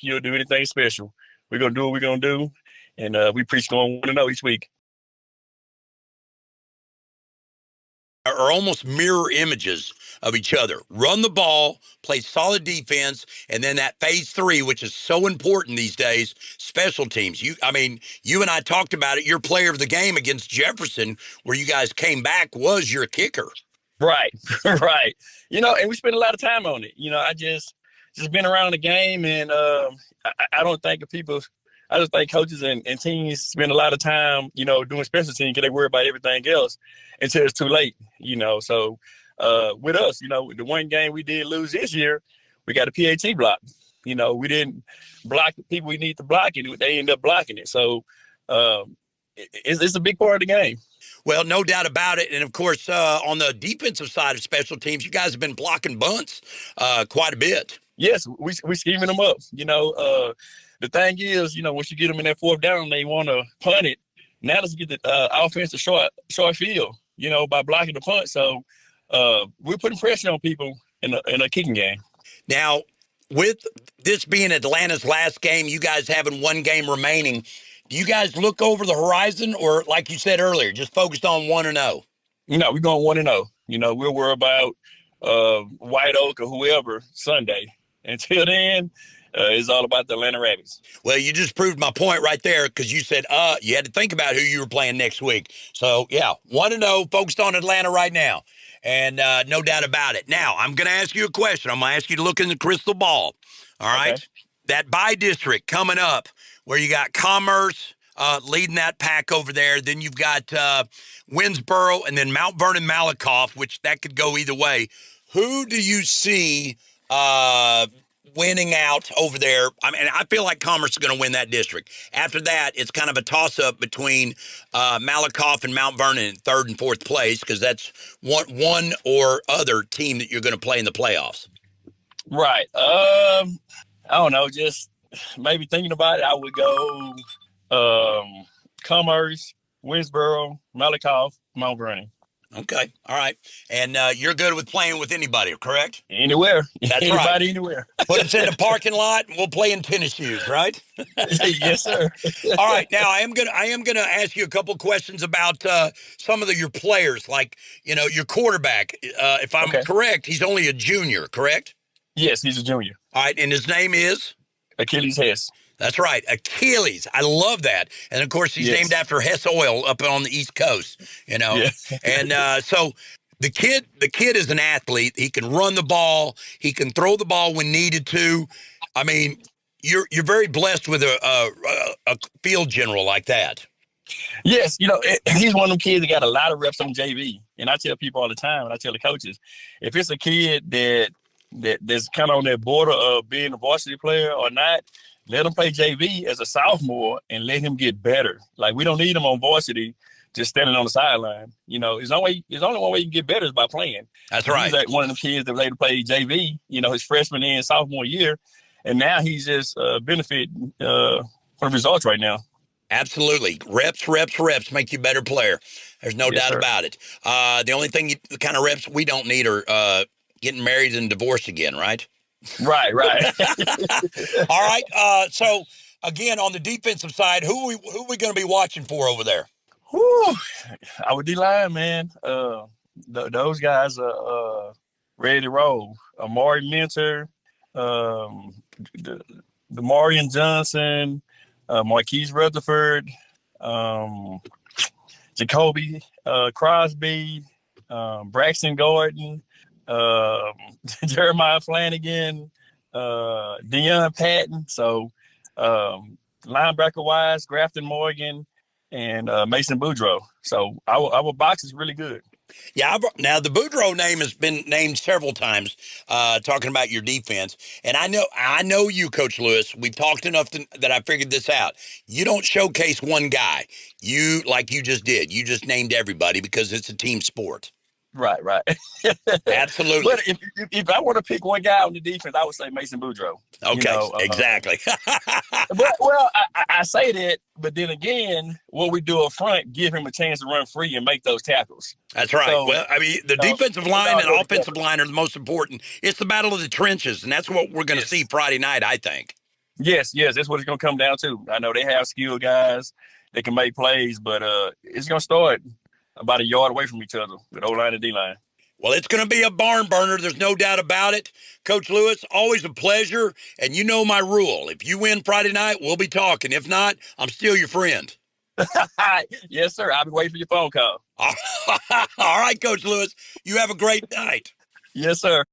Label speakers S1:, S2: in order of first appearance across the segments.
S1: you'll do anything special. We're gonna do what we're gonna do, and we preach going 1-0 each week.
S2: Are almost mirror images of each other. Run the ball, play solid defense, and then that phase 3, which is so important these days, special teams. You and I talked about it. Your player of the game against Jefferson, where you guys came back, was your kicker.
S1: Right, right. And we spend a lot of time on it. I just been around the game, and I don't think I just think coaches and teams spend a lot of time, doing special teams because they worry about everything else until it's too late, So with us, the one game we did lose this year, we got a PAT block. We didn't block the people we need to block it. They end up blocking it. So it's a big part of the game.
S2: Well, no doubt about it. And, of course, on the defensive side of special teams, you guys have been blocking bunts quite a bit.
S1: Yes, we scheming them up, The thing is, once you get them in that fourth down, they want to punt it. Now let's get the offense to short field, by blocking the punt. So we're putting pressure on people in a kicking game.
S2: Now, with this being Atlanta's last game, you guys having one game remaining, do you guys look over the horizon or, like you said earlier, just focused on 1-0?
S1: We're going 1-0. We'll worry about White Oak or whoever Sunday. Until then, it's all about the Atlanta Rabbits.
S2: Well, you just proved my point right there because you said you had to think about who you were playing next week. So, yeah, 1-0, focused on Atlanta right now, and no doubt about it. Now, I'm going to ask you a question. I'm going to ask you to look in the crystal ball, all right? Okay. That bye district coming up where you got Commerce leading that pack over there. Then you've got Winsboro and then Mount Vernon Malakoff, which that could go either way. Who do you see winning out over there? I feel like Commerce is going to win that district. After that, it's kind of a toss-up between Malakoff and Mount Vernon in third and fourth place because that's one or other team that you're going to play in the playoffs.
S1: Right. I don't know. Just maybe thinking about it, I would go Commerce, Winsboro, Malakoff, Mount Vernon.
S2: Okay. All right. And you're good with playing with anybody, correct?
S1: Anywhere.
S2: That's
S1: Anybody,
S2: right.
S1: Anywhere.
S2: Put us in the parking lot and we'll play in tennis shoes, right?
S1: Yes, sir.
S2: All right. Now I am gonna ask you a couple questions about some of your players, like your quarterback. If I'm correct, he's only a junior, correct?
S1: Yes, he's a junior.
S2: All right, and his name is
S1: Achilles Hess.
S2: That's right, Achilles. I love that. And, of course, he's named after Hess Oil up on the East Coast, Yeah. And so the kid is an athlete. He can run the ball. He can throw the ball when needed to. I mean, you're very blessed with a field general like that.
S1: Yes, he's one of them kids that got a lot of reps on JV. And I tell people all the time, and I tell the coaches, if it's a kid that's kind of on that border of being a varsity player or not, let him play JV as a sophomore and let him get better. Like, we don't need him on varsity just standing on the sideline. There's only one way you can get better is by playing.
S2: That's right.
S1: He's like one of the kids that later played JV, his freshman and sophomore year. And now he's just benefiting from the results right now.
S2: Absolutely. Reps make you a better player. There's no doubt about it. The only thing, the kind of reps we don't need are getting married and divorced again, right?
S1: Right.
S2: All right. So, again, on the defensive side, who we going to be watching for over there?
S1: Whew. Our D-line, man. Those guys are ready to roll. Amari Mentor, Demarion Johnson, Marquise Rutherford, Jacoby Crosby, Braxton Gordon, Jeremiah Flanagan, Deion Patton. So linebacker-wise, Grafton Morgan, and Mason Boudreaux. So our box is really good.
S2: Yeah, now the Boudreaux name has been named several times, talking about your defense. And I know you, Coach Lewis. We've talked enough that I figured this out. You don't showcase one guy. Like you just did. You just named everybody because it's a team sport.
S1: Right.
S2: Absolutely.
S1: But if I want to pick one guy on the defense, I would say Mason Boudreaux.
S2: Okay, exactly.
S1: Well, I say that, but then again, what we do up front, give him a chance to run free and make those tackles.
S2: That's right. So, well, I mean, the defensive line and offensive line are the most important. It's the battle of the trenches, and that's what we're going to see Friday night, I think.
S1: Yes, that's what it's gonna come down to. I know they have skilled guys that can make plays, but it's gonna start about a yard away from each other with O line and D line.
S2: Well, it's going to be a barn burner. There's no doubt about it. Coach Lewis, always a pleasure. And you know my rule. If you win Friday night, we'll be talking. If not, I'm still your friend.
S1: Yes, sir. I'll be waiting for your phone call.
S2: All right, Coach Lewis. You have a great night.
S1: Yes, sir.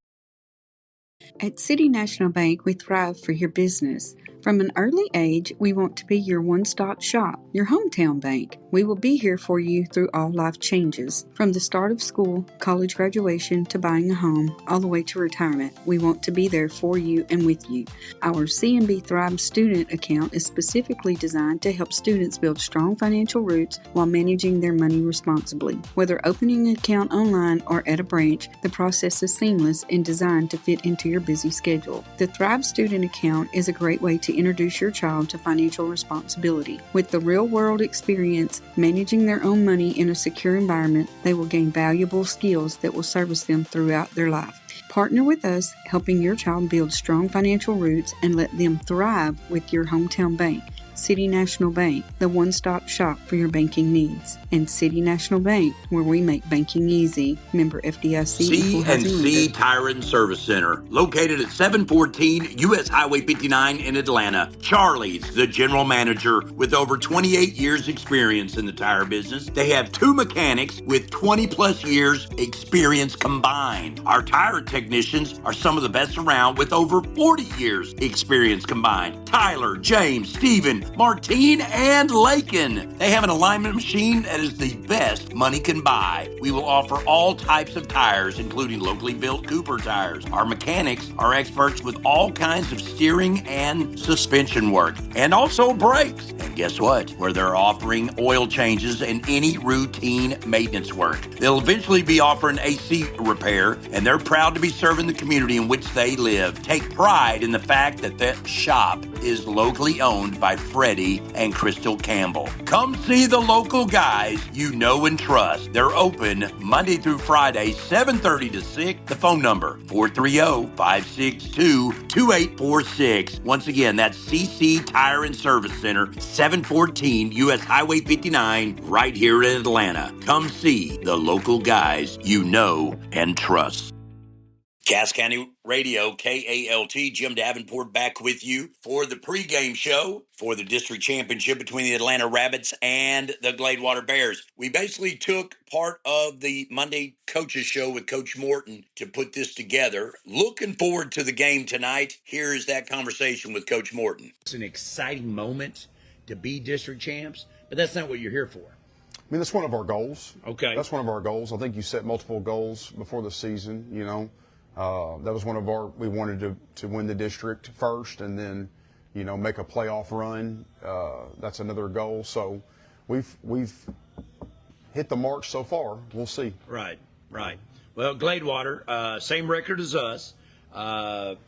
S3: At City National Bank, we thrive for your business. From an early age, we want to be your one-stop shop, your hometown bank. We will be here for you through all life changes. From the start of school, college graduation, to buying a home, all the way to retirement, we want to be there for you and with you. Our CNB Thrive student account is specifically designed to help students build strong financial roots while managing their money responsibly. Whether opening an account online or at a branch, the process is seamless and designed to fit into your busy schedule. The Thrive student account is a great way to introduce your child to financial responsibility. With the real-world experience managing their own money in a secure environment, they will gain valuable skills that will service them throughout their life. Partner with us, helping your child build strong financial roots and let them thrive with your hometown bank. City National Bank, the one-stop shop for your banking needs. And City National Bank, where we make banking easy. Member FDIC.
S2: C&C Tire and Service Center, located at 714 U.S. Highway 59 in Atlanta. Charlie's the general manager with over 28 years experience in the tire business. They have 2 mechanics with 20 plus years experience combined. Our tire technicians are some of the best around with over 40 years experience combined. Tyler, James, Steven, Martine, and Lakin. They have an alignment machine that is the best money can buy. We will offer all types of tires, including locally built Cooper tires. Our mechanics are experts with all kinds of steering and suspension work, and also brakes. And guess what? Where they're offering oil changes and any routine maintenance work. They'll eventually be offering AC repair, and they're proud to be serving the community in which they live. Take pride in the fact that that shop is locally owned by Freddie and Crystal Campbell. Come see the local guys you know and trust. They're open Monday through Friday, 7:30 to 6. The phone number, 430-562-2846. Once again, that's CC Tire and Service Center, 714 U.S. Highway 59, right here in Atlanta. Come see the local guys you know and trust. Cass County Radio, KALT, Jim Davenport back with you for the pregame show for the district championship between the Atlanta Rabbits and the Gladewater Bears. We basically took part of the Monday coaches show with Coach Morton to put this together. Looking forward to the game tonight. Here is that conversation with Coach Morton. It's an exciting moment to be district champs, but that's not what you're here for.
S4: I mean, that's one of our goals.
S2: Okay.
S4: That's one of our goals. I think you set multiple goals before the season, you know. That was one of our, we wanted to win the district first and then, you know, make a playoff run. That's another goal. So we've hit the mark so far. We'll see.
S2: Right. Well, Gladewater, same record as us.
S4: No.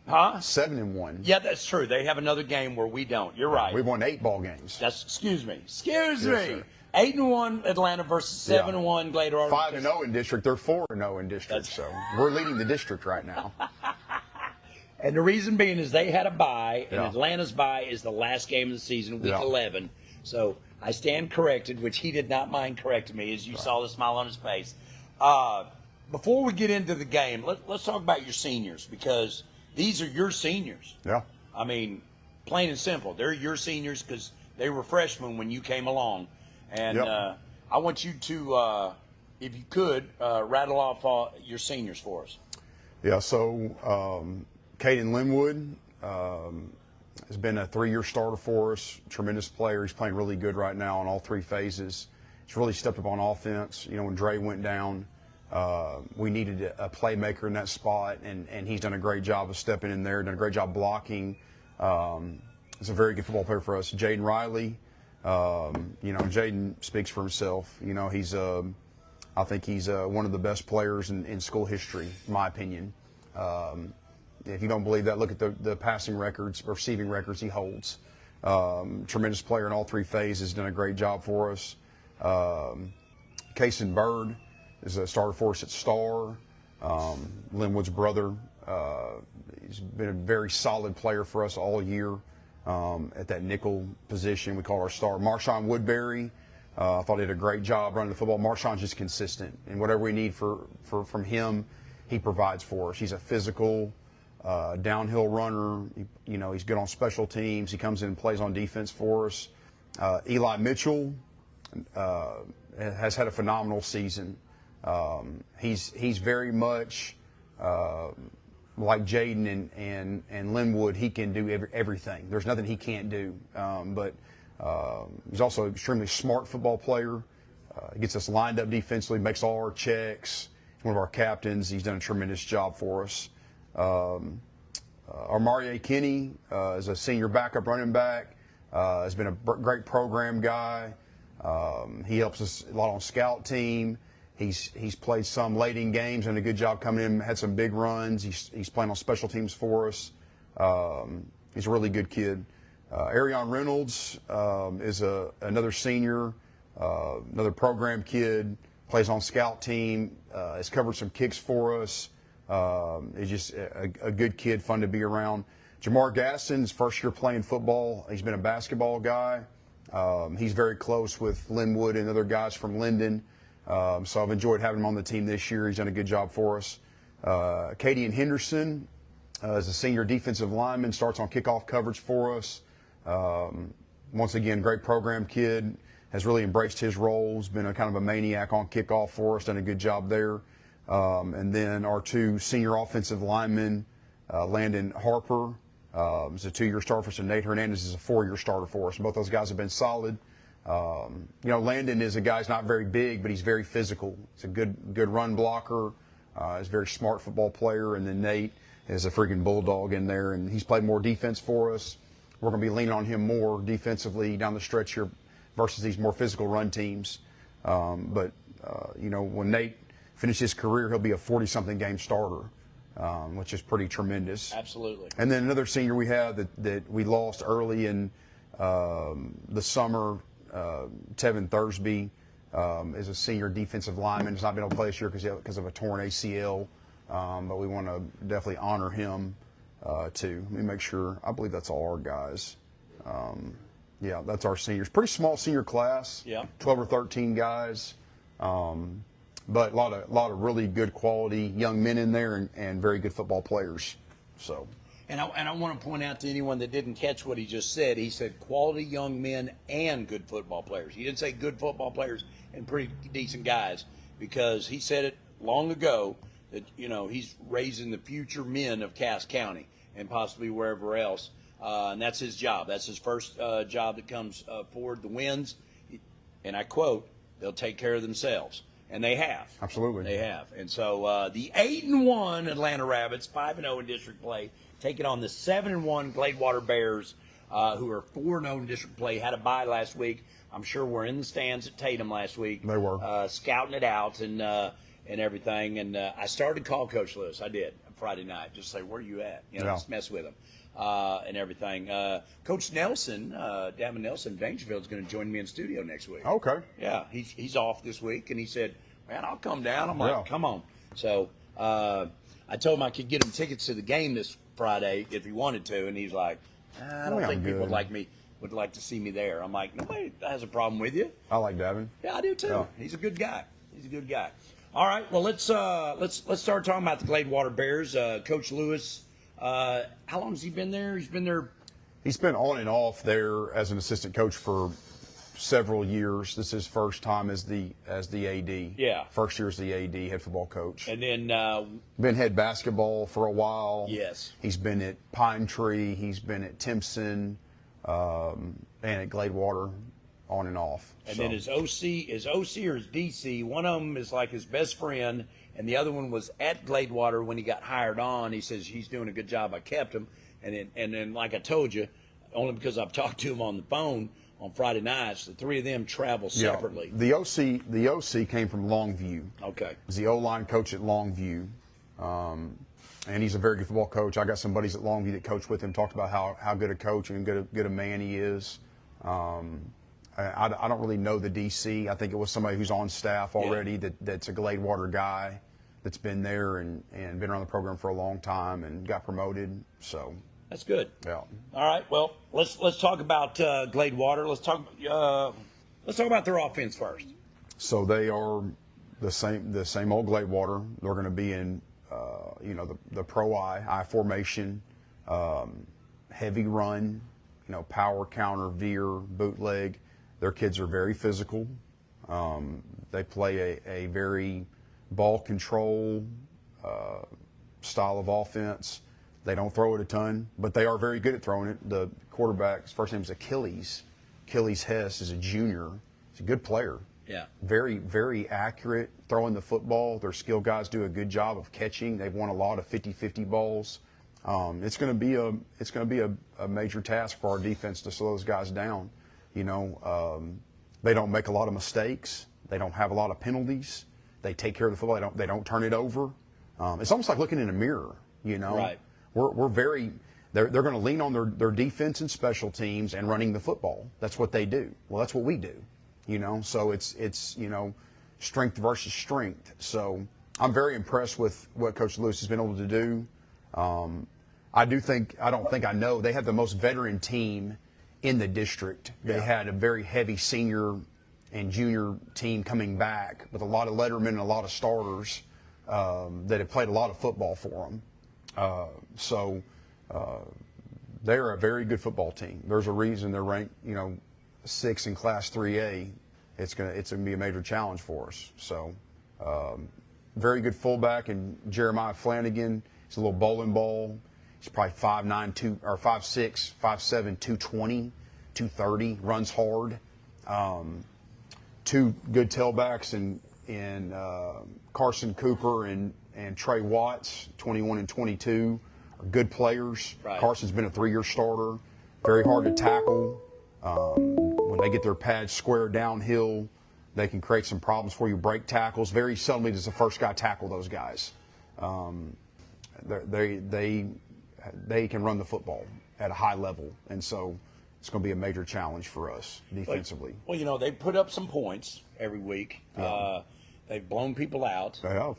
S2: Huh?
S4: 7-1.
S2: Yeah, that's true. They have another game where we don't. You're right.
S4: We've won 8 ball games.
S2: Excuse me.
S4: Yes, sir.
S2: 8-1 Atlanta versus 7-1 Gladewater.
S4: 5-0 in district. They're 4-0 in district. So we're leading the district right now.
S2: And the reason being is they had a bye, and Atlanta's bye is the last game of the season, week 11. So I stand corrected, which he did not mind correcting me, as you saw the smile on his face. Before we get into the game, let's talk about your seniors, because these are your seniors.
S4: Yeah.
S2: I mean, plain and simple. They're your seniors because they were freshmen when you came along. And I want you to, if you could, rattle off your seniors for us.
S4: Yeah, so Caden Linwood has been a 3-year starter for us, tremendous player. He's playing really good right now in all 3 phases. He's really stepped up on offense. You know, when Dre went down, we needed a playmaker in that spot, and he's done a great job of stepping in there, done a great job blocking. He's a very good football player for us. Jaden Riley. You know, Jaden speaks for himself. You know, he's, I think he's one of the best players in school history, in my opinion. If you don't believe that, look at the passing records, receiving records he holds. Tremendous player in all 3 phases, done a great job for us. Kason Bird is a starter for us at Star. Linwood's brother He's been a very solid player for us all year at that nickel position. We call our star Marshawn Woodbury. I thought he did a great job running the football. Marshawn's just consistent, and whatever we need from him, he provides for us. He's a physical, downhill runner. He's good on special teams. He comes in and plays on defense for us. Eli Mitchell has had a phenomenal season. He's very much like Jaden and Linwood. He can do everything. There's nothing he can't do. But he's also an extremely smart football player. He gets us lined up defensively, makes all our checks. He's one of our captains. He's done a tremendous job for us. Our Marie Kinney is a senior backup running back. Has been a great program guy. He helps us a lot on scout team. He's played some late in games and a good job coming in. Had some big runs. He's playing on special teams for us. He's a really good kid. Arion Reynolds is another senior, another program kid. Plays on scout team. Has covered some kicks for us. He's just a good kid, fun to be around. Jamar Gaston's first year playing football. He's been a basketball guy. He's very close with Linwood and other guys from Linden. So I've enjoyed having him on the team this year. He's done a good job for us. Katie and Henderson is a senior defensive lineman, starts on kickoff coverage for us. Once again, great program kid, has really embraced his role, has been a kind of a maniac on kickoff for us, done a good job there. And then our two senior offensive linemen, Landon Harper is a 2-year starter for us, and Nate Hernandez is a 4-year starter for us. Both those guys have been solid. Landon is a guy who's not very big, but he's very physical. He's a good run blocker. He's a very smart football player. And then Nate is a freaking bulldog in there, and he's played more defense for us. We're going to be leaning on him more defensively down the stretch here versus these more physical run teams. But when Nate finishes his career, he'll be a 40-something game starter, which is pretty tremendous.
S2: Absolutely.
S4: And then another senior we have that we lost early in the summer, Tevin Thursby, is a senior defensive lineman. He's not been able to play this year because of a torn ACL, but we want to definitely honor him too. Let me make sure. I believe that's all our guys. Yeah, that's our seniors. Pretty small senior class.
S2: Yeah. 12
S4: or 13 guys. But a lot of really good quality young men in there and very good football players. So.
S2: And I want to point out to anyone that didn't catch what he just said, he said quality young men and good football players. He didn't say good football players and pretty decent guys, because he said it long ago that, he's raising the future men of Cass County and possibly wherever else. And that's his job. That's his first job that comes forward. The wins, and I quote, they'll take care of themselves. And they have.
S4: Absolutely.
S2: They have. And so the 8-1 Atlanta Rabbits, 5-0 in district play, taking on the 7-1 Gladewater Bears, who are 4-0 in district play, had a bye last week. I'm sure we're in the stands at Tatum last week.
S4: They were.
S2: Scouting it out and everything. And I started to call Coach Lewis. I did, Friday night, just say, where are you at? Just mess with him and everything. Coach Nelson, Davin Nelson, Dangerfield, is going to join me in studio next week.
S4: Okay.
S2: Yeah, he's off this week, and he said, man, I'll come down. I'm like, come on. So I told him I could get him tickets to the game this Friday if he wanted to, and he's like, I don't think people would like to see me there. I'm like, nobody has a problem with you.
S4: I like Davin.
S2: Yeah, I do too. Yeah. He's a good guy. All right, well let's start talking about the Gladewater Bears. Coach Lewis, how long has he been there? He's been
S4: on and off there as an assistant coach for several years. This is his first time as the AD.
S2: Yeah.
S4: First year as the AD, head football coach.
S2: And then
S4: been head basketball for a while.
S2: Yes.
S4: He's been at Pine Tree. He's been at Timpson, and at Gladewater, on and off.
S2: And then his OC or his DC, one of them is like his best friend, and the other one was at Gladewater when he got hired on. He says he's doing a good job. I kept him. And then like I told you, only because I've talked to him on the phone on Friday nights, the three of them travel separately.
S4: Yeah. The OC came from Longview.
S2: Okay.
S4: He's the O-line coach at Longview. And he's a very good football coach. I got some buddies at Longview that coach with him, talked about how good a coach and good a man he is. I don't really know the DC. I think it was somebody who's on staff already that's a Gladewater guy that's been there and been around the program for a long time and got promoted. So
S2: that's good.
S4: Yeah.
S2: All right. Well, let's talk about Gladewater. Let's talk about their offense first.
S4: So they are the same old Gladewater. They're going to be in the pro I formation, heavy run, power, counter, veer, bootleg. Their kids are very physical. They play a very ball control style of offense. They don't throw it a ton, but they are very good at throwing it. The quarterback's first name is Achilles. Achilles Hess is a junior. He's a good player.
S2: Yeah.
S4: Very, very accurate throwing the football. Their skill guys do a good job of catching. They've won a lot of 50-50 balls. It's going to be a major task for our defense to slow those guys down. They don't make a lot of mistakes. They don't have a lot of penalties. They take care of the football. They don't turn it over. It's almost like looking in a mirror.
S2: Right.
S4: They're going to lean on their defense and special teams and running the football. That's what they do. Well, that's what we do. So it's strength versus strength. So I'm very impressed with what Coach Lewis has been able to do. I don't think I know. They have the most veteran team in the district. They had a very heavy senior and junior team coming back with a lot of lettermen and a lot of starters that have played a lot of football for them. So they're a very good football team. There's a reason they're ranked, 6 in Class 3A. It's gonna be a major challenge for us. So very good fullback, and Jeremiah Flanagan. He's a little bowling ball. He's probably 5'9", 5'6", 5'7", 220, 230. Runs hard. Two good tailbacks in Carson Cooper and Trey Watts, 21 and 22, are good players.
S2: Right.
S4: Carson's been a 3-year starter. Very hard to tackle. When they get their pads square downhill, they can create some problems for you. Break tackles. Very seldomly does the first guy tackle those guys. They can run the football at a high level, and so it's going to be a major challenge for us defensively.
S2: Well, they put up some points every week.
S4: Yeah.
S2: They've blown people out.
S4: They have.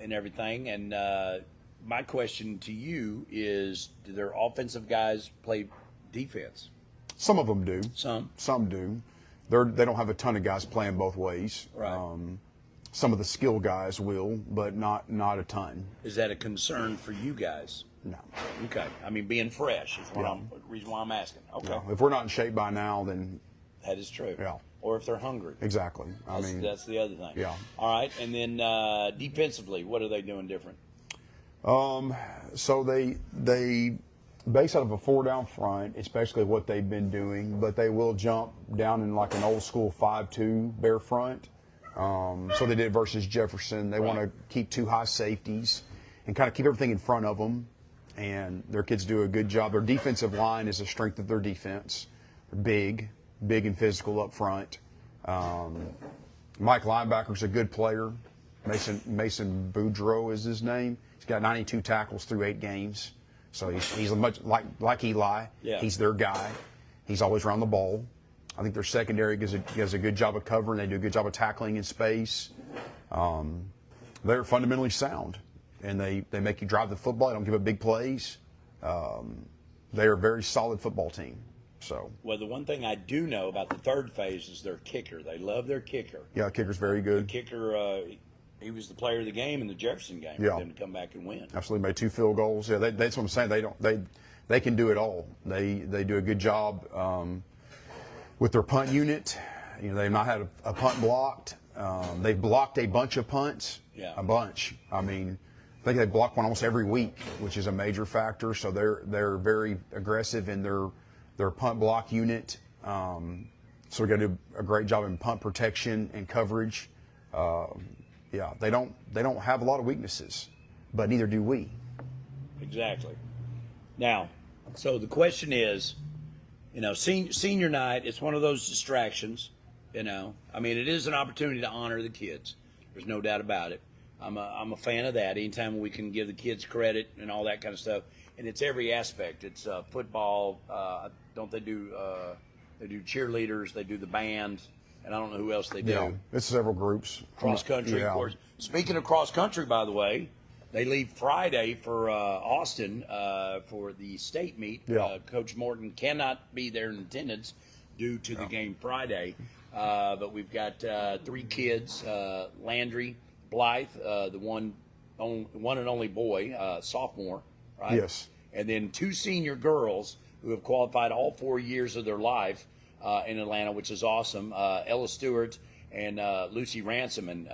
S2: And everything. And my question to you is, do their offensive guys play defense?
S4: Some of them do.
S2: Some
S4: do. They don't have a ton of guys playing both ways.
S2: Right.
S4: Some of the skill guys will, but not a ton.
S2: Is that a concern for you guys?
S4: No.
S2: Okay. I mean, being fresh is the reason why I'm asking. Okay.
S4: No. If we're not in shape by now, then
S2: that is true.
S4: Yeah.
S2: Or if they're hungry.
S4: Exactly.
S2: That's the other thing.
S4: Yeah.
S2: All right. And then defensively, what are they doing different?
S4: So they base out of a 4-down front. It's basically what they've been doing, but they will jump down in like an old school 5-2 bare front. So they did versus Jefferson. They want to keep 2 high safeties and kind of keep everything in front of them. And their kids do a good job. Their defensive line is a strength of their defense. They're big and physical up front. Mike Linebacker's a good player. Mason Boudreaux is his name. He's got 92 tackles through 8 games. So he's much like Eli.
S2: Yeah.
S4: He's their guy. He's always around the ball. I think their secondary does a good job of covering. They do a good job of tackling in space. They're fundamentally sound, and they make you drive the football. They don't give up big plays. They are a very solid football team. So.
S2: Well, the one thing I do know about the third phase is their kicker. They love their kicker.
S4: Yeah, kicker's very good.
S2: The kicker, he was the player of the game in the Jefferson game for them to come back and win.
S4: Absolutely, made 2 field goals. Yeah, that's what I'm saying. They can do it all. They do a good job with their punt unit. They've not had a punt blocked. They've blocked a bunch of punts.
S2: Yeah.
S4: A bunch. I think they block one almost every week, which is a major factor. So they're very aggressive in their punt block unit. So we got to do a great job in punt protection and coverage. They don't have a lot of weaknesses, but neither do we.
S2: Exactly. Now, so the question is, senior night, it's one of those distractions, it is an opportunity to honor the kids. There's no doubt about it. I'm a fan of that. Anytime we can give the kids credit and all that kind of stuff, and it's every aspect. It's football. Don't they do cheerleaders? They do the band. and I don't know who else they do.
S4: Yeah, it's several groups.
S2: Cross country, of course. Speaking of cross country, by the way, they leave Friday for Austin for the state meet.
S4: Yeah.
S2: Coach Morton cannot be there in attendance due to the game Friday. But we've got 3 kids: Landry, Blythe, the one and only boy, sophomore, right?
S4: Yes.
S2: And then 2 senior girls who have qualified all 4 years of their life in Atlanta, which is awesome. Ella Stewart and Lucy Ransom. And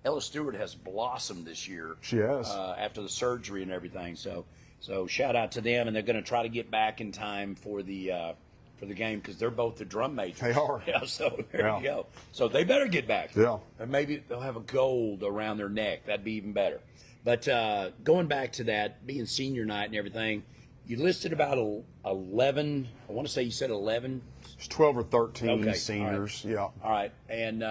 S2: Ella Stewart has blossomed this year.
S4: She has.
S2: After the surgery and everything. So shout out to them. And they're going to try to get back in time for the game because they're both the drum majors.
S4: They are.
S2: Yeah, so there you go. So they better get back.
S4: Yeah.
S2: And maybe they'll have a gold around their neck. That'd be even better. But going back to that, being senior night and everything, you listed about 11. I want to say you said 11.
S4: It's 12 or 13
S2: All right.
S4: seniors. Yeah.
S2: All right. And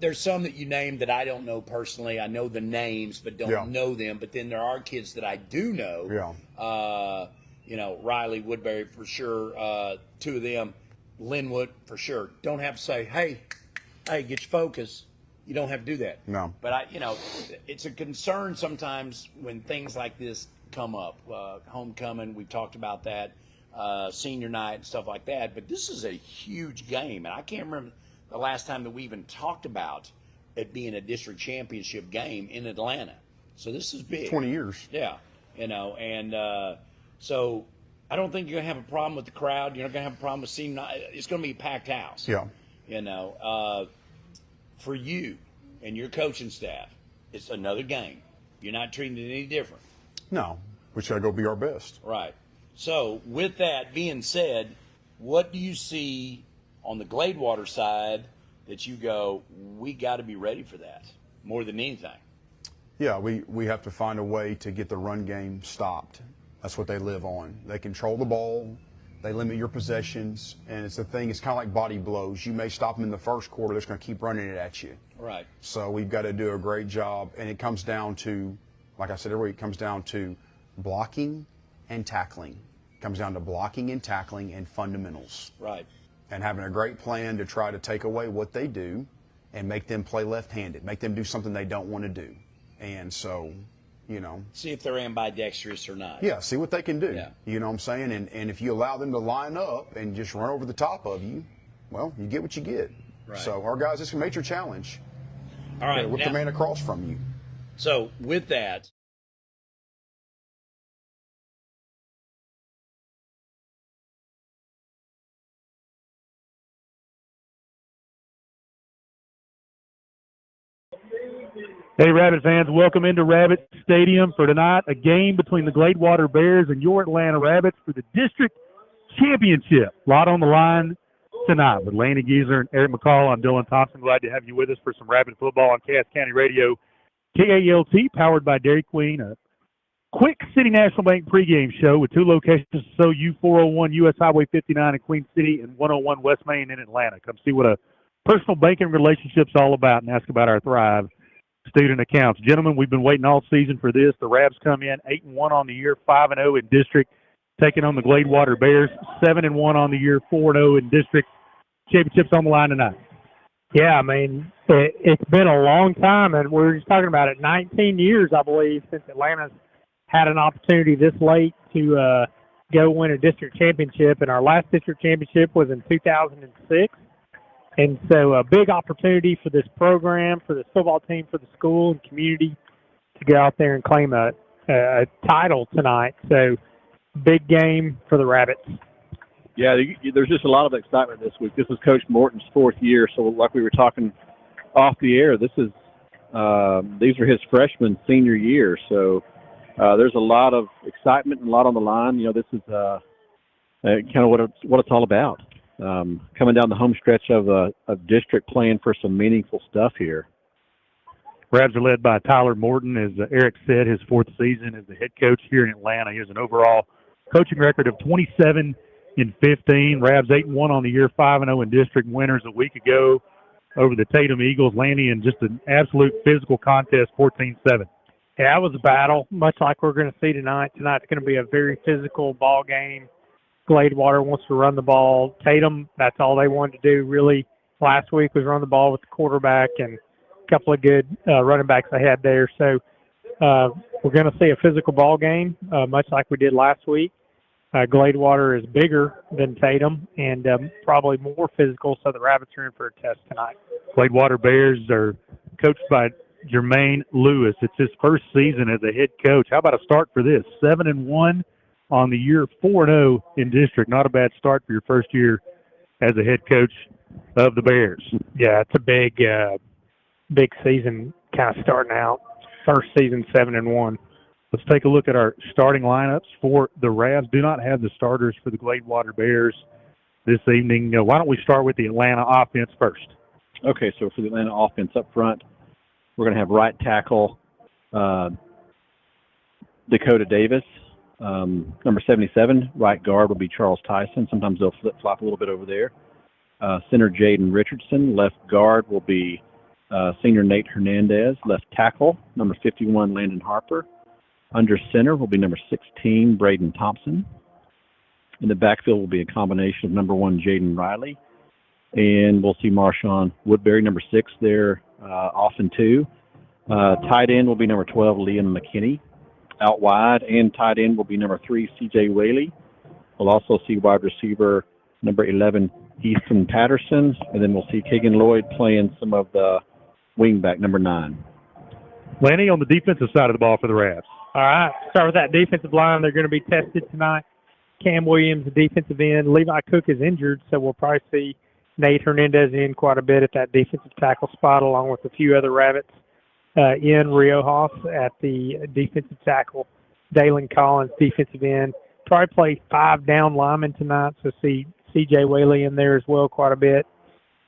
S2: there's some that you named that I don't know personally. I know the names, but don't know them. But then there are kids that I do know.
S4: Yeah.
S2: Riley, Woodbury for sure. 2 of them, Linwood for sure. Don't have to say, hey, get your focus. You don't have to do that.
S4: No.
S2: But it's a concern sometimes when things like this come up. Homecoming, we've talked about that. Senior night and stuff like that. But this is a huge game, and I can't remember the last time that we even talked about it being a district championship game in Atlanta. So this is big.
S4: 20 years.
S2: Yeah, and so I don't think you're gonna have a problem with the crowd. You're not gonna have a problem with senior night. It's gonna be a packed house.
S4: Yeah.
S2: For you and your coaching staff, it's another game. You're not treating it any different.
S4: No. We got to go be our best.
S2: Right. So with that being said, what do you see on the Gladewater side that you go, we got to be ready for that more than anything?
S4: Yeah, we have to find a way to get the run game stopped. That's what they live on. They control the ball. They limit your possessions. And it's kind of like body blows. You may stop them in the first quarter. They're just going to keep running it at you.
S2: Right.
S4: So we've got to do a great job. And it comes down to, like I said earlier, it comes down to blocking and tackling. It comes down to blocking and tackling and fundamentals.
S2: Right.
S4: And having a great plan to try to take away what they do and make them play left-handed, make them do something they don't want to do. And so,
S2: see if they're ambidextrous or not.
S4: Yeah, see what they can do.
S2: Yeah.
S4: You know what I'm saying? And if you allow them to line up and just run over the top of you, well, you get what you get.
S2: Right.
S4: So our guys, it's a major challenge.
S2: All right.
S4: With the man across from you.
S2: So with that,
S5: Hey, Rabbit fans, welcome into Rabbit Stadium for tonight, a game between the Gladewater Bears and your Atlanta Rabbits for the district championship. A lot on the line tonight with Laney Geezer and Eric McCall. I'm Dylan Thompson. Glad to have you with us for some Rabbit football on Cass County Radio, KALT, powered by Dairy Queen. A quick City National Bank pregame show with 2 locations, SOU 401 U.S. Highway 59 in Queen City and 101 West Main in Atlanta. Come see what a personal banking relationship's all about and ask about our Thrive student accounts. Gentlemen, we've been waiting all season for this. The Rabs come in 8-1 on the year, 5-0 in district, taking on the Gladewater Bears, 7-1 on the year, 4-0 in district. Championships on the line tonight.
S6: Yeah, I mean, it's been a long time, and we were just talking about it, 19 years, I believe, since Atlanta's had an opportunity this late to go win a district championship, and our last district championship was in 2006. And so a big opportunity for this program, for this football team, for the school and community to go out there and claim a title tonight. So big game for the Rabbits.
S7: Yeah, there's just a lot of excitement this week. This is Coach Morton's 4th year, so like we were talking off the air, this is these are his freshman senior year. So there's a lot of excitement and a lot on the line. This is kind of what it's all about. Coming down the home stretch of district, playing for some meaningful stuff here.
S5: Rabs are led by Tyler Morton, as Eric said, his 4th season as the head coach here in Atlanta. He has an overall coaching record of 27-15. Rabs 8-1 on the year, 5-0 in district, winners a week ago over the Tatum Eagles, landing in just an absolute physical contest, 14-7.
S6: Yeah, it was a battle, much like we're going to see tonight. Tonight's going to be a very physical ball game. Gladewater wants to run the ball. Tatum, that's all they wanted to do, really last week was run the ball with the quarterback and a couple of good running backs they had there. So we're going to see a physical ball game, much like we did last week. Gladewater is bigger than Tatum and probably more physical, so the Rabbits are in for a test tonight.
S5: Gladewater Bears are coached by Jermaine Lewis. It's his first season as a head coach. How about a start for this? 7-1 on the year, 4-0 in district. Not a bad start for your first year as a head coach of the Bears.
S6: Yeah, it's a big season kind of starting out. First season, 7-1.
S5: Let's take a look at our starting lineups for the Ravs. Do not have the starters for the Gladewater Bears this evening. Why don't we start with the Atlanta offense first?
S7: Okay, so for the Atlanta offense up front, we're going to have right tackle Dakota Davis. Number 77, right guard will be Charles Tyson. Sometimes they'll flip-flop a little bit over there. Center Jaden Richardson. Left guard will be senior Nate Hernandez. Left tackle, number 51, Landon Harper. Under center will be number 16, Braden Thompson. In the backfield will be a combination of number 1, Jaden Riley. And we'll see Marshawn Woodbury, number 6, there off and 2. Tight end will be number 12, Liam McKinney. Out wide and tight end will be number 3, C.J. Whaley. We'll also see wide receiver number 11, Easton Patterson. And then we'll see Keegan Lloyd playing some of the wingback, number 9.
S5: Lanny, on the defensive side of the ball for the Ravs.
S6: All right, start with that defensive line. They're going to be tested tonight. Cam Williams, the defensive end. Levi Cook is injured, so we'll probably see Nate Hernandez in quite a bit at that defensive tackle spot, along with a few other Rabbits. In Riojas at the defensive tackle. Dalen Collins, defensive end. Probably play 5 down linemen tonight, so see C.J. Whaley in there as well quite a bit.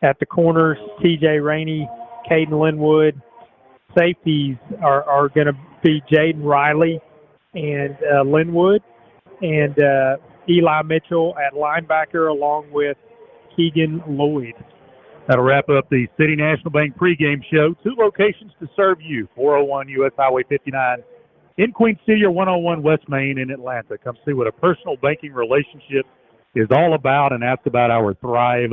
S6: At the corners, T.J. Rainey, Caden Linwood. Safeties are going to be Jaden Riley and Linwood, and Eli Mitchell at linebacker along with Keegan Lloyd.
S5: That'll wrap up the City National Bank pregame show. 2 locations to serve you, 401 U.S. Highway 59 in Queen City or 101 West Main in Atlanta. Come see what a personal banking relationship is all about and ask about our Thrive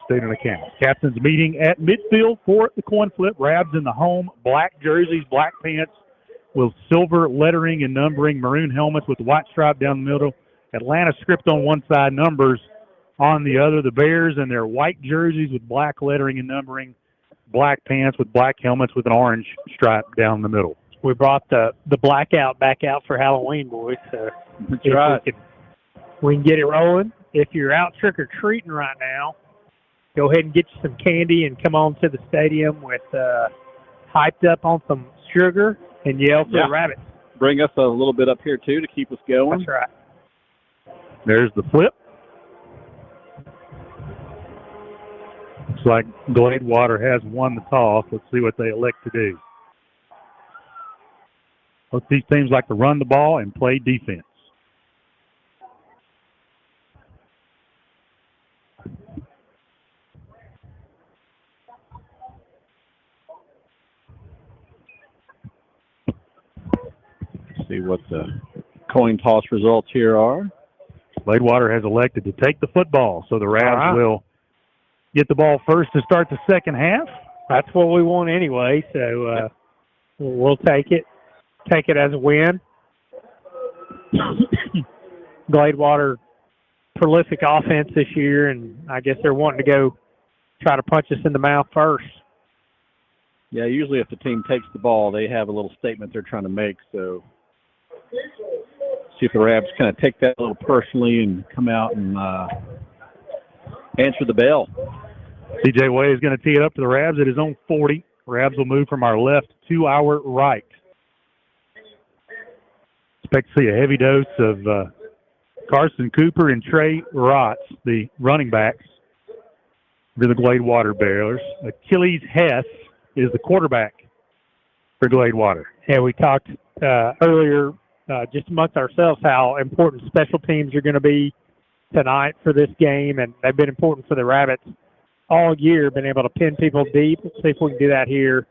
S5: student account. Captain's meeting at midfield for the coin flip. Rabs in the home, black jerseys, black pants with silver lettering and numbering, maroon helmets with white stripe down the middle. Atlanta script on one side, numbers on the other. The Bears in their white jerseys with black lettering and numbering, black pants with black helmets with an orange stripe down the middle.
S6: We brought the blackout back out for Halloween, boys. So
S7: that's right.
S6: We can get it rolling. If you're out trick-or-treating right now, go ahead and get you some candy and come on to the stadium with hyped up on some sugar and yell for the Rabbits.
S7: Bring us a little bit up here, too, to keep us going.
S6: That's right.
S5: There's the flip. Looks like Gladewater has won the toss. Let's see what they elect to do. Both these teams like to run the ball and play defense.
S7: See what the coin toss results here are.
S5: Gladewater has elected to take the football, so the Ravs will get the ball first to start the second half.
S6: That's what we want anyway, so we'll take it. Take it as a win. Gladewater, prolific offense this year, and I guess they're wanting to go try to punch us in the mouth first.
S7: Yeah, usually if the team takes the ball, they have a little statement they're trying to make, so see if the Rabs kind of take that a little personally and come out and answer the bell.
S5: C.J. Way is going to tee it up to the Rabs at his own 40. Rabs will move from our left to our right. Expect to see a heavy dose of Carson Cooper and Trey Rotz, the running backs for the Gladewater Bears. Achilles Hess is the quarterback for Gladewater.
S6: Yeah, we talked earlier just amongst ourselves how important special teams are going to be tonight for this game, and they've been important for the Rabbits all year, been able to pin people deep. Let's see if we can do that here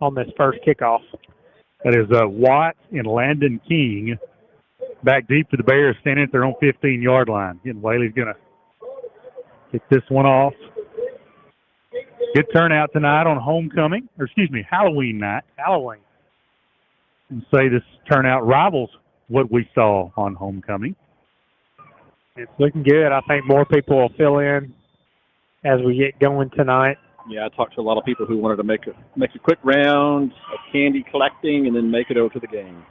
S6: on this first kickoff.
S5: That is Watt and Landon King back deep for the Bears, standing at their own 15-yard line. Again, Whaley's going to kick this one off. Good turnout tonight on Halloween night.
S6: Halloween.
S5: And say this turnout rivals what we saw on homecoming.
S6: It's looking good. I think more people will fill in as we get going tonight.
S7: Yeah, I talked to a lot of people who wanted to make a quick round of candy collecting and then make it over to the game.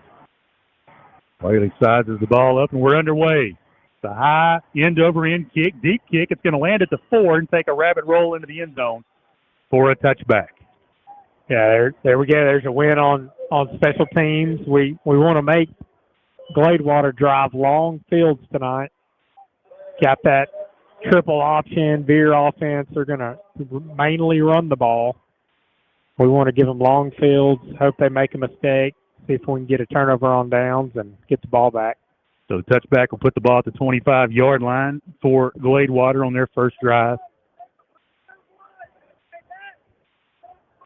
S5: Whaley sizes the ball up, and we're underway. It's a high end-over-end kick, deep kick. It's going to land at the 4 and take a rabbit roll into the end zone for a touchback.
S6: Yeah, there we go. There's a win on special teams. We want to make Gladewater drive long fields tonight. Got that triple option, veer offense. They're going to mainly run the ball. We want to give them long fields, hope they make a mistake, see if we can get a turnover on downs and get the ball back.
S5: So the touchback will put the ball at the 25-yard line for Gladewater on their first drive.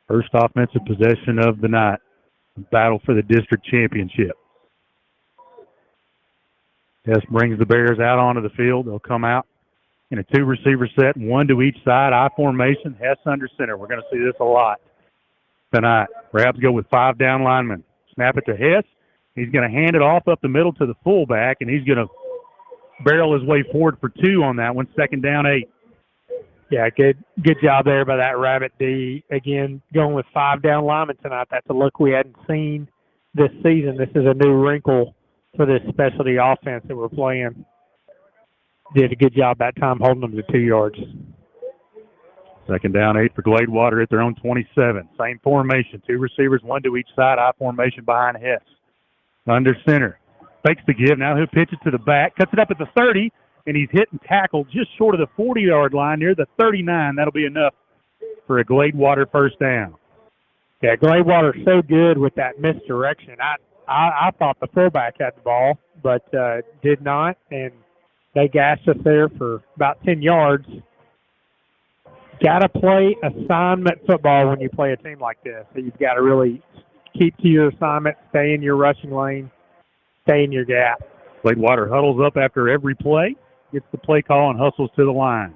S5: First offensive possession of the night. Battle for the district championship. Hess brings the Bears out onto the field. They'll come out in a 2-receiver set, 1 to each side, I formation, Hess under center. We're going to see this a lot tonight. Rabs go with 5 down linemen. Snap it to Hess. He's going to hand it off up the middle to the fullback, and he's going to barrel his way forward for 2 on that one. 2nd down, 8.
S6: Yeah, good job there by that Rabbit D. Again, going with 5 down linemen tonight. That's a look we hadn't seen this season. This is a new wrinkle for this specialty offense that we're playing. Did a good job that time holding them to 2 yards.
S5: 2nd down, 8 for Gladewater at their own 27. Same formation, 2 receivers, 1 to each side, I formation behind Hess. Under center. Fakes the give. Now he'll pitch it to the back. Cuts it up at the 30, and he's hit and tackled just short of the 40-yard line near the 39. That'll be enough for a Gladewater first down.
S6: Yeah, Gladewater's so good with that misdirection. I thought the fullback had the ball, but did not, and they gashed us there for about 10 yards. Got to play assignment football when you play a team like this. So you've got to really keep to your assignment, stay in your rushing lane, stay in your gap.
S5: Gladewater huddles up after every play, gets the play call, and hustles to the line.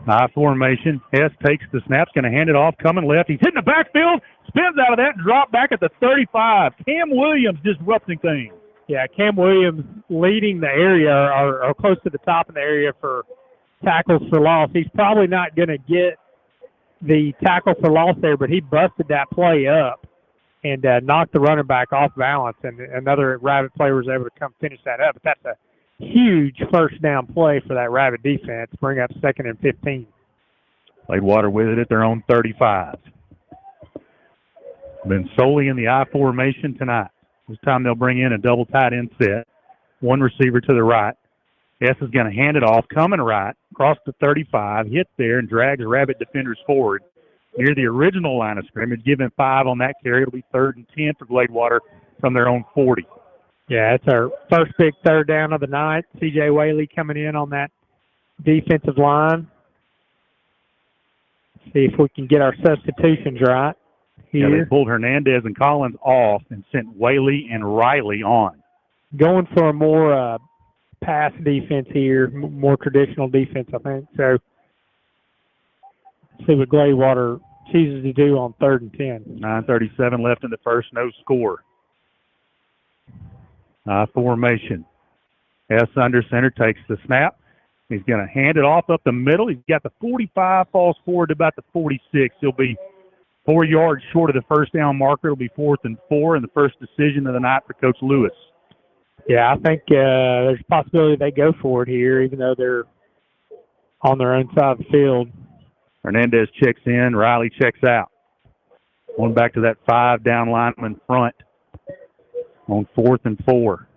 S5: High formation. Hess takes the snap, going to hand it off, coming left. He's hitting the backfield, spins out of that, and dropped back at the 35. Cam Williams disrupting things.
S6: Yeah, Cam Williams leading the area or close to the top of the area for tackles for loss. He's probably not going to get the tackle for loss there, but he busted that play up and knocked the running back off balance, and another Rabbit player was able to come finish that up. But that's a huge first down play for that Rabbit defense, bring up 2nd and 15.
S5: Gladewater with it at their own 35. Been solely in the I formation tonight. This time they'll bring in a double tight end set. 1 receiver to the right. Hess is going to hand it off, coming right, across the 35, hit there, and drags Rabbit defenders forward near the original line of scrimmage. Give him 5 on that carry. It'll be 3rd and 10 for Gladewater from their own 40.
S6: Yeah, it's our first big 3rd down of the night. C.J. Whaley coming in on that defensive line. See if we can get our substitutions right here.
S5: Yeah, they pulled Hernandez and Collins off and sent Whaley and Riley on.
S6: Going for a more pass defense here, more traditional defense, I think. So, see what Gladewater chooses to do on 3rd and 10.
S5: 9:37 left in the first, no score. Formation. Hess under center takes the snap. He's going to hand it off up the middle. He's got the 45, falls forward to about the 46. He'll be 4 yards short of the first down marker. It'll be 4th and 4, and the first decision of the night for Coach Lewis.
S6: Yeah, I think there's a possibility they go for it here, even though they're on their own side of the field.
S5: Hernandez checks in. Riley checks out. Going back to that 5 down lineman front on 4th and 4.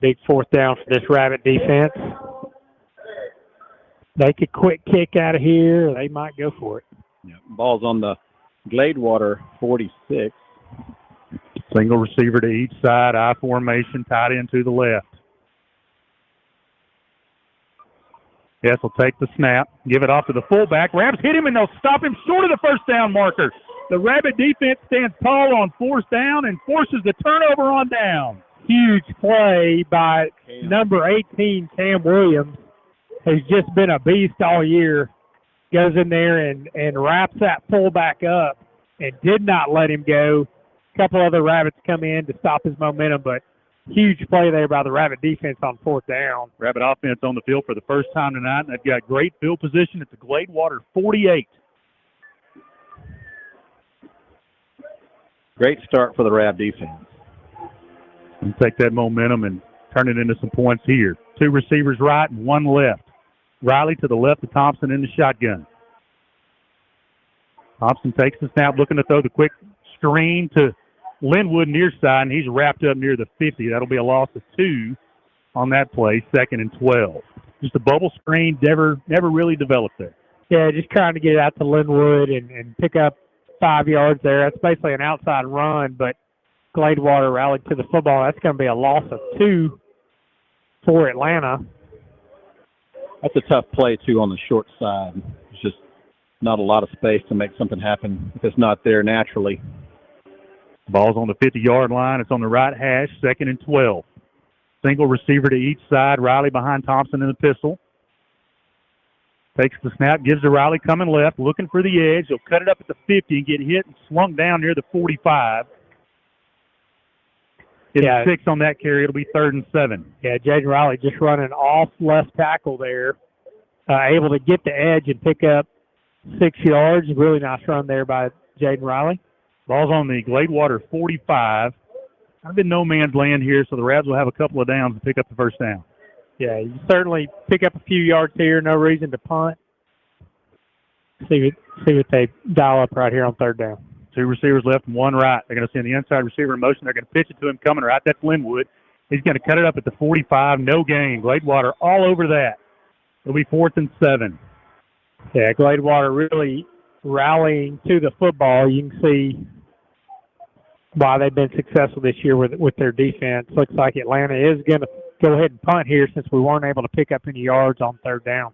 S6: Big 4th down for this Rabbit defense. They could quick kick out of here, or they might go for it.
S7: Yeah, ball's on the Gladewater 46.
S5: Single receiver to each side, I formation, tight end to the left. Hess will take the snap, give it off to the fullback. Rabs hit him, and they'll stop him short of the first down marker. The Rabbit defense stands tall on 4th down and forces the turnover on down.
S6: Huge play by number 18, Cam Williams, who's just been a beast all year. goes in there and wraps that fullback up and did not let him go. A couple other Rabbits come in to stop his momentum, but huge play there by the Rabbit defense on 4th down.
S5: Rabbit offense on the field for the first time tonight, and they've got great field position at the Gladewater 48.
S7: Great start for the Rab defense.
S5: And take that momentum and turn it into some points here. 2 receivers right and 1 left. Riley to the left of Thompson in the shotgun. Thompson takes the snap, looking to throw the quick screen to Linwood near side, and he's wrapped up near the 50. That'll be a loss of 2 on that play, 2nd and 12. Just a bubble screen, never really developed there.
S6: Yeah, just trying to get it out to Linwood and pick up 5 yards there. That's basically an outside run, but Gladewater rallied to the football. That's going to be a loss of 2 for Atlanta.
S7: That's a tough play, too, on the short side. It's just not a lot of space to make something happen if it's not there naturally.
S5: Ball's on the 50-yard line. It's on the right hash, 2nd and 12. Single receiver to each side. Riley behind Thompson in the pistol. Takes the snap, gives to Riley coming left, looking for the edge. He'll cut it up at the 50 and get hit and slung down near the 45. It's 6 on that carry. It'll be 3rd and 7.
S6: Yeah, Jaden Riley just running off left tackle there. Able to get the edge and pick up 6 yards. Really nice run there by Jaden Riley.
S5: Ball's on the Gladewater 45. I've been no man's land here, so the Rabs will have a couple of downs to pick up the first down.
S6: Yeah, you certainly pick up a few yards here. No reason to punt. See what they dial up right here on 3rd down.
S5: 2 receivers left and 1 right. They're going to send the inside receiver in motion. They're going to pitch it to him coming right. That's Linwood. He's going to cut it up at the 45. No gain. Gladewater all over that. It'll be 4th and 7.
S6: Yeah, Gladewater really rallying to the football. You can see why they've been successful this year with their defense. Looks like Atlanta is going to go ahead and punt here since we weren't able to pick up any yards on 3rd down.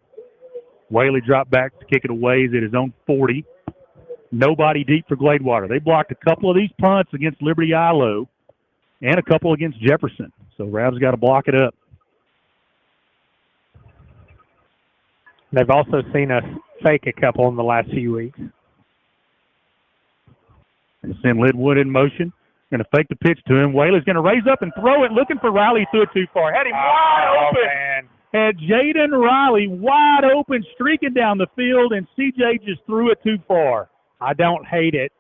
S5: Whaley dropped back to kick it away. He's at his own 40. Nobody deep for Gladewater. They blocked a couple of these punts against Liberty Ilo and a couple against Jefferson. So Rab's got to block it up.
S6: They've also seen us fake a couple in the last few weeks.
S5: And send Linwood in motion. Going to fake the pitch to him. Whaley's going to raise up and throw it, looking for Riley. Threw it too far. Had him wide open.
S6: Man.
S5: Had Jaden Riley wide open, streaking down the field, and CJ just threw it too far.
S6: I don't hate it.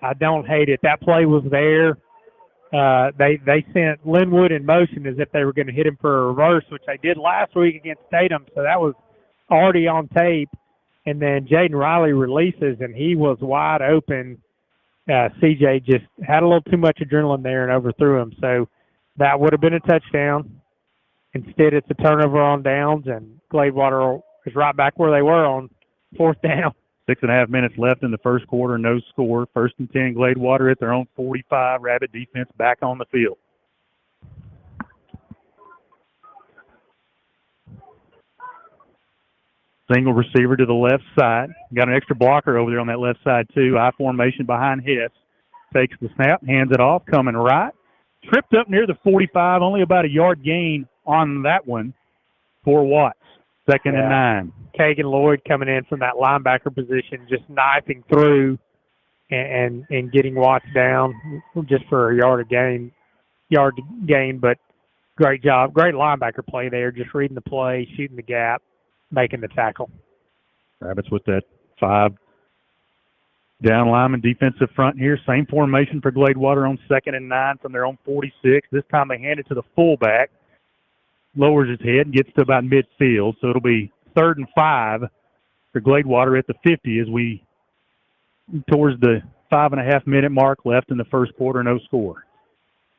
S6: That play was there. They sent Linwood in motion as if they were going to hit him for a reverse, which they did last week against Tatum, so that was already on tape. And then Jaden Riley releases, and he was wide open. CJ just had a little too much adrenaline there and overthrew him, so that would have been a touchdown. Instead, it's a turnover on downs, and Gladewater is right back where they were on 4th down.
S5: 6.5 minutes left in the first quarter, no score. 1st and 10, Gladewater at their own 45. Rabbit defense back on the field. Single receiver to the left side. Got an extra blocker over there on that left side, too. I formation behind Hess. Takes the snap, hands it off, coming right. Tripped up near the 45, only about a yard gain on that one for Watts. 2nd and 9.
S6: Kagan Lloyd coming in from that linebacker position, just knifing through and getting Watts down just for a yard gain, but great job. Great linebacker play there, just reading the play, shooting the gap, making the tackle.
S5: Rabbits with that 5 down lineman defensive front here. Same formation for Gladewater on 2nd and 9 from their own 46. This time they hand it to the fullback. Lowers his head and gets to about midfield. So it'll be 3rd and 5 for Gladewater at the 50 as we towards the 5.5-minute mark left in the first quarter, no score.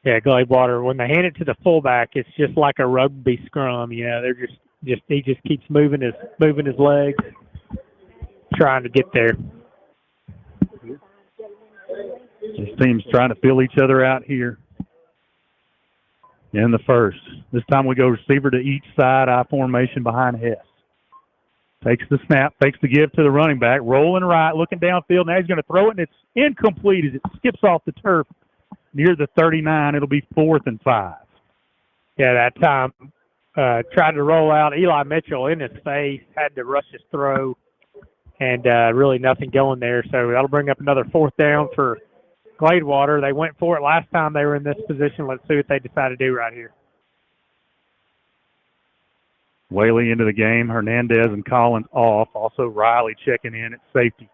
S6: Yeah, Gladewater, when they hand it to the fullback, it's just like a rugby scrum. You know, they're just he just keeps moving his legs, trying to get there.
S5: This team's trying to fill each other out here in the first. This time we go receiver to each side, I formation behind Hess. Takes the snap, takes the give to the running back, rolling right, looking downfield. Now he's going to throw it, and it's incomplete as it skips off the turf near the 39. It'll be 4th and 5.
S6: Yeah, that time tried to roll out Eli Mitchell in his face, had to rush his throw, and really nothing going there. So that'll bring up another 4th down for Gladewater. They went for it last time they were in this position. Let's see what they decide to do right here.
S5: Whaley into the game. Hernandez and Collins off. Also Riley checking in at safety.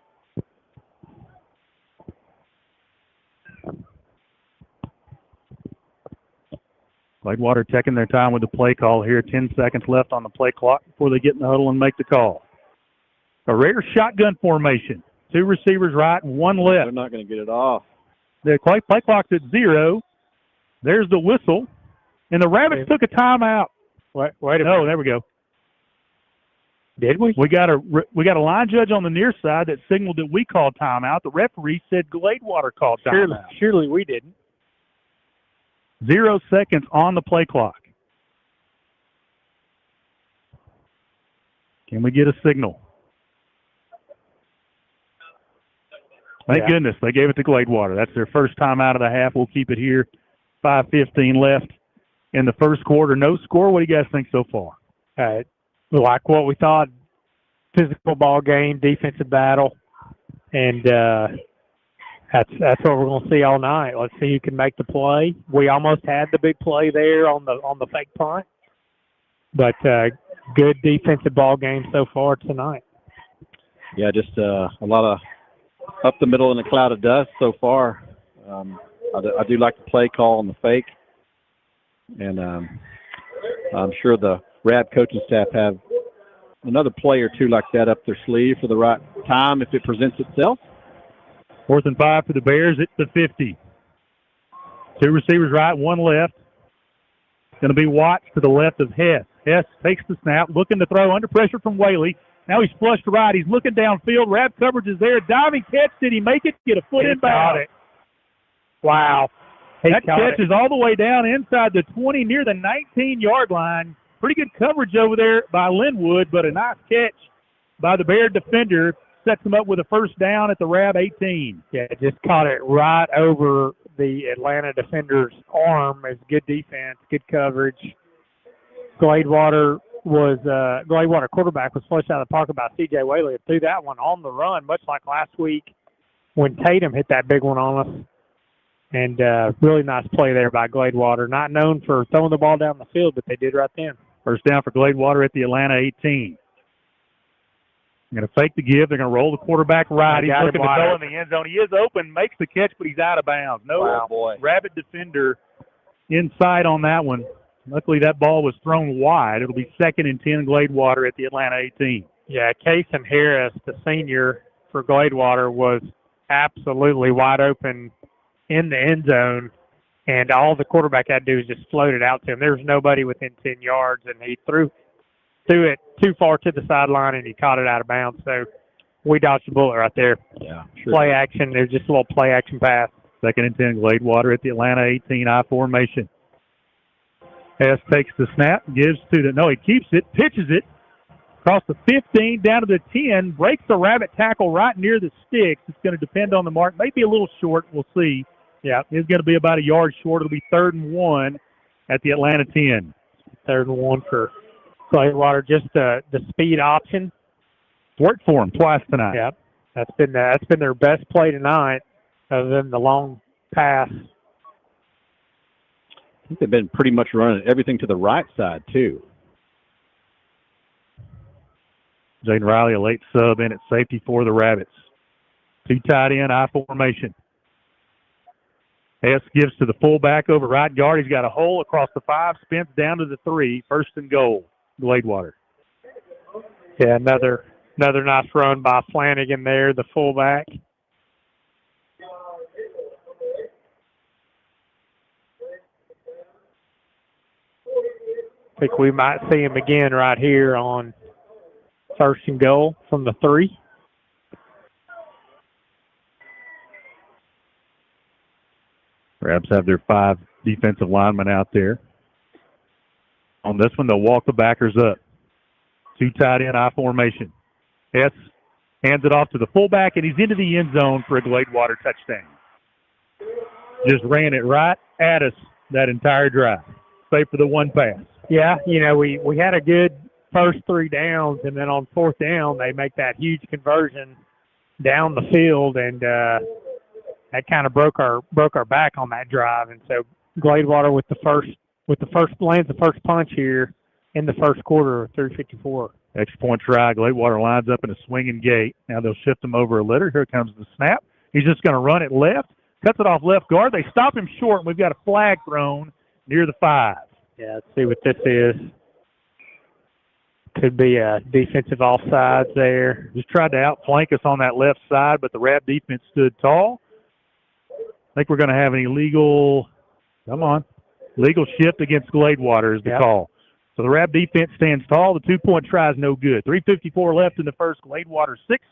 S5: Gladewater taking their time with the play call here. 10 seconds left on the play clock before they get in the huddle and make the call. A rare shotgun formation. 2 receivers right, 1 left.
S7: They're not going to get it off.
S5: The play clock's at 0. There's the whistle. And the Rabbits took a timeout.
S6: Wait a minute.
S5: Oh, there we go.
S6: Did we?
S5: We got a line judge on the near side that signaled that we called timeout. The referee said Gladewater called timeout.
S6: Surely we didn't.
S5: 0 seconds on the play clock. Can we get a signal? Thank goodness they gave it to Gladewater. That's their first time out of the half. We'll keep it here. 5:15 left in the first quarter. No score. What do you guys think so far?
S6: Like what we thought. Physical ball game, defensive battle, and that's what we're going to see all night. Let's see who can make the play. We almost had the big play there on the fake punt, but good defensive ball game so far tonight.
S7: Yeah, just a lot of up the middle in a cloud of dust so far. I do like the play call on the fake, and I'm sure the Rab coaching staff have another play or two like that up their sleeve for the right time if it presents itself.
S5: 4th and 5 for the Bears at the 50. 2 receivers right, 1 left. Going to be Watts to the left of Hess. Hess takes the snap, looking to throw under pressure from Whaley. Now he's flushed right. He's looking downfield. Rab coverage is there. Diving catch. Did he make it? Get a foot in bounds.
S6: Wow.
S5: That catch is all the way down inside the 20, near the 19-yard line. Pretty good coverage over there by Linwood, but a nice catch by the Bear defender. Sets him up with a first down at the Rab 18.
S6: Yeah, just caught it right over the Atlanta defender's arm. It's good defense, good coverage. Gladewater quarterback was flushed out of the pocket by C.J. Whaley and threw that one on the run, much like last week when Tatum hit that big one on us. And really nice play there by Gladewater. Not known for throwing the ball down the field, but they did right then.
S5: First down for Gladewater at the Atlanta 18. They're going to fake the give. They're going to roll the quarterback right. He's looking to go in the end zone. He is open, makes the catch, but he's out of bounds. Rabbit defender inside on that one. Luckily, that ball was thrown wide. It'll be 2nd and 10 Gladewater at the Atlanta 18.
S6: Yeah, Kason Harris, the senior for Gladewater, was absolutely wide open in the end zone, and all the quarterback had to do was just float it out to him. There was nobody within 10 yards, and he threw it too far to the sideline, and he caught it out of bounds. So we dodged the bullet right there.
S7: Yeah, sure.
S6: Play action. There's just a little play action pass.
S5: 2nd and 10 Gladewater at the Atlanta 18 I formation. Hess takes the snap, gives to he keeps it, pitches it across the 15 down to the 10, breaks the Rabbit tackle right near the sticks. It's going to depend on the mark. Maybe a little short. We'll see. Yeah, it's going to be about a yard short. It'll be 3rd and 1 at the Atlanta 10.
S6: 3rd and 1 for Gladewater. Just the speed option.
S5: Worked for them twice tonight.
S6: Yep, that's been their best play tonight, other than the long pass.
S7: I think they've been pretty much running everything to the right side, too.
S5: Jaden Riley, a late sub in at safety for the Rabbits. 2 tight end, I formation. Hess gives to the fullback over right guard. He's got a hole across the 5, spins down to the 3. 1st and goal, Gladewater.
S6: Yeah, another nice run by Flanagan there, the fullback. I think we might see him again right here on 1st and goal from the 3.
S5: Rabs have their 5 defensive linemen out there. On this one, they'll walk the backers up. 2 tight end I formation. Hess hands it off to the fullback, and he's into the end zone for a Gladewater touchdown. Just ran it right at us that entire drive, save for the 1 pass.
S6: Yeah, we had a good first 3 downs, and then on 4th down they make that huge conversion down the field, and that kind of broke our back on that drive. And so Gladewater lands the first punch here in the first quarter, 3:54.
S5: Extra point try. Gladewater lines up in a swinging gate. Now they'll shift him over a litter. Here comes the snap. He's just going to run it left. Cuts it off left guard. They stop him short, and we've got a flag thrown near the 5.
S6: Yeah, let's see what this is. Could be a defensive offsides there.
S5: Just tried to outflank us on that left side, but the Rab defense stood tall. I think we're going to have an illegal shift against Gladewater is the call. So the Rab defense stands tall. The 2-point try is no good. 3:54 left in the first. Gladewater 6,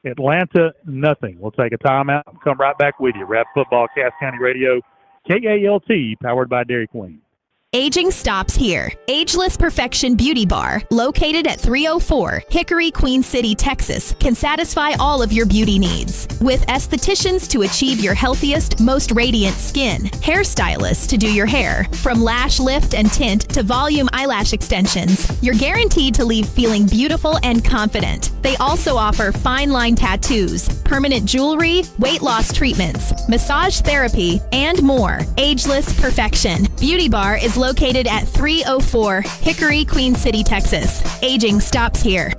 S5: Atlanta nothing. We'll take a timeout and come right back with you. Rab Football, Cass County Radio, KALT, powered by Dairy Queen.
S8: Aging stops here. Ageless Perfection Beauty Bar, located at 304 Hickory, Queen City, Texas, can satisfy all of your beauty needs. With estheticians to achieve your healthiest, most radiant skin, hairstylists to do your hair, from lash lift and tint to volume eyelash extensions, you're guaranteed to leave feeling beautiful and confident. They also offer fine line tattoos, permanent jewelry, weight loss treatments, massage therapy, and more. Ageless Perfection Beauty Bar is located at 304 Hickory, Queen City, Texas. Aging stops here.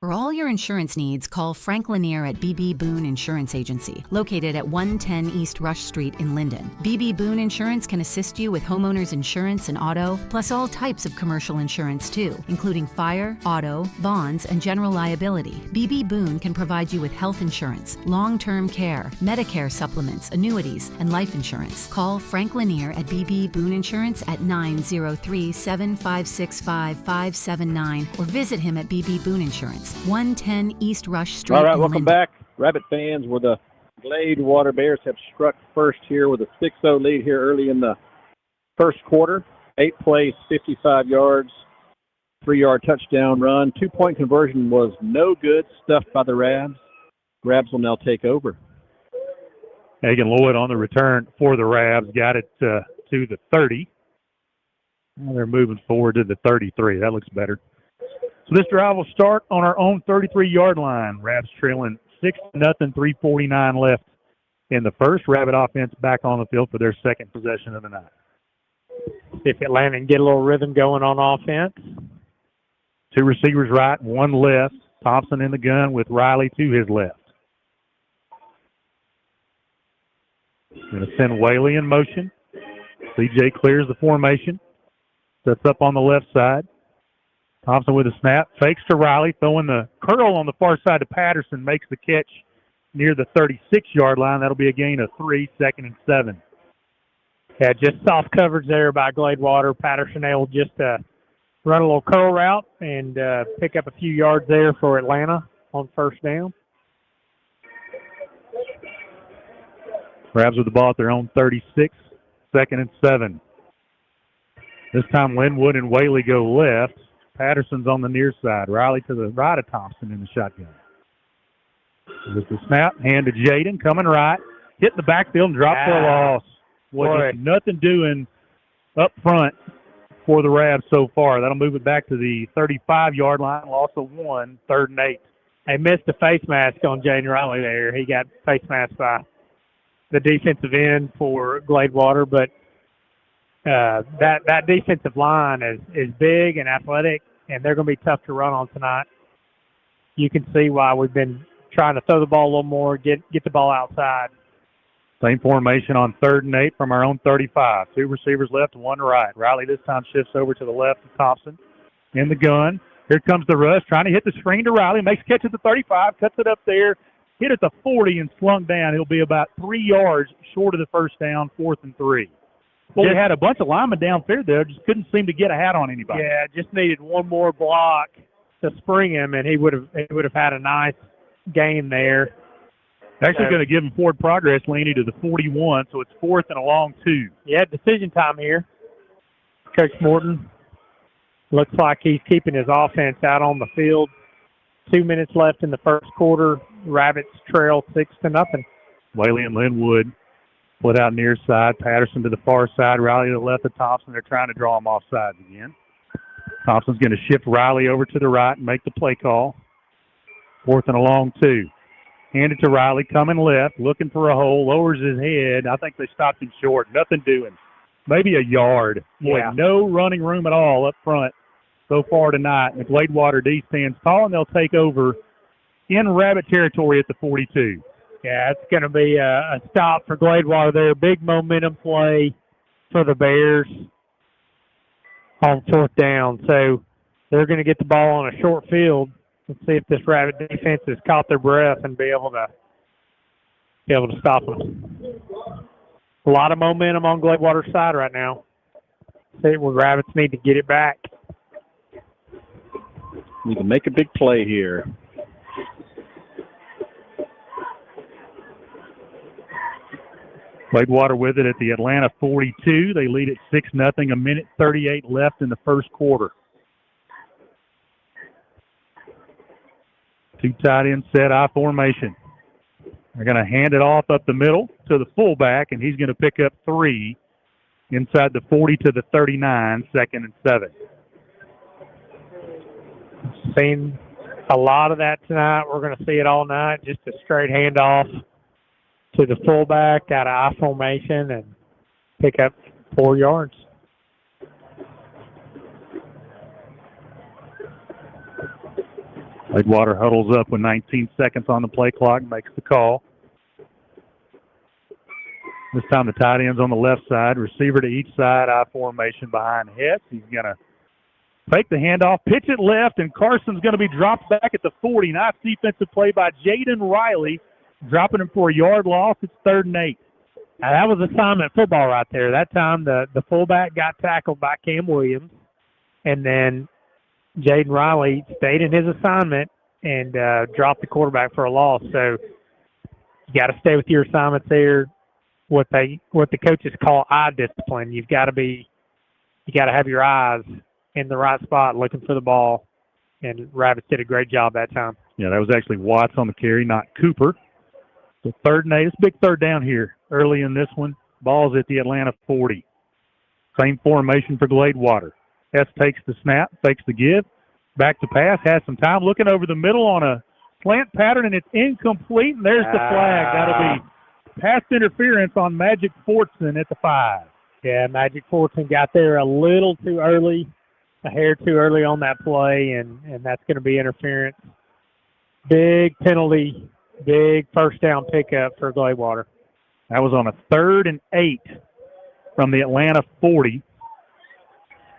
S9: For all your insurance needs, call Frank Lanier at BB Boone Insurance Agency, located at 110 East Rush Street in Linden. BB Boone Insurance can assist you with homeowners insurance and auto, plus all types of commercial insurance too, including fire, auto, bonds, and general liability. BB Boone can provide you with health insurance, long-term care, Medicare supplements, annuities, and life insurance. Call Frank Lanier at BB Boone Insurance at 903-7565-579 or visit him at BB Boone Insurance, 110 East Rush Street.
S7: All right,
S9: in
S7: welcome
S9: Linden.
S7: back, Rabbit fans. Where the Gladewater Bears have struck first here with a 6-0 lead here early in the first quarter. 8 plays, 55 yards, 3-yard touchdown run. 2-point conversion was no good, stuffed by the Rabs. Rabs will now take over.
S5: Hagan Lloyd on the return for the Rabs. Got it to the 30. Now they're moving forward to the 33. That looks better. So this drive will start on our own 33-yard line. Rabs trailing 6-0, 3:49 left in the first. Rabbit offense back on the field for their second possession of the night.
S6: See if Atlanta can get a little rhythm going on offense.
S5: 2 receivers right, 1 left. Thompson in the gun with Riley to his left. Going to send Whaley in motion. CJ clears the formation. Sets up on the left side. Thompson with a snap, fakes to Riley, throwing the curl on the far side to Patterson, makes the catch near the 36-yard line. That'll be a gain of 3, 2nd and 7.
S6: Yeah, just soft coverage there by Gladewater. Patterson able just to run a little curl route and pick up a few yards there for Atlanta on first down.
S5: Rabs with the ball at their own 36, 2nd and 7. This time Linwood and Whaley go left. Patterson's on the near side. Riley to the right of Thompson in the shotgun. With the snap, hand to Jaden, coming right. Hit the backfield and drop for a loss. Boy, nothing doing up front for the Rabs so far. That'll move it back to the 35-yard line. Loss of 1, 3rd and 8.
S6: They missed a face mask on Jaden Riley there. He got face masked by the defensive end for Gladewater, but that defensive line is big and athletic, and they're going to be tough to run on tonight. You can see why we've been trying to throw the ball a little more, get the ball outside.
S5: Same formation on 3rd and 8 from our own 35. 2 receivers left, 1 right. Riley this time shifts over to the left of Thompson in the gun. Here comes the rush, trying to hit the screen to Riley. Makes a catch at the 35, cuts it up there, hit at the 40 and slung down. He'll be about 3 yards short of the first down, 4th and 3. Well, we had a bunch of linemen downfield there, just couldn't seem to get a hat on anybody.
S6: Yeah, just needed one more block to spring him, and he would have had a nice game there.
S5: Actually going to give him forward progress, Laney, to the 41, so it's 4th and a long 2.
S6: Yeah, decision time here. Coach Morton looks like he's keeping his offense out on the field. 2 minutes left in the first quarter. Rabbits trail 6-0.
S5: Whaley and Linwood split out near side. Patterson to the far side. Riley to the left of Thompson. They're trying to draw him off sides again. Thompson's going to shift Riley over to the right and make the play call. 4th and a long 2. Hand it to Riley, coming left, looking for a hole, lowers his head. I think they stopped him short. Nothing doing. Maybe a yard. Boy, no running room at all up front so far tonight. And the Gladewater D stands tall, and they'll take over in Rabbit territory at the 42.
S6: Yeah, it's going to be a stop for Gladewater there. Big momentum play for the Bears on 4th down. So they're going to get the ball on a short field. Let's see if this Rabbit defense has caught their breath and be able to stop them. A lot of momentum on Gladewater's side right now. See, well, Rabbits need to get it back.
S7: Need to make a big play here.
S5: Gladewater with it at the Atlanta 42. They lead at 6-0. A minute 38 left in the first quarter. 2 tight end set, I formation. They're going to hand it off up the middle to the fullback, and he's going to pick up 3 inside the 40 to the 39, 2nd and 7.
S6: Seen a lot of that tonight. We're going to see it all night. Just a straight handoff to the fullback out of I formation and pick up 4 yards.
S5: Gladewater huddles up with 19 seconds on the play clock, makes the call. This time the tight end's on the left side, receiver to each side, I formation behind Hess. He's going to take the handoff, pitch it left, and Carson's going to be dropped back at the 40. Nice defensive play by Jaden Riley, dropping him for a yard loss. It's 3rd and 8.
S6: Now, that was assignment football right there. That time the fullback got tackled by Cam Williams, and then Jaden Riley stayed in his assignment and dropped the quarterback for a loss. So you got to stay with your assignments there. What the coaches call eye discipline. You got to have your eyes in the right spot looking for the ball. And Rabbits did a great job that time.
S5: Yeah, that was actually Watts on the carry, not Cooper. So 3rd and 8. It's a big 3rd down here early in this one. Ball's at the Atlanta 40. Same formation for Gladewater. Hess takes the snap, fakes the give, back to pass, has some time, looking over the middle on a slant pattern, and it's incomplete, and there's the flag. That'll be pass interference on Magic Fortson at the 5.
S6: Yeah, Magic Fortson got there a little too early, a hair too early on that play, and that's going to be interference. Big penalty, big first down pickup for Gladewater.
S5: That was on a 3rd and 8 from the Atlanta 40.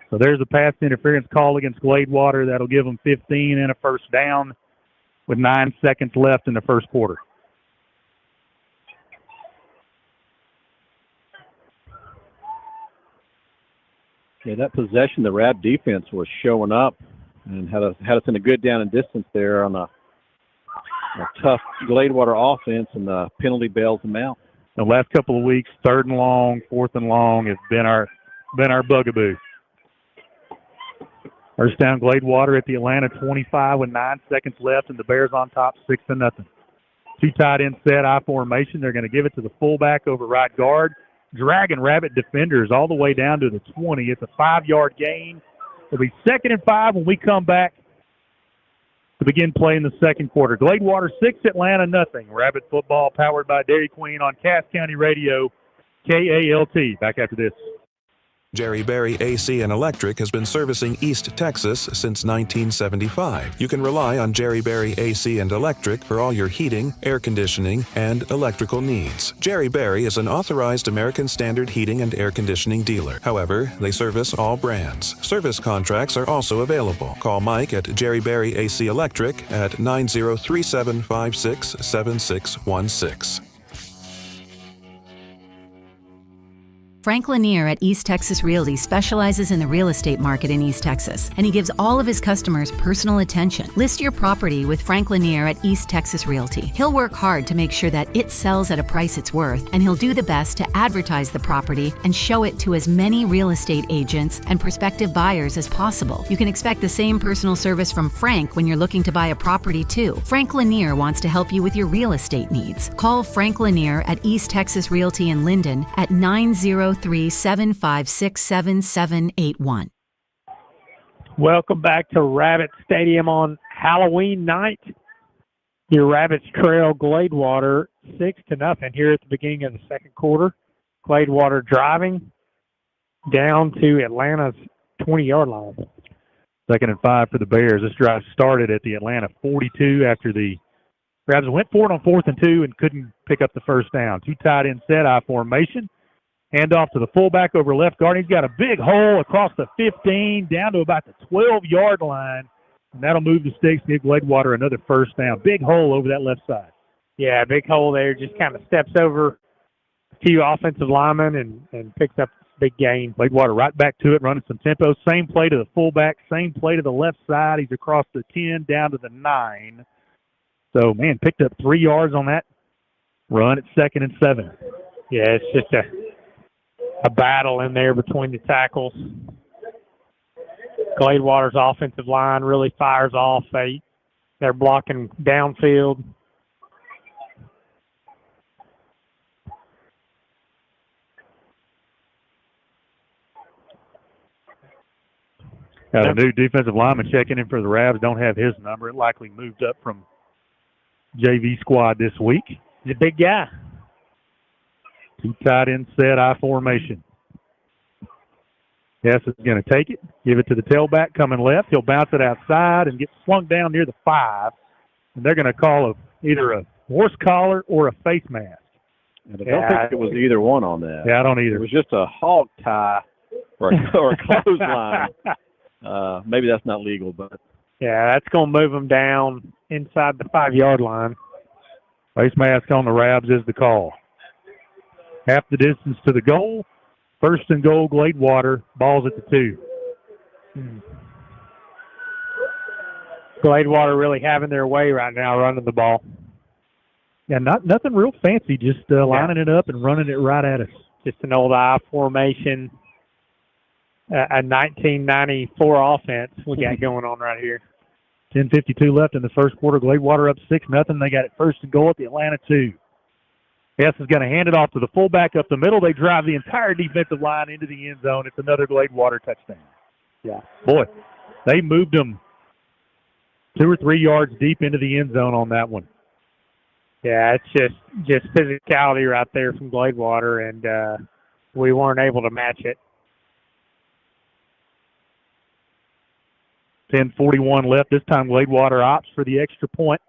S5: So there's a pass interference call against Gladewater. That'll give them 15 and a first down with 9 seconds left in the first quarter.
S7: Yeah, that possession, the Rab defense was showing up and had us in a good down and distance there on a tough Gladewater offense, and the penalty bails them out.
S5: The last couple of weeks, 3rd and long, 4th and long has been our bugaboo. First down, Gladewater at the Atlanta 25 with 9 seconds left, and the Bears on top 6-0. 2 tight end set, I formation. They're going to give it to the fullback over right guard, dragging Rabbit defenders all the way down to the 20. It's a 5-yard gain. It'll be 2nd and 5 when we come back to begin playing the second quarter. Gladewater 6, Atlanta nothing. Rabbit football powered by Dairy Queen on Cass County Radio, KALT. Back after this.
S10: Jerry Berry AC and Electric has been servicing East Texas since 1975. You can rely on Jerry Berry AC and Electric for all your heating, air conditioning, and electrical needs. Jerry Berry is an authorized American Standard heating and air conditioning dealer. However, they service all brands. Service contracts are also available. Call Mike at Jerry Berry AC Electric at 9037567616.
S9: Frank Lanier at East Texas Realty specializes in the real estate market in East Texas, and he gives all of his customers personal attention. List your property with Frank Lanier at East Texas Realty. He'll work hard to make sure that it sells at a price it's worth, and he'll do the best to advertise the property and show it to as many real estate agents and prospective buyers as possible. You can expect the same personal service from Frank when you're looking to buy a property too. Frank Lanier wants to help you with your real estate needs. Call Frank Lanier at East Texas Realty in Linden at 903-756-7781.
S6: Welcome back to Rabbit Stadium on Halloween night. Your Rabbits trail Gladewater 6-0 here at the beginning of the second quarter. Gladewater driving down to Atlanta's 20-yard line.
S5: 2nd and 5 for the Bears. This drive started at the Atlanta 42 after the Rabs went for it on 4th and 2 and couldn't pick up the first down. 2 tight end set, I formation. Hand off to the fullback over left guard. He's got a big hole across the 15 down to about the 12-yard line, and that'll move the sticks, give Gladewater another first down. Big hole over that left side.
S6: Yeah, big hole there. Just kind of steps over a few offensive linemen and picks up a big gain.
S5: Gladewater right back to it, running some tempo. Same play to the fullback, same play to the left side. He's across the 10 down to the 9. So, man, picked up 3 yards on that run at 2nd and 7.
S6: Yeah, it's just a battle in there between the tackles. Gladewater's offensive line really fires off. They're blocking downfield.
S5: Got a new defensive lineman checking in for the Rabs. Don't have his number. It likely moved up from JV squad this week.
S6: He's a big guy.
S5: 2 tight end set, I formation. Yes, is going to take it, give it to the tailback coming left. He'll bounce it outside and get slung down near the 5. And they're going to call either a horse collar or a face mask.
S7: And I don't think it was either one on that.
S5: Yeah, I don't either.
S7: It was just a hog tie or a clothesline. Maybe that's not legal, but.
S6: Yeah, that's going to move them down inside the 5-yard line.
S5: Face mask on the Rabs is the call. Half the distance to the goal. 1st and goal, Gladewater. Ball's at the 2.
S6: Gladewater really having their way right now running the ball.
S5: Yeah, nothing real fancy, just lining it up and running it right at us.
S6: Just an old I formation, a 1994 offense we got going on right here.
S5: 10:52 left in the first quarter. Gladewater up 6-0. They got it 1st and goal at the Atlanta 2. Hess is going to hand it off to the fullback up the middle. They drive the entire defensive line into the end zone. It's another Gladewater touchdown.
S6: Yeah.
S5: Boy, they moved them 2 or 3 yards deep into the end zone on that one.
S6: Yeah, it's just physicality right there from Gladewater, and we weren't able to match it.
S5: 10:41 left. This time Gladewater opts for the extra point.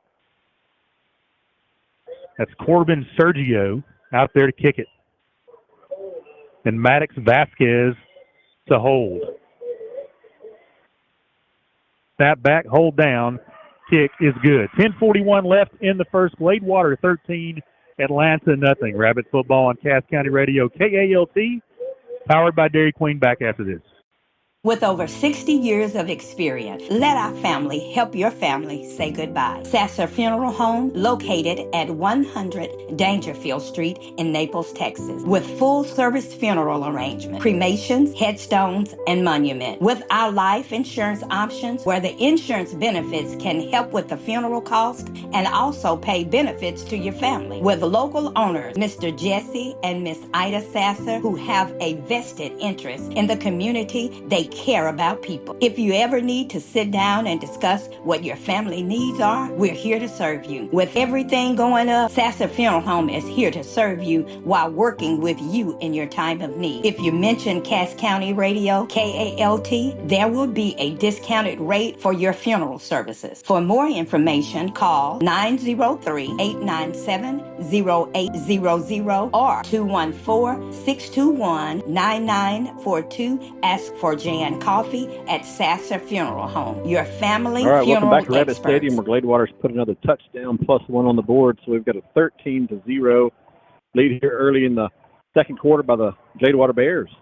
S5: That's Corbin Sergio out there to kick it. And Maddox Vasquez to hold. Snap back, hold down, kick is good. 10:41 left in the first. Gladewater 13, Atlanta nothing. Rabbit football on Cass County Radio, KALT, powered by Dairy Queen. Back after this.
S11: With over 60 years of experience, let our family help your family say goodbye. Sasser Funeral Home, located at 100 Dangerfield Street in Naples, Texas, with full-service funeral arrangements, cremations, headstones, and monument. With our life insurance options, where the insurance benefits can help with the funeral cost and also pay benefits to your family. With local owners, Mr. Jesse and Miss Ida Sasser, who have a vested interest in the community, they care about people. If you ever need to sit down and discuss what your family needs are, we're here to serve you. With everything going up, Sasser Funeral Home is here to serve you while working with you in your time of need. If you mention Cass County Radio, KALT, there will be a discounted rate for your funeral services. For more information, call 903-897-0800 or 214-621-9942. Ask for Jan Coffee at Sasser Funeral Home. Your family
S7: all right,
S11: funeral
S7: welcome back to Rabbit
S11: experts.
S7: Stadium, where Gladewater's put another touchdown plus 1 on the board. So we've got a 13-0 lead here early in the second quarter by the Gladewater Bears.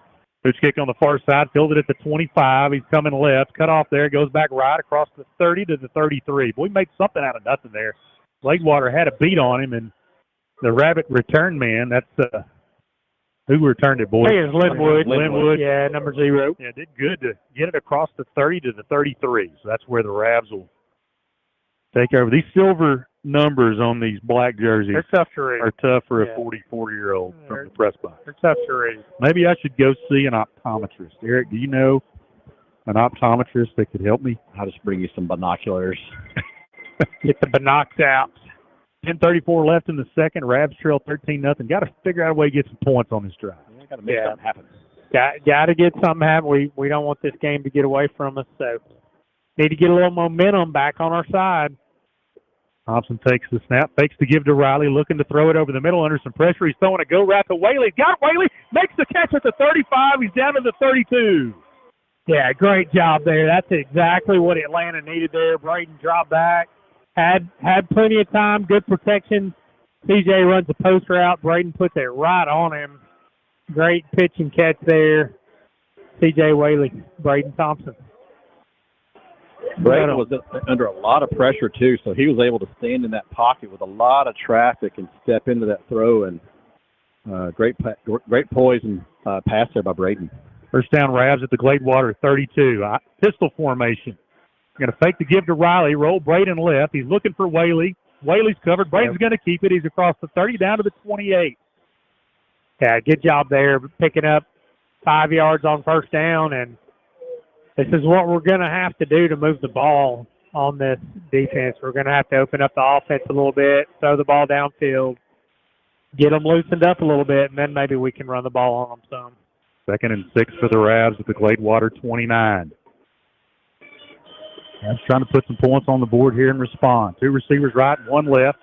S5: Pitch kick on the far side, filled it at the 25. He's coming left, cut off there, goes back right across the 30 to the 33. Boy, we made something out of nothing there. Gladewater had a beat on him, and the Rabbit return man, that's who returned it, boy?
S6: I think it's Linwood.
S5: Linwood.
S6: Yeah, number 0.
S5: Yeah, did good to get it across the 30 to the 33. So that's where the Rabs will take over. These silver numbers on these black jerseys
S6: They're tough to read.
S5: are tough for a 44-year-old from the press box.
S6: They're tough to read.
S5: Maybe I should go see an optometrist. Eric, do you know an optometrist that could help me?
S7: I'll just bring you some binoculars.
S6: Get the binocs out.
S5: 10:34 left in the second. Rabs trail 13-0. Got to figure out a way to get some points on this drive.
S7: Got to make something happen.
S6: Got to get something happen. We don't want this game to get away from us, so need to get a little momentum back on our side.
S5: Thompson takes the snap, fakes to give to Riley, looking to throw it over the middle under some pressure. He's throwing a go route to Whaley. Got Whaley, makes the catch at the 35. He's down to the 32.
S6: Yeah, great job there. That's exactly what Atlanta needed there. Braden dropped back, had plenty of time, good protection. CJ runs the post route. Braden puts it right on him. Great pitch and catch there. CJ Whaley, Braden Thompson.
S7: Braden was under a lot of pressure, too, so he was able to stand in that pocket with a lot of traffic and step into that throw, and great poise and pass there by Braden.
S5: First down, Rabs at the Gladewater 32. Pistol formation. Going to fake the give to Riley, roll Braden left. He's looking for Whaley. Whaley's covered. Braden's going to keep it. He's across the 30 down to the 28.
S6: Yeah, good job there, picking up 5 yards on first down, and this is what we're going to have to do to move the ball on this defense. We're going to have to open up the offense a little bit, throw the ball downfield, get them loosened up a little bit, and then maybe we can run the ball on them some.
S5: 2nd and 6 for the Rabs at the Gladewater 29. Rabs trying to put some points on the board here and respond. 2 receivers right, 1 left.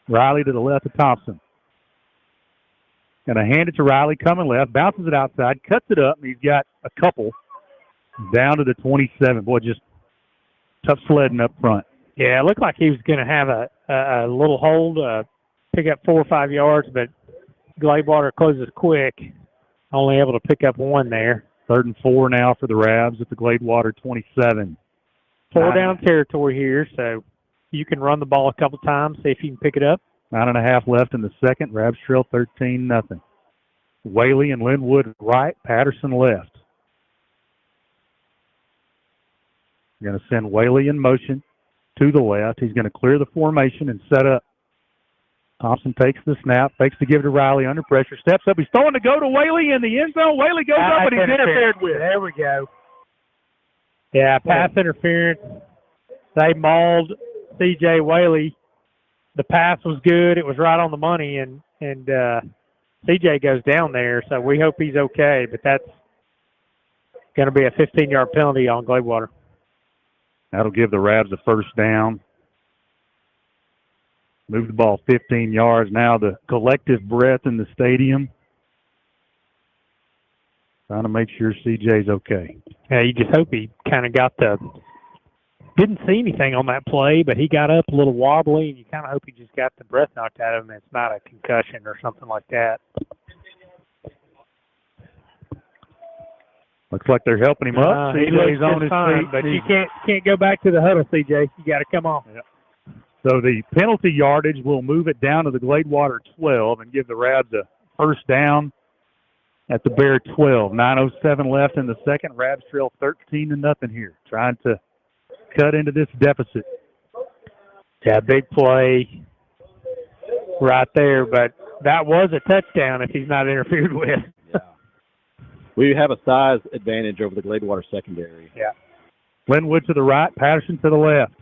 S5: Riley to the left of Thompson. Going to hand it to Riley, coming left, bounces it outside, cuts it up, and he's got a couple down to the 27. Boy, just tough sledding up front.
S6: Yeah, it looked like he was going to have a little hold, pick up 4 or 5 yards, but Gladewater closes quick. Only able to pick up 1 there.
S5: 3rd and 4 now for the Rabs at the Gladewater 27.
S6: 4 down territory here, so you can run the ball a couple times, see if you can pick it up.
S5: 9.5 left in the second. Rabs trail 13-0. Whaley and Linwood right, Patterson left. You're going to send Whaley in motion to the left. He's going to clear the formation and set up. Thompson takes the snap, fakes to give to Riley under pressure, steps up. He's throwing to go to Whaley in the end zone. Whaley goes up and he's interfered with.
S6: There we go. Yeah, pass interference. They mauled C.J. Whaley. The pass was good. It was right on the money, and C.J. goes down there, so we hope he's okay, but that's going to be a 15-yard penalty on Gladewater.
S5: That'll give the Rabs a first down. Move the ball 15 yards. Now the collective breath in the stadium. Trying to make sure CJ's okay.
S6: Yeah, you just hope he kind of got didn't see anything on that play, but he got up a little wobbly, and you kind of hope he just got the breath knocked out of him. It's not a concussion or something like that.
S5: Looks like they're helping him up. CJ's on his feet.
S6: But you can't go back to the huddle, CJ. You got to come on.
S5: Yep. So the penalty yardage will move it down to the Gladewater 12 and give the Rabs a first down at the Bear 12. 9:07 left in the second. Rabs trail 13-0 here, trying to cut into this deficit.
S6: Yeah, big play right there, but that was a touchdown if he's not interfered with.
S7: Yeah. We have a size advantage over the Gladewater secondary.
S6: Yeah.
S5: Linwood to the right, Patterson to the left.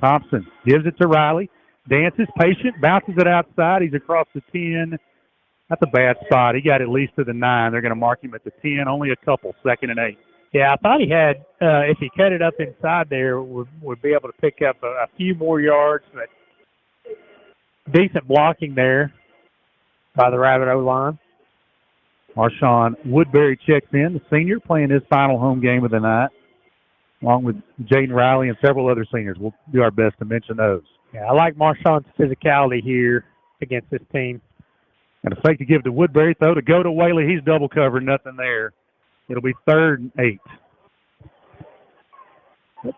S5: Thompson gives it to Riley, dances, patient, bounces it outside. He's across the 10. That's a bad spot. He got at least to the 9. They're going to mark him at the 10. Only a couple, 2nd and 8.
S6: Yeah, I thought he had, if he cut it up inside there, would be able to pick up a few more yards, but decent blocking there by the Rabbit O-line.
S5: Marshawn Woodbury checks in, the senior, playing his final home game of the night, along with Jaden Riley and several other seniors. We'll do our best to mention those.
S6: Yeah, I like Marshawn's physicality here against this team.
S5: And a fake to give to Woodbury, throw to go to Whaley. He's double covered, nothing there. It'll be 3rd and 8.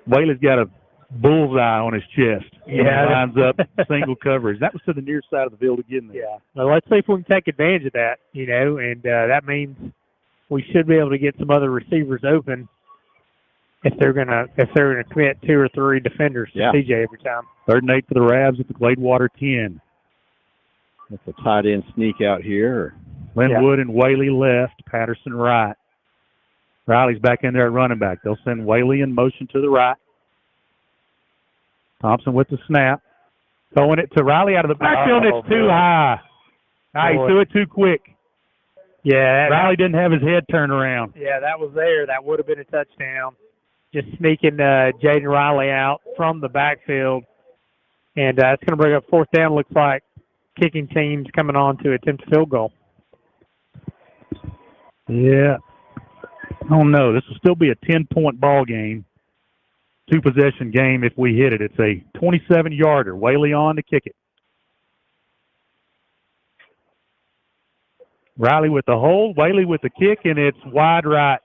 S5: Whaley's got a bullseye on his chest.
S6: Yeah.
S5: Lines up single coverage. That was to the near side of the field again there.
S6: Yeah. Well, let's see if we can take advantage of that, and that means we should be able to get some other receivers open if they're gonna commit 2 or 3 defenders to CJ every time.
S5: 3rd and 8 for the Rabs at the Gladewater 10.
S7: That's a tight end sneak out here.
S5: Linwood and Whaley left, Patterson right. Riley's back in there at running back. They'll send Whaley in motion to the right. Thompson with the snap. Throwing it to Riley out of the backfield. It's too high. He threw it too quick.
S6: Yeah.
S5: Riley didn't have his head turned around.
S6: Yeah, that was there. That would have been a touchdown. Just sneaking Jaden Riley out from the backfield. And it's going to bring up fourth down. Looks like kicking teams coming on to attempt a field goal.
S5: Yeah. Oh, no. This will still be a 10-point ball game. Two-possession game if we hit it. It's a 27-yarder. Whaley on to kick it. Riley with the hold. Whaley with the kick, and it's wide right.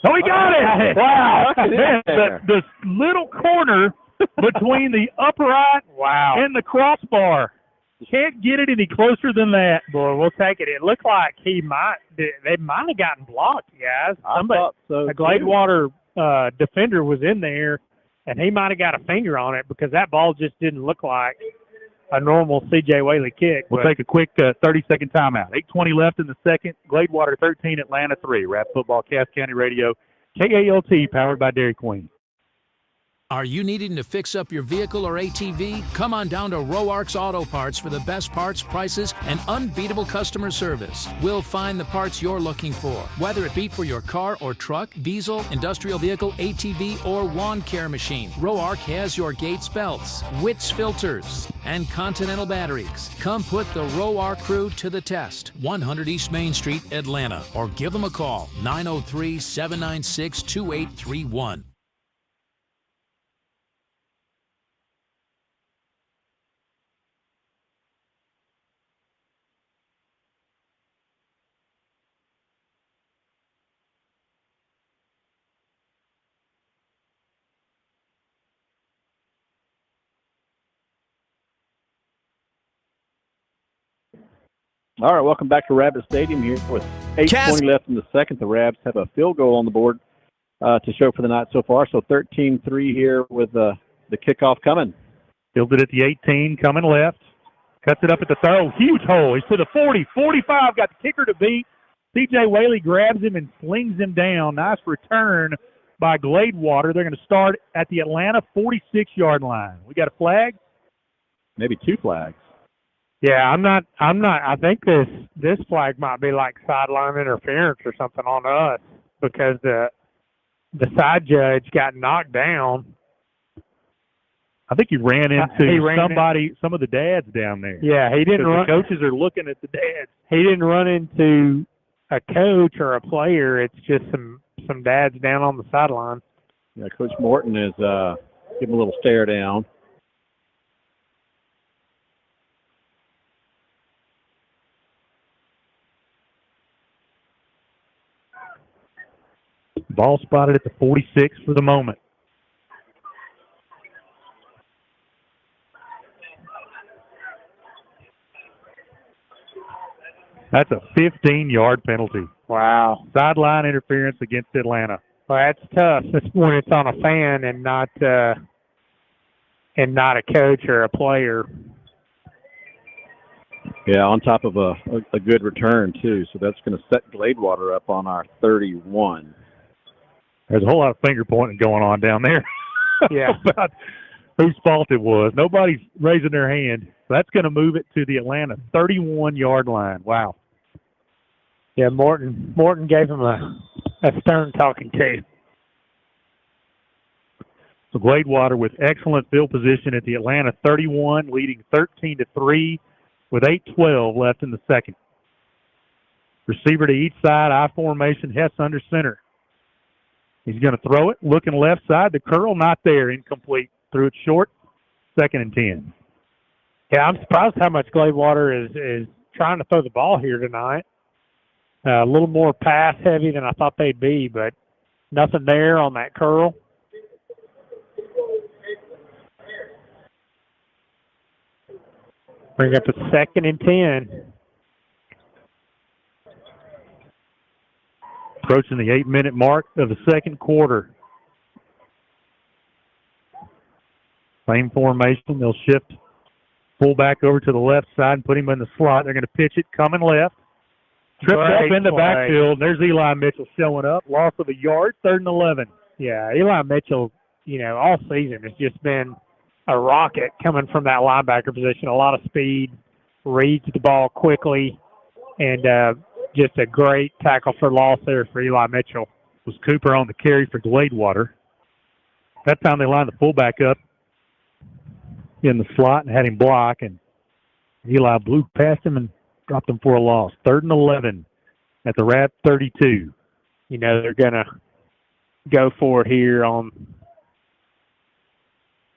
S5: Oh, he got it! Wow. the little corner between the upright and the crossbar. Can't get it any closer than that.
S6: Boy, we'll take it. It looked like they might have gotten blocked, guys.
S7: I thought so.
S6: A Gladewater defender was in there, and he might have got a finger on it because that ball just didn't look like a normal C.J. Whaley kick.
S5: We'll take a quick 30-second timeout. 8:20 left in the second. Gladewater 13, Atlanta 3. Rap Football, Cass County Radio, KALT, powered by Dairy Queen.
S12: Are you needing to fix up your vehicle or ATV? Come on down to Roark's Auto Parts for the best parts, prices, and unbeatable customer service. We'll find the parts you're looking for, whether it be for your car or truck, diesel, industrial vehicle, ATV, or lawn care machine. Roark has your Gates belts, Witz filters, and Continental batteries. Come put the Roark crew to the test. 100 East Main Street, Atlanta, or give them a call, 903-796-2831.
S7: All right, welcome back to Rabbit Stadium here with 8:20 left in the second. The Rabs have a field goal on the board to show for the night so far. So 13-3 here with the kickoff coming.
S5: Fielded at the 18, coming left. Cuts it up at the throw. Huge hole. He's to the 40, 45. Got the kicker to beat. C.J. Whaley grabs him and flings him down. Nice return by Gladewater. They're going to start at the Atlanta 46-yard line. We got a flag?
S7: Maybe two flags.
S6: Yeah, I'm not. I think this flag might be like sideline interference or something on us because the side judge got knocked down.
S5: I think he ran into some of the dads down there.
S6: Yeah, he didn't run.
S5: The coaches are looking at the dads.
S6: He didn't run into a coach or a player. It's just some dads down on the sideline.
S7: Yeah, Coach Morton is giving a little stare down.
S5: Ball spotted at the 46 for the moment. That's a 15-yard penalty.
S6: Wow.
S5: Sideline interference against Atlanta.
S6: Well, that's tough. That's when it's on a fan and not a coach or a player.
S7: Yeah, on top of a good return, too. So that's going to set Gladewater up on our 31.
S5: There's a whole lot of finger pointing going on down there.
S6: Yeah.
S5: About whose fault it was. Nobody's raising their hand. That's going to move it to the Atlanta 31-yard line. Wow.
S6: Yeah, Morton gave him a stern talking to.
S5: So Gladewater with excellent field position at the Atlanta 31, leading 13-3 with 8:12 left in the second. Receiver to each side, I formation, Hess under center. He's going to throw it, looking left side. The curl, not there, incomplete. Threw it short, 2nd and 10.
S6: Yeah, I'm surprised how much Gladewater is trying to throw the ball here tonight. A little more pass heavy than I thought they'd be, but nothing there on that curl. Bring up a 2nd and 10.
S5: Approaching the 8-minute mark of the second quarter. Same formation. They'll shift fullback over to the left side and put him in the slot. They're going to pitch it coming left. Tripped
S6: Great
S5: up in the
S6: play.
S5: backfield. And there's Eli Mitchell showing up. Loss of a yard, 3rd and 11.
S6: Yeah, Eli Mitchell, all season has just been a rocket coming from that linebacker position. A lot of speed, reads the ball quickly, and just a great tackle for loss there for Eli Mitchell.
S5: Was Cooper on the carry for Gladewater. That time they lined the fullback up in the slot and had him block, and Eli blew past him and dropped him for a loss. 3rd and 11 at the Rab 32.
S6: They're going to go for it here on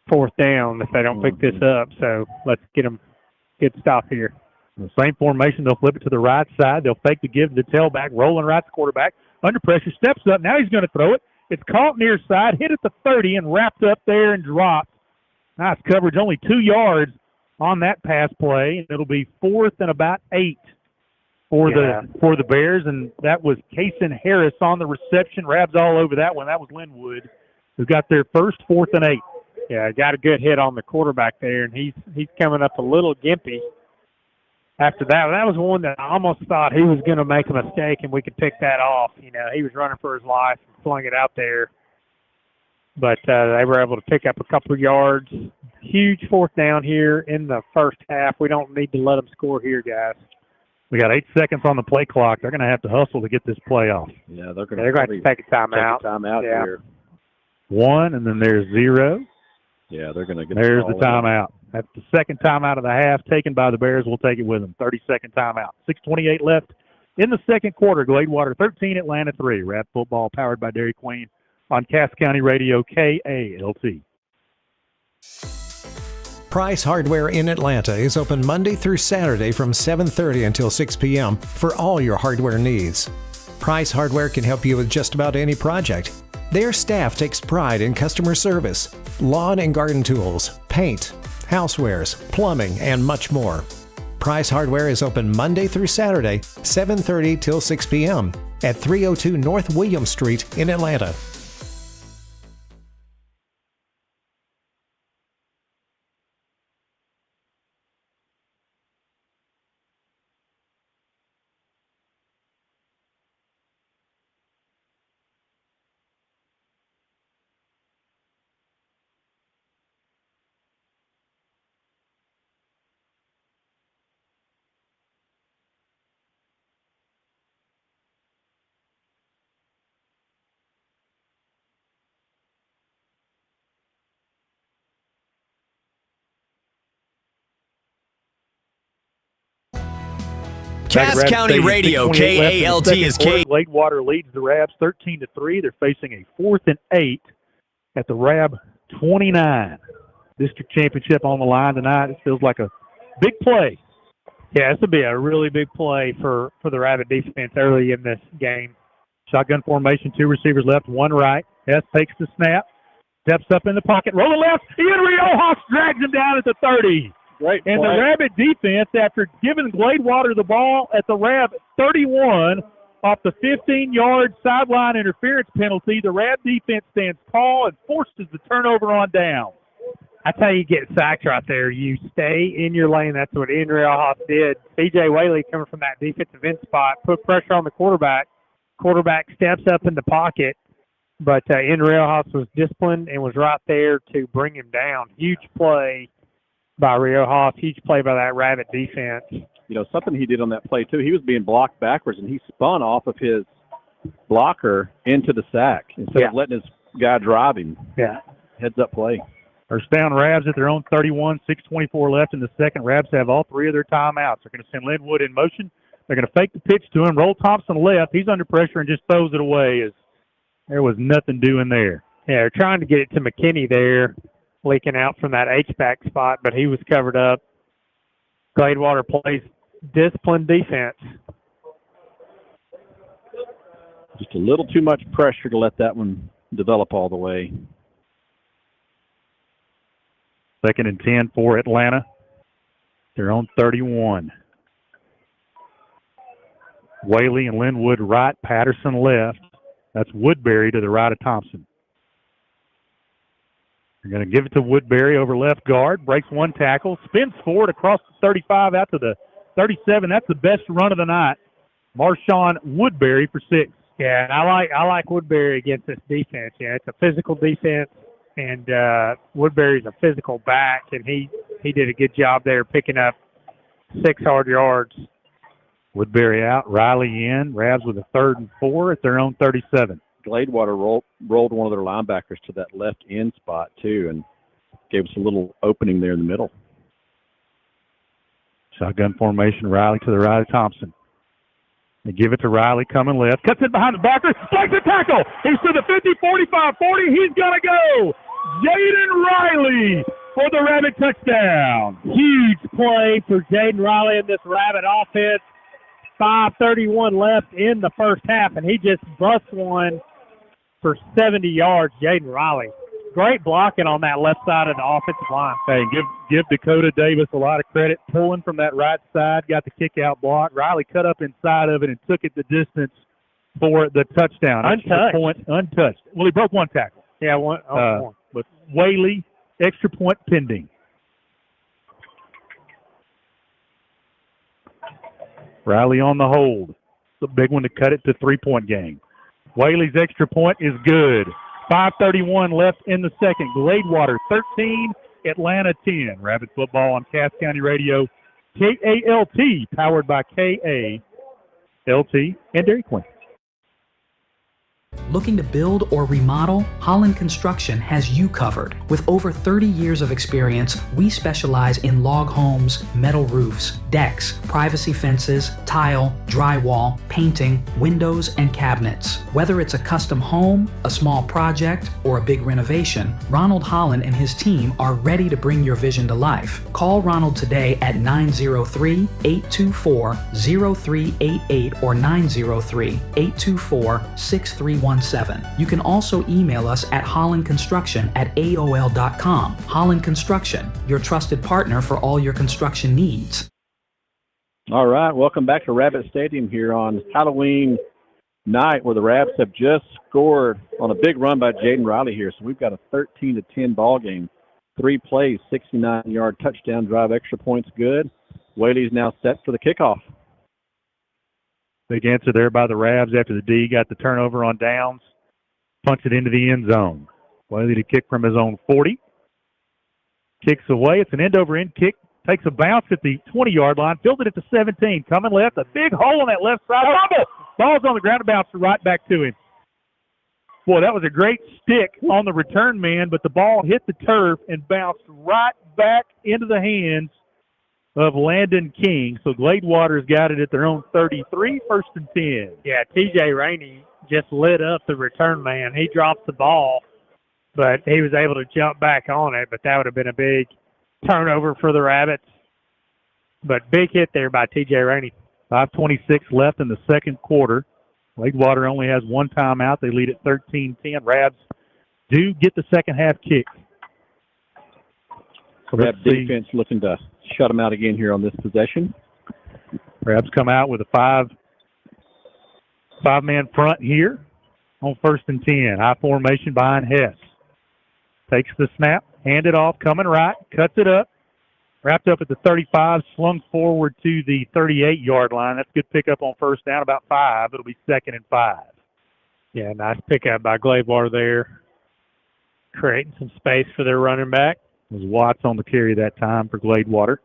S6: 4th down if they don't pick this up. So let's get them good stop here.
S5: The same formation, they'll flip it to the right side. They'll fake the give to the tailback, rolling right to quarterback. Under pressure, steps up. Now he's going to throw it. It's caught near side, hit at the 30, and wrapped up there and dropped. Nice coverage, only 2 yards on that pass play. It'll be 4th and about 8 for the Bears, and that was Kason Harris on the reception. Rabs all over that one. That was Linwood, who got their first 4th and 8.
S6: Yeah, got a good hit on the quarterback there, and he's coming up a little gimpy. After that was one that I almost thought he was going to make a mistake and we could pick that off. He was running for his life and flung it out there. But they were able to pick up a couple of yards. Huge 4th down here in the first half. We don't need to let them score here, guys.
S5: We got 8 seconds on the play clock. They're going to have to hustle to get this play off.
S7: Yeah, they're going
S6: to have to take a timeout.
S7: Here.
S5: 1, and then there's 0.
S7: Yeah, they're going to get
S5: There's the timeout. That's the second timeout of the half taken by the Bears. We'll take it with them. 30-second timeout. 6:28 left in the second quarter. Gladewater 13, Atlanta 3. Rap football powered by Dairy Queen on Cass County Radio, KALT.
S13: Price Hardware in Atlanta is open Monday through Saturday from 7:30 until 6 p.m. for all your hardware needs. Price Hardware can help you with just about any project. Their staff takes pride in customer service, lawn and garden tools, paint, housewares, plumbing, and much more. Price Hardware is open Monday through Saturday, 7:30 till 6 p.m. at 302 North William Street in Atlanta.
S14: Cass County Radio, KALT is K.
S5: Gladewater leads the Rabs 13-3. They're facing a 4th and 8 at the Rab 29. District championship on the line tonight. It feels like a big play.
S6: Yeah, this will be a really big play for the Rabbit defense early in this game.
S5: Shotgun formation, 2 receivers left, 1 right. Hess takes the snap, steps up in the pocket, rolling left. Ian Riojas drags him down at the 30.
S7: Great
S5: and
S7: play.
S5: the Rabbit defense, after giving Gladewater the ball at the Rab 31 off the 15-yard sideline interference penalty, the Rab defense stands tall and forces the turnover on down.
S6: That's how you get sacked right there. You stay in your lane. That's what Ian Riojas did. C.J. Whaley, coming from that defensive end spot, put pressure on the quarterback. Quarterback steps up in the pocket, but Ian Riojas was disciplined and was right there to bring him down. Huge play by Riojas, huge play by that Rabbit defense.
S7: Something he did on that play, too, he was being blocked backwards, and he spun off of his blocker into the sack instead of letting his guy drive him.
S6: Yeah.
S7: Heads-up play.
S5: First down, Rabs at their own 31, 6:24 left in the second. Rabs have all 3 of their timeouts. They're going to send Linwood in motion. They're going to fake the pitch to him, roll Thompson left. He's under pressure and just throws it away as there was nothing doing there.
S6: Yeah, they're trying to get it to McKinney there, leaking out from that H-back spot, but he was covered up. Gladewater plays disciplined defense.
S7: Just a little too much pressure to let that one develop all the way.
S5: 2nd and 10 for Atlanta. Their own 31. Whaley and Linwood right, Patterson left. That's Woodbury to the right of Thompson. They're going to give it to Woodbury over left guard. Breaks 1 tackle. Spins forward across the 35 out to the 37. That's the best run of the night Marshawn Woodbury for 6.
S6: Yeah, and I like Woodbury against this defense. Yeah, it's a physical defense, and Woodbury's a physical back, and he did a good job there picking up 6 hard yards.
S5: Woodbury out, Riley in. Rabs with a 3rd and 4 at their own 37.
S7: Gladewater rolled one of their linebackers to that left end spot, too, and gave us a little opening there in the middle.
S5: Shotgun formation, Riley to the right of Thompson. They give it to Riley, coming left. Cuts it behind the backer. Strikes the tackle. He's to the 50, 45, 40. He's going to go. Jaden Riley for the Rabbit touchdown.
S6: Huge play for Jaden Riley in this Rabbit offense. 5:31 left in the first half, and he just busts one for 70 yards, Jaden Riley. Great blocking on that left side of the offensive line.
S5: Hey, give Dakota Davis a lot of credit. Pulling from that right side, got the kick-out block. Riley cut up inside of it and took it the distance for the touchdown.
S6: Untouched.
S5: Untouched. Well, he broke one tackle.
S6: Yeah, one.
S5: But Whaley, extra point pending. Riley on the hold. The big one to cut it to 3-point game. Whaley's extra point is good. 5:31 left in the second. Gladewater 13, Atlanta 10. Rabbit football on Cass County Radio. KALT, powered by KALT and Dairy Queen.
S15: Looking to build or remodel? Holland Construction has you covered. With over 30 years of experience, we specialize in log homes, metal roofs, decks, privacy fences, tile, drywall, painting, windows, and cabinets. Whether it's a custom home, a small project, or a big renovation, Ronald Holland and his team are ready to bring your vision to life. Call Ronald today at 903-824-0388 or 903-824-6317. You can also email us at hollandconstruction@aol.com. Holland Construction, your trusted partner for all your construction needs.
S7: All right, welcome back to Rabbit Stadium here on Halloween night, where the Rabs have just scored on a big run by Jaden Riley here. So we've got a 13-10 ball game. 3 plays, 69-yard touchdown drive, extra points good. Whaley's now set for the kickoff.
S5: Big answer there by the Rabs after the D got the turnover on downs. Punch it into the end zone. Whaley to kick from his own 40. Kicks away. It's an end-over-end kick. Takes a bounce at the 20-yard line. Fielded at the 17. Coming left. A big hole on that left side. Ball's on the ground and bounced right back to him. Boy, that was a great stick on the return man, but the ball hit the turf and bounced right back into the hands of Landon King. So Gladewater's got it at their own 33, 1st and 10.
S6: Yeah, TJ Rainey just lit up the return man. He dropped the ball, but he was able to jump back on it, but that would have been a big turnover for the Rabbits. But big hit there by TJ Rainey.
S5: 5:26 left in the second quarter. Gladewater only has one timeout. They lead at 13-10. Rabs do get the second half kick.
S7: So Rab defense looking to shut them out again here on this possession.
S5: Rabs come out with a five-man front here on 1st and 10. High formation behind Hess. Takes the snap, hand it off, coming right, cuts it up. Wrapped up at the 35, slung forward to the 38-yard line. That's a good pickup on 1st down, about 5. It'll be 2nd and 5.
S6: Yeah, nice pickup by Gladewater there. Creating some space for their running back.
S5: It was Watts on the carry that time for Gladewater.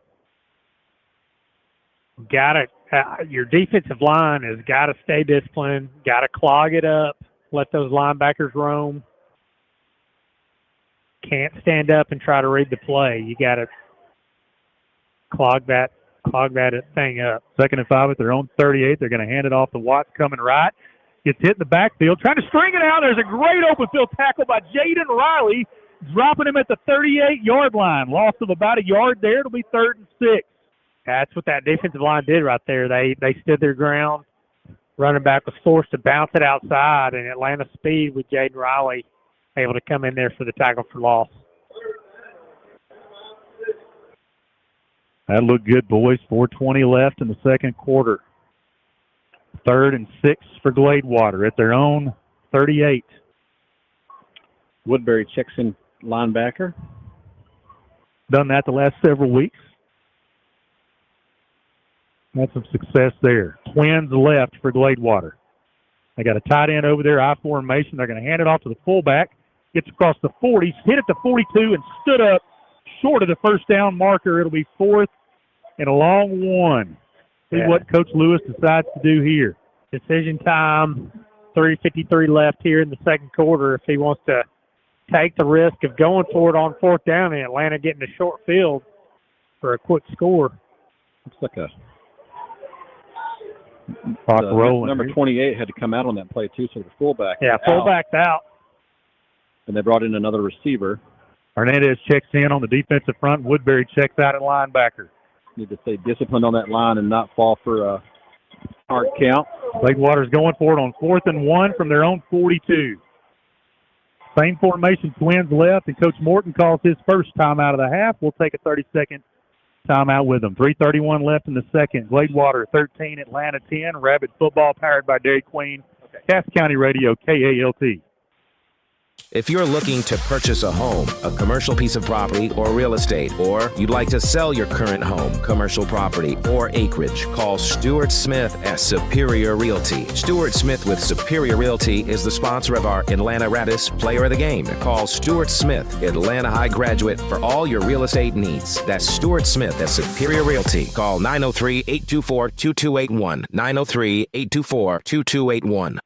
S6: Your defensive line has got to stay disciplined, got to clog it up, let those linebackers roam. Can't stand up and try to read the play. You got to clog that thing up.
S5: 2nd and 5 at their own 38. They're going to hand it off to Watts coming right. Gets hit in the backfield, trying to string it out. There's a great open field tackle by Jaden Riley, dropping him at the 38-yard line. Loss of about a yard there. It'll be 3rd and 6.
S6: That's what that defensive line did right there. They stood their ground. Running back was forced to bounce it outside, and Atlanta speed with Jaden Riley able to come in there for the tackle for loss.
S5: That looked good, boys. 4:20 left in the second quarter. 3rd and 6 for Gladewater at their own 38.
S7: Woodbury checks in linebacker.
S5: Done that the last several weeks. That's some success there. Twins left for Gladewater. They got a tight end over there, I formation. They're going to hand it off to the fullback. Gets across the 40, hit at the 42, and stood up short of the first down marker. It'll be 4th and a long one. See what Coach Lewis decides to do here.
S6: Decision time, 3:53 left here in the second quarter. If he wants to take the risk of going for it on 4th down and Atlanta getting a short field for a quick score.
S7: Looks like a
S5: clock rolling.
S7: Number 28 had to come out on that play too, so the fullback.
S6: Yeah, fullback's out.
S7: And they brought in another receiver.
S5: Hernandez checks in on the defensive front. Woodbury checks out at linebacker.
S7: Need to stay disciplined on that line and not fall for a hard count.
S5: Gladewater's going for it on 4th and 1 from their own 42. Same formation, Twins left, and Coach Morton calls his first timeout of the half. We'll take a 30-second timeout with them. 3:31 left in the second. Gladewater 13, Atlanta 10. Rabbit football powered by Dairy Queen. Cass County Radio, KALT.
S14: If you're looking to purchase a home, a commercial piece of property, or real estate, or you'd like to sell your current home, commercial property, or acreage, call Stuart Smith at Superior Realty. Stuart Smith with Superior Realty is the sponsor of our Atlanta Rabbits Player of the Game. Call Stuart Smith, Atlanta High graduate, for all your real estate needs. That's Stuart Smith at Superior Realty. Call 903-824-2281. 903-824-2281.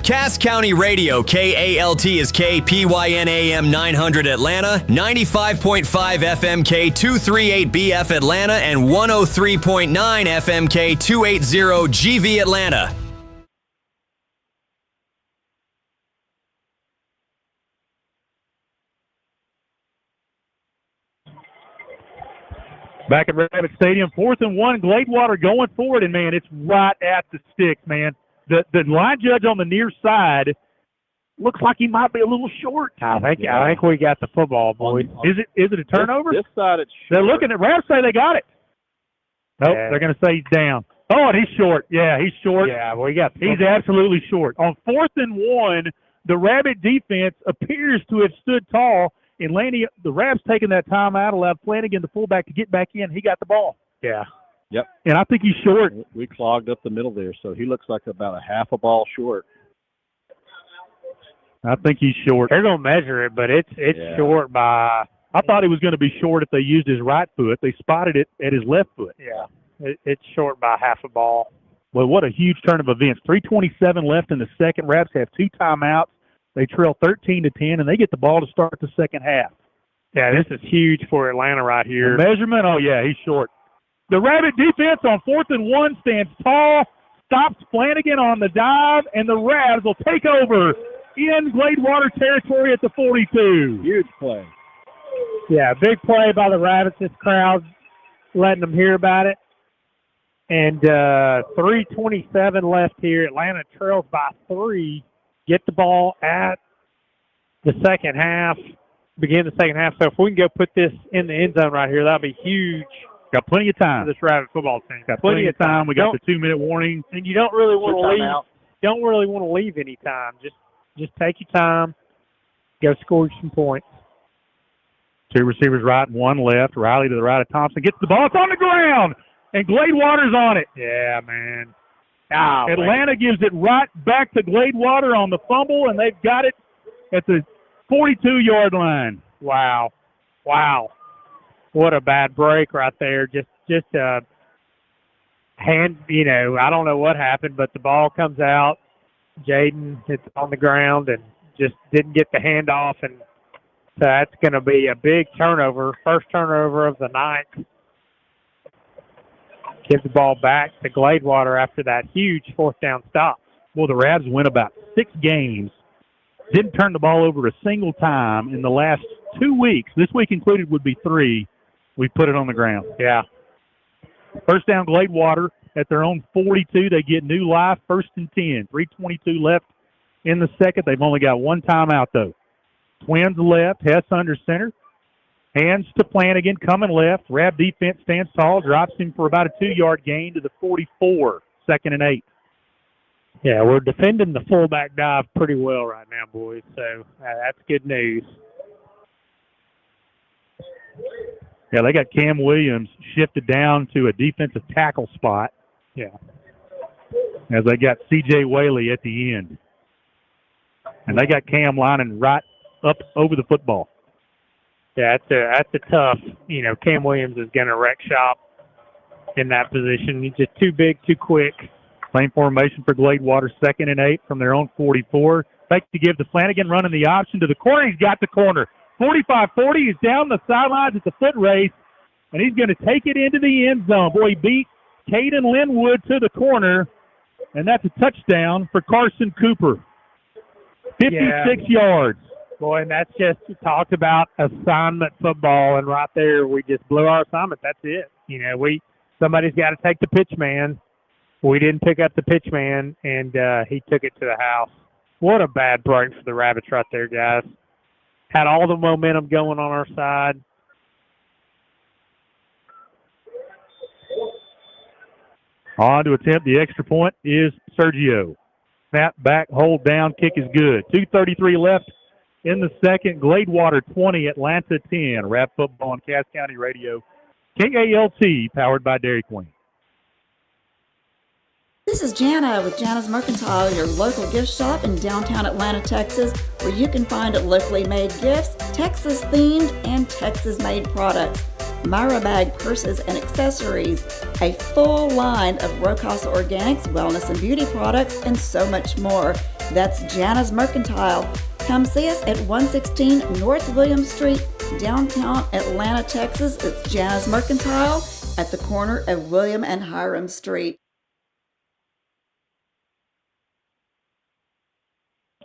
S14: Cass County Radio, KALT is KPYN AM 900 Atlanta, 95.5 FMK 238BF Atlanta, and 103.9 FMK 280 GV Atlanta.
S5: Back at Rabbit Stadium, 4th and 1, Gladewater going for it, and, man, it's right at the sticks, man. The line judge on the near side looks like he might be a little short.
S6: I think we got the football, boys.
S5: Is it a turnover?
S7: This side it's short.
S5: They're looking at Rabbits say they got it. Nope, they're going to say he's down. Oh, and he's short. Yeah, he's short.
S6: Yeah,
S5: he's absolutely short. On 4th and 1, the Rabbit defense appears to have stood tall, and the Rabs taking that time out allowed Flanagan, the fullback, to get back in. He got the ball.
S6: Yeah.
S7: Yep.
S5: And I think he's short.
S7: We clogged up the middle there, so he looks like about a half a ball short.
S5: I think he's short.
S6: They're going to measure it, but it's short by...
S5: I thought he was going to be short if they used his right foot. They spotted it at his left foot.
S6: Yeah, it's short by half a ball.
S5: Well, what a huge turn of events. 3:27 left in the second. Raps have 2 timeouts. They trail 13-10, and they get the ball to start the second half.
S6: Yeah, this is huge for Atlanta right here.
S5: The measurement, oh, yeah, he's short. The Rabbit defense on 4th and 1 stands tall, stops Flanagan on the dive, and the Rabs will take over in Gladewater territory at the 42.
S7: Huge play.
S6: Yeah, big play by the Rabbits. This crowd letting them hear about it. And 3:27 left here. Atlanta trails by 3. Get the ball at the second half. Begin the second half. So if we can go put this in the end zone right here, that'll be huge.
S5: Got plenty of time.
S6: For this Rabbit football team.
S5: Got plenty of time. We got the 2-minute warning.
S6: And you don't really want to leave. Don't really want to leave any time. Just take your time. Go score some points.
S5: 2 receivers right and 1 left. Riley to the right of Thompson. Gets the ball. It's on the ground. And Gladewater's on it.
S6: Yeah, man.
S5: Oh, Atlanta gives it right back to Gladewater on the fumble, and they've got it at the 42-yard line.
S6: Wow. What a bad break right there. Just a hand, I don't know what happened, but the ball comes out. Jaden hits on the ground and just didn't get the handoff, and so that's going to be a big turnover, first turnover of the night. Give the ball back to Gladewater after that huge 4th down stop.
S5: Well, the Rabs win about 6 games. Didn't turn the ball over a single time in the last 2 weeks. This week included would be 3. We put it on the ground.
S6: Yeah.
S5: First down, Gladewater at their own 42. They get new life, 1st and 10. 3:22 left in the second. They've only got one timeout, though. Twins left, Hess under center. Hands to Flanagan, coming left. Rab defense stands tall, drops him for about a 2-yard gain to the 44, 2nd and 8.
S6: Yeah, we're defending the fullback dive pretty well right now, boys, so that's good news.
S5: Yeah, they got Cam Williams shifted down to a defensive tackle spot.
S6: Yeah.
S5: As they got C.J. Whaley at the end. And they got Cam lining right up over the football.
S6: Yeah, that's a tough, Cam Williams is going to wreck shop in that position. He's just too big, too quick.
S5: Same formation for Gladewater, 2nd and 8 from their own 44. Fake to give to Flanagan, running the option to the corner. He's got the corner. 45-40, he's down the sidelines at the foot race, and he's going to take it into the end zone. Boy, he beat Caden Linwood to the corner, and that's a touchdown for Carson Cooper. 56 yards.
S6: Boy, and that's just talked about assignment football, and right there we just blew our assignment. That's it. Somebody's got to take the pitch man. We didn't pick up the pitch man, and he took it to the house. What a bad break for the Rabbits right there, guys. Had all the momentum going on our side.
S5: On to attempt the extra point is Sergio. Snap back, hold down, kick is good. 2:33 left in the second. Gladewater 20, Atlanta 10. Rap football on Cass County Radio. KALT, powered by Dairy Queen.
S16: This is Jana with Jana's Mercantile, your local gift shop in downtown Atlanta, Texas, where you can find locally made gifts, Texas-themed, and Texas-made products. Myra bag purses and accessories, a full line of Rocasa Organics, wellness and beauty products, and so much more. That's Jana's Mercantile. Come see us at 116 North William Street, downtown Atlanta, Texas. It's Jana's Mercantile at the corner of William and Hiram Street.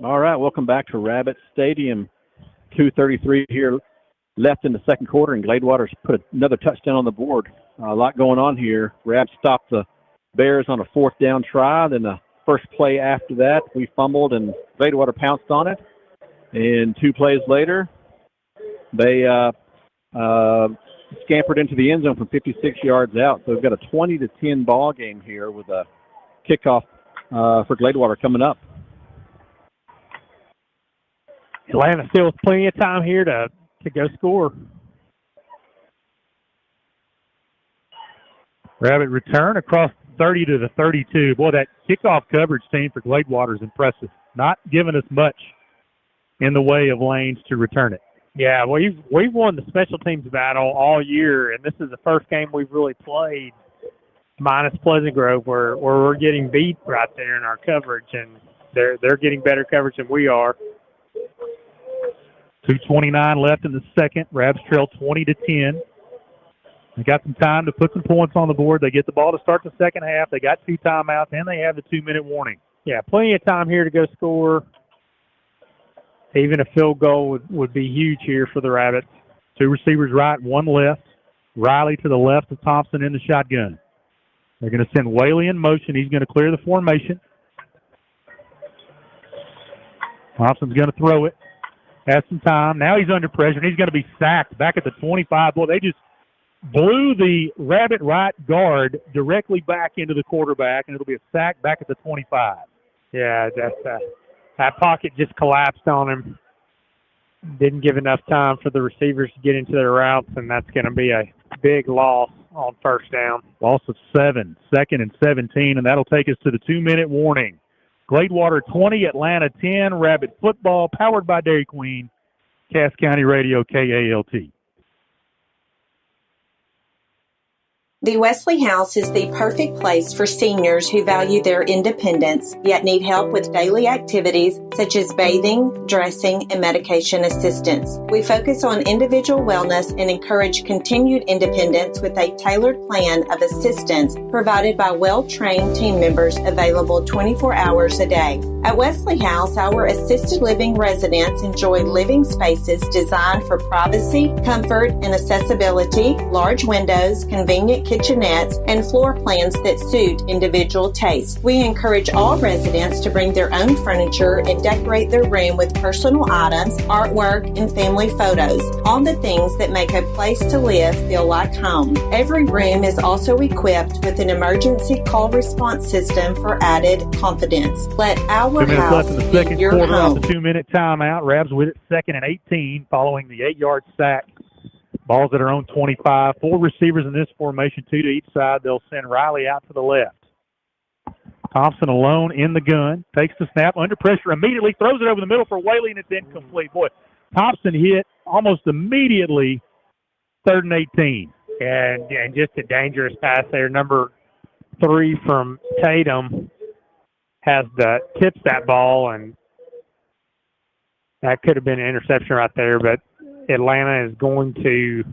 S7: All right, welcome back to Rabbit Stadium. 2:33 here left in the second quarter, and Gladewater's put another touchdown on the board. A lot going on here. Rab stopped the Bears on a 4th down try. Then the first play after that, we fumbled, and Gladewater pounced on it. And 2 plays later, they scampered into the end zone from 56 yards out. So we've got a 20-10 ball game here with a kickoff for Gladewater coming up.
S6: Atlanta still has plenty of time here to go score.
S5: Rabbit return across 30 to the 32. Boy, that kickoff coverage team for Gladewater is impressive. Not giving us much in the way of lanes to return it.
S6: Yeah, we've won the special teams battle all year, and this is the first game we've really played, minus Pleasant Grove, where we're getting beat right there in our coverage, and they're getting better coverage than we are.
S5: 2:29 left in the second. Rabs trail 20-10. They got some time to put some points on the board. They get the ball to start the second half. They got 2 timeouts, and they have the 2-minute warning.
S6: Yeah, plenty of time here to go score. Even a field goal would be huge here for the Rabbits.
S5: 2 receivers right, 1 left. Riley to the left of Thompson in the shotgun. They're going to send Whaley in motion. He's going to clear the formation. Thompson's going to throw it. Has some time. Now he's under pressure, and he's going to be sacked back at the 25. Boy, they just blew the Rabbit right guard directly back into the quarterback, and it'll be a sack back at the 25.
S6: Yeah, that pocket just collapsed on him. Didn't give enough time for the receivers to get into their routes, and that's going to be a big loss on first down.
S5: Loss of 7, 2nd and 17, and that'll take us to the 2-minute warning. Gladewater 20, Atlanta 10, Rabbit football, powered by Dairy Queen, Cass County Radio, KALT.
S17: The Wesley House is the perfect place for seniors who value their independence, yet need help with daily activities such as bathing, dressing, and medication assistance. We focus on individual wellness and encourage continued independence with a tailored plan of assistance provided by well-trained team members available 24 hours a day. At Wesley House, our assisted living residents enjoy living spaces designed for privacy, comfort, and accessibility, large windows, convenient kitchenettes, and floor plans that suit individual tastes. We encourage all residents to bring their own furniture and decorate their room with personal items, artwork, and family photos. All the things that make a place to live feel like home. Every room is also equipped with an emergency call response system for added confidence. Let our
S5: 2 minutes
S17: house
S5: left in the
S17: be
S5: second
S17: your
S5: quarter
S17: home.
S5: off the 2-minute timeout. Rabs with it, 2nd and 18, following the 8-yard sack. Ball's at our own 25. 4 receivers in this formation, 2 to each side. They'll send Riley out to the left. Thompson alone in the gun. Takes the snap under pressure immediately. Throws it over the middle for Whaley, and it's incomplete. Boy, Thompson hit almost immediately. 3rd and 18.
S6: And just a dangerous pass there. Number 3 from Tatum tips that ball, and that could have been an interception right there, but Atlanta is going to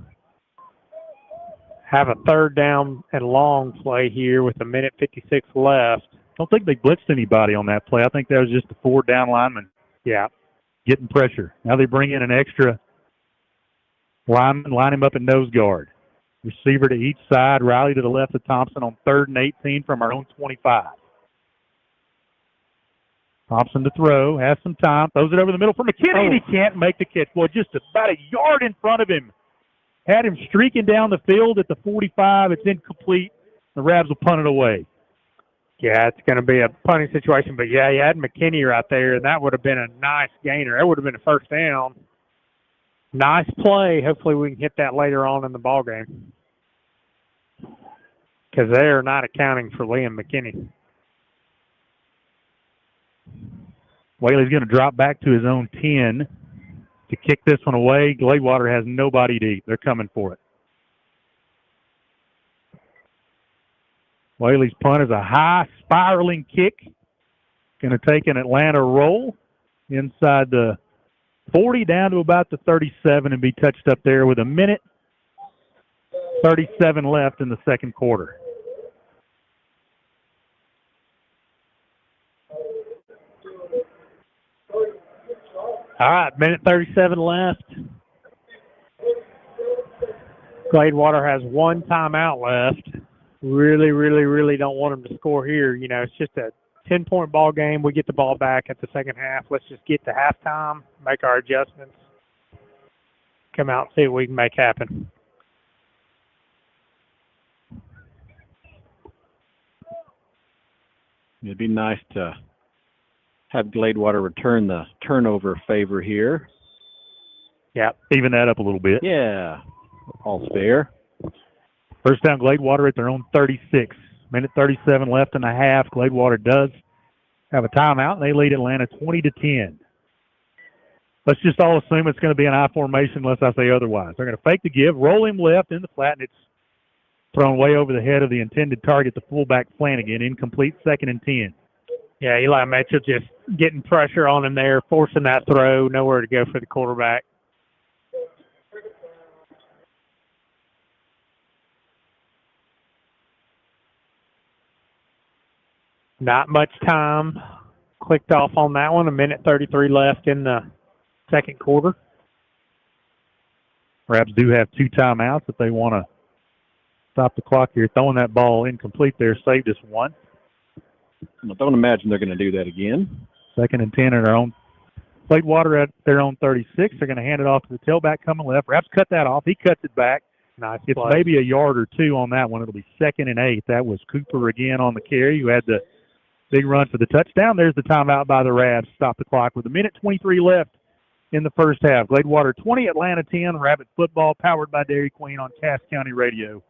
S6: have a 3rd down and long play here with 1:56 left.
S5: Don't think they blitzed anybody on that play. I think that was just a 4 down lineman.
S6: Yeah.
S5: Getting pressure. Now they bring in an extra lineman, line him up at nose guard. Receiver to each side, Riley to the left of Thompson on 3rd and 18 from our own 25. Thompson to throw, has some time, throws it over the middle for McKinney, and he can't make the catch. Boy, just about a yard in front of him. Had him streaking down the field at the 45. It's incomplete. The Rabs will punt it away.
S6: Yeah, it's going to be a punting situation, but yeah, you had McKinney right there, and that would have been a nice gainer. That would have been a 1st down. Nice play. Hopefully we can hit that later on in the ball game, because they're not accounting for Liam McKinney.
S5: Whaley's going to drop back to his own 10 to kick this one away. Gladewater has nobody to eat. They're coming for it. Whaley's punt is a high spiraling kick. Going to take an Atlanta roll inside the 40 down to about the 37 and be touched up there with 1:37 left in the second quarter.
S6: All right, 1:37 left. Gladewater has 1 timeout left. Really don't want them to score here. You know, it's just a 10-point ball game. We get the ball back at the second half. Let's just get to halftime, make our adjustments, come out and see what we can make happen.
S7: It'd be nice to have Gladewater return the turnover favor here.
S5: Yeah, even that up a little bit.
S7: Yeah, all's fair.
S5: 1st down, Gladewater at their own 36. 1:37 left in the half. Gladewater does have a timeout, and they lead Atlanta 20-10. Let's just all assume it's going to be an I formation unless I say otherwise. They're going to fake the give, roll him left in the flat, and it's thrown way over the head of the intended target, the fullback Flanagan. Incomplete, 2nd and 10.
S6: Yeah, Eli Mitchell just getting pressure on him there, forcing that throw, nowhere to go for the quarterback. Not much time clicked off on that one. 1:33 left in the second quarter.
S5: Rabs do have 2 timeouts if they want to stop the clock here. Throwing that ball incomplete there saved us 1.
S7: I don't imagine they're going to do that again.
S5: 2nd and 10 at their own. Gladewater at their own 36. They're going to hand it off to the tailback coming left. Rabs cut that off. He cuts it back.
S6: Nice
S5: It's
S6: play.
S5: maybe a yard or 2 on that one. It'll be 2nd and 8. That was Cooper again on the carry, who had the big run for the touchdown. There's the timeout by the Rabs. Stop the clock with 1:23 left in the first half. Gladewater 20, Atlanta 10. Rabbit football powered by Dairy Queen on Cass County Radio,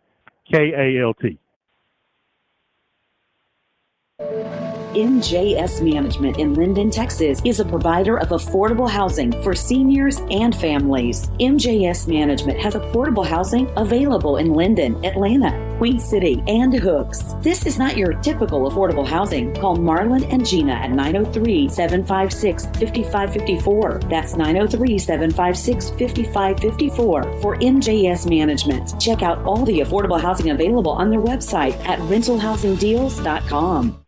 S5: KALT.
S18: MJS Management in Linden, Texas is a provider of affordable housing for seniors and families. MJS Management has affordable housing available in Linden, Atlanta, Queen City, and Hooks. This is not your typical affordable housing. Call Marlon and Gina at 903-756-5554. That's 903-756-5554 for MJS Management. Check out all the affordable housing available on their website at rentalhousingdeals.com.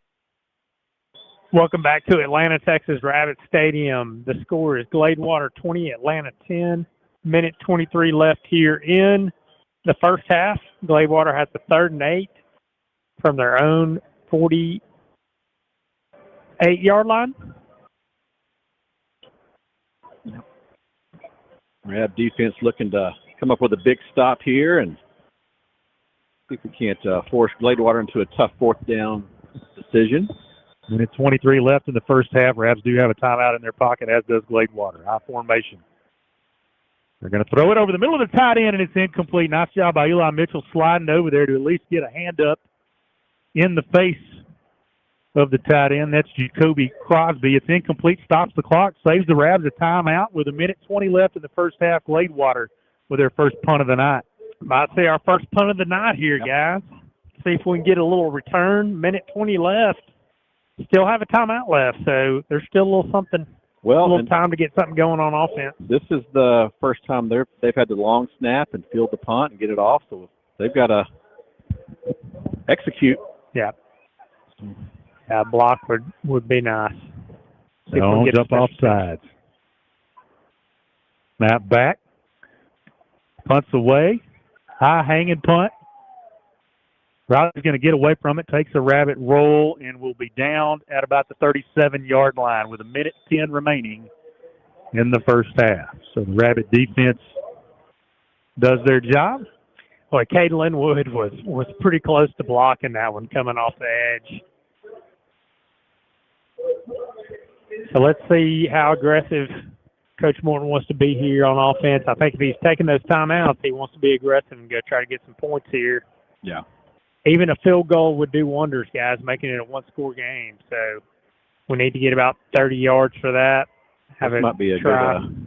S6: Welcome back to Atlanta, Texas Rabbit Stadium. The score is Gladewater 20, Atlanta 10. 1:23 left here in the first half, Gladewater has the 3rd and 8 from their own 48-yard line.
S7: Rab defense looking to come up with a big stop here and see if we can't force Gladewater into a tough 4th down decision.
S5: Minute 23 left in the first half. Rabs do have a timeout in their pocket, as does Gladewater. High formation. They're going to throw it over the middle of the tight end, and it's incomplete. Nice job by Eli Mitchell sliding over there to at least get a hand up in the face of the tight end. That's Jacoby Crosby. It's incomplete, stops the clock, saves the Rabs a timeout with a minute 20 left in the first half. Gladewater with their first punt of the night.
S6: Might say our first punt of the night here, guys. See if we can get a little return. Minute 20 left. Still have a timeout left, so there's still a little something.
S7: Well,
S6: a little time to get something going on offense.
S7: This is the first time they've had the long snap and field the punt and get it off, so they've got to execute.
S6: Yeah. Yeah, block would be nice.
S5: Don't jump off sides. Snap back. Punts away. High hanging punt. Riley's going to get away from it, takes a rabbit roll, and will be down at about the 37-yard line with a minute 10 remaining in the first half. So the Rabbit defense does their job.
S6: Boy, Caden Linwood was pretty close to blocking that one coming off the edge. So let's see how aggressive Coach Morton wants to be here on offense. I think if he's taking those timeouts, he wants to be aggressive and go try to get some points here.
S7: Yeah.
S6: Even a field goal would do wonders, guys, making it a one-score game. So we need to get about 30 yards for that.
S7: This might be a good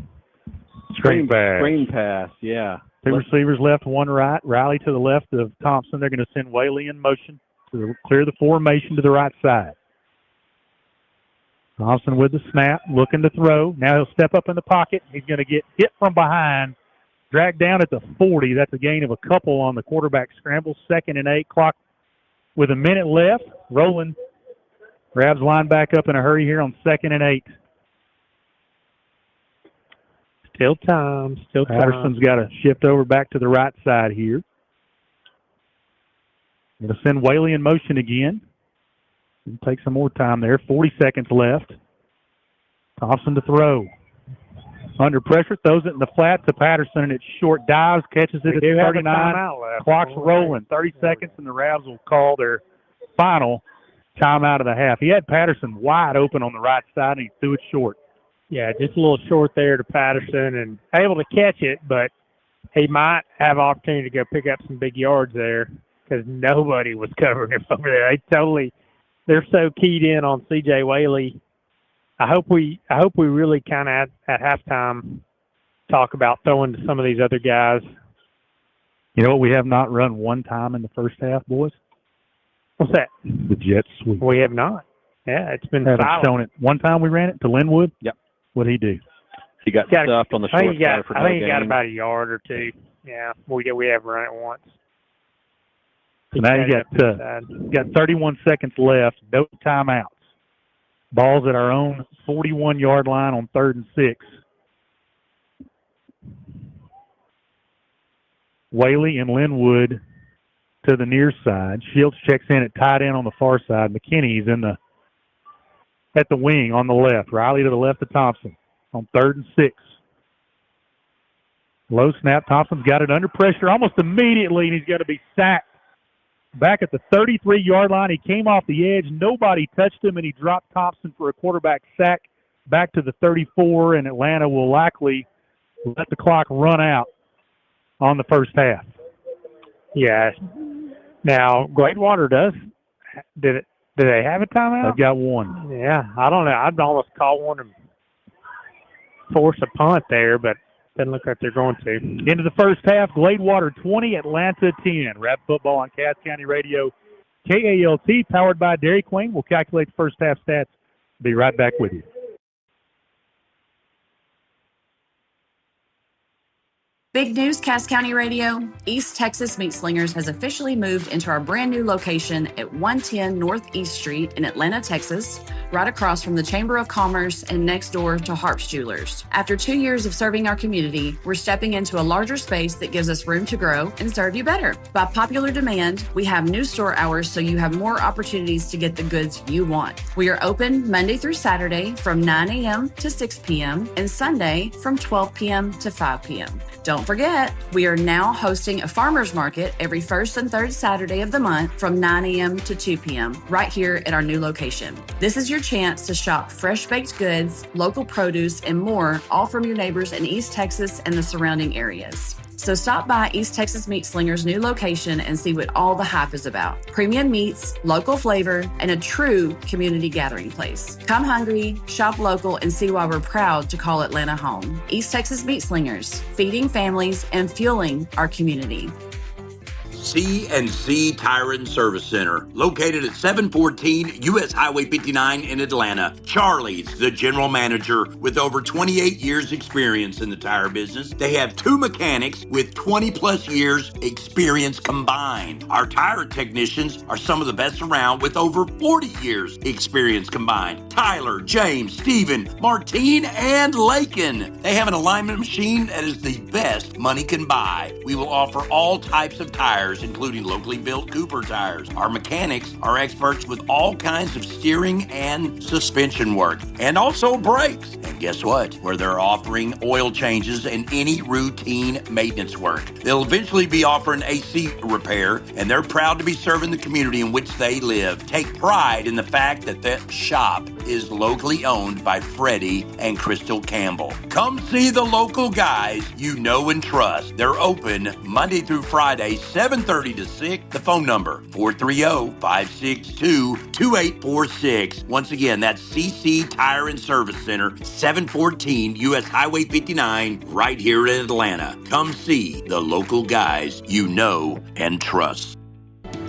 S5: screen
S7: pass, yeah.
S5: Two receivers left, one right. Riley to the left of Thompson. They're going to send Whaley in motion to clear the formation to the right side. Thompson with the snap, looking to throw. Now he'll step up in the pocket. He's going to get hit from behind. Dragged down at the 40. That's a gain of a couple on the quarterback scramble. 2nd and 8. Clock with a minute left. Rolling. Rabs line back up in a hurry here on 2nd and 8.
S6: Still time.
S5: Patterson's got to shift over back to the right side here. Going to send Whaley in motion again. It'll take some more time there. 40 seconds left. Thompson to throw. Under pressure, throws it in the flat to Patterson, and it's short. Dives, catches it at 39. Clock's rolling. 30 seconds, and the Rabs will call their final timeout of the half. He had Patterson wide open on the right side, and he threw it short.
S6: Yeah, just a little short there to Patterson, and able to catch it, but he might have opportunity to go pick up some big yards there because nobody was covering him over there. They're so keyed in on C.J. Whaley. I hope we really kind of at halftime talk about throwing to some of these other guys.
S5: You know what? We have not run one time in the first half, boys.
S6: What's that?
S5: The jet sweep.
S6: We have not. Yeah, it's been
S5: haven't
S6: silent.
S5: shown it. One time we ran it to Linwood.
S7: Yep.
S5: What'd he do?
S7: He got stuffed on the short side for no gain.
S6: I think he got about a yard or two. Yeah, we have run it once.
S5: So now you got 31 seconds left. No timeouts. Ball's at our own 41-yard line on 3rd and 6. Whaley and Linwood to the near side. Shields checks in at tight end on the far side. McKinney's at the wing on the left. Riley to the left of Thompson on 3rd and 6. Low snap. Thompson's got it under pressure almost immediately, and he's going to be sacked. Back at the 33-yard line, he came off the edge. Nobody touched him, and he dropped Thompson for a quarterback sack back to the 34, and Atlanta will likely let the clock run out on the first half.
S6: Yeah. Now, Gladewater do they have a timeout?
S5: They've got one.
S6: Yeah, I don't know. I'd almost call one and force a punt there, but doesn't look like they're going to.
S5: Into the first half, Gladewater 20, Atlanta 10. Rap football on Cass County Radio. KALT, powered by Dairy Queen. We'll calculate the first half stats. Be right back with you.
S19: Big news, Cass County Radio. East Texas Meat Slingers has officially moved into our brand new location at 110 Northeast Street in Atlanta, Texas, right across from the Chamber of Commerce and next door to Harp's Jewelers. After 2 years of serving our community, we're stepping into a larger space that gives us room to grow and serve you better. By popular demand, we have new store hours so you have more opportunities to get the goods you want. We are open Monday through Saturday from 9 a.m. to 6 p.m. and Sunday from 12 p.m. to 5 p.m. Don't forget, we are now hosting a farmer's market every first and third Saturday of the month from 9 a.m. to 2 p.m. right here at our new location. This is your chance to shop fresh baked goods, local produce, and more, all from your neighbors in East Texas and the surrounding areas. So stop by East Texas Meat Slingers' new location and see what all the hype is about. Premium meats, local flavor, and a true community gathering place. Come hungry, shop local, and see why we're proud to call Atlanta home. East Texas Meat Slingers, feeding families and fueling our community.
S2: C&C Tire and Service Center, located at 714 U.S. Highway 59 in Atlanta. Charlie's the general manager with over 28 years experience in the tire business. They have 2 mechanics with 20 plus years experience combined. Our tire technicians are some of the best around with over 40 years experience combined. Tyler, James, Steven, Martine, and Lakin. They have an alignment machine that is the best money can buy. We will offer all types of tires, including locally built Cooper tires. Our mechanics are experts with all kinds of steering and suspension work, and also brakes. And guess what? Where they're offering oil changes and any routine maintenance work. They'll eventually be offering AC repair, and they're proud to be serving the community in which they live. Take pride in the fact that that shop is locally owned by Freddie and Crystal Campbell. Come see the local guys you know and trust. They're open Monday through Friday, 7:30 to 6. The phone number, 430-562-2846. Once again, that's CC Tire and Service Center, 714 U.S. Highway 59, right here in Atlanta. Come see the local guys you know and trust.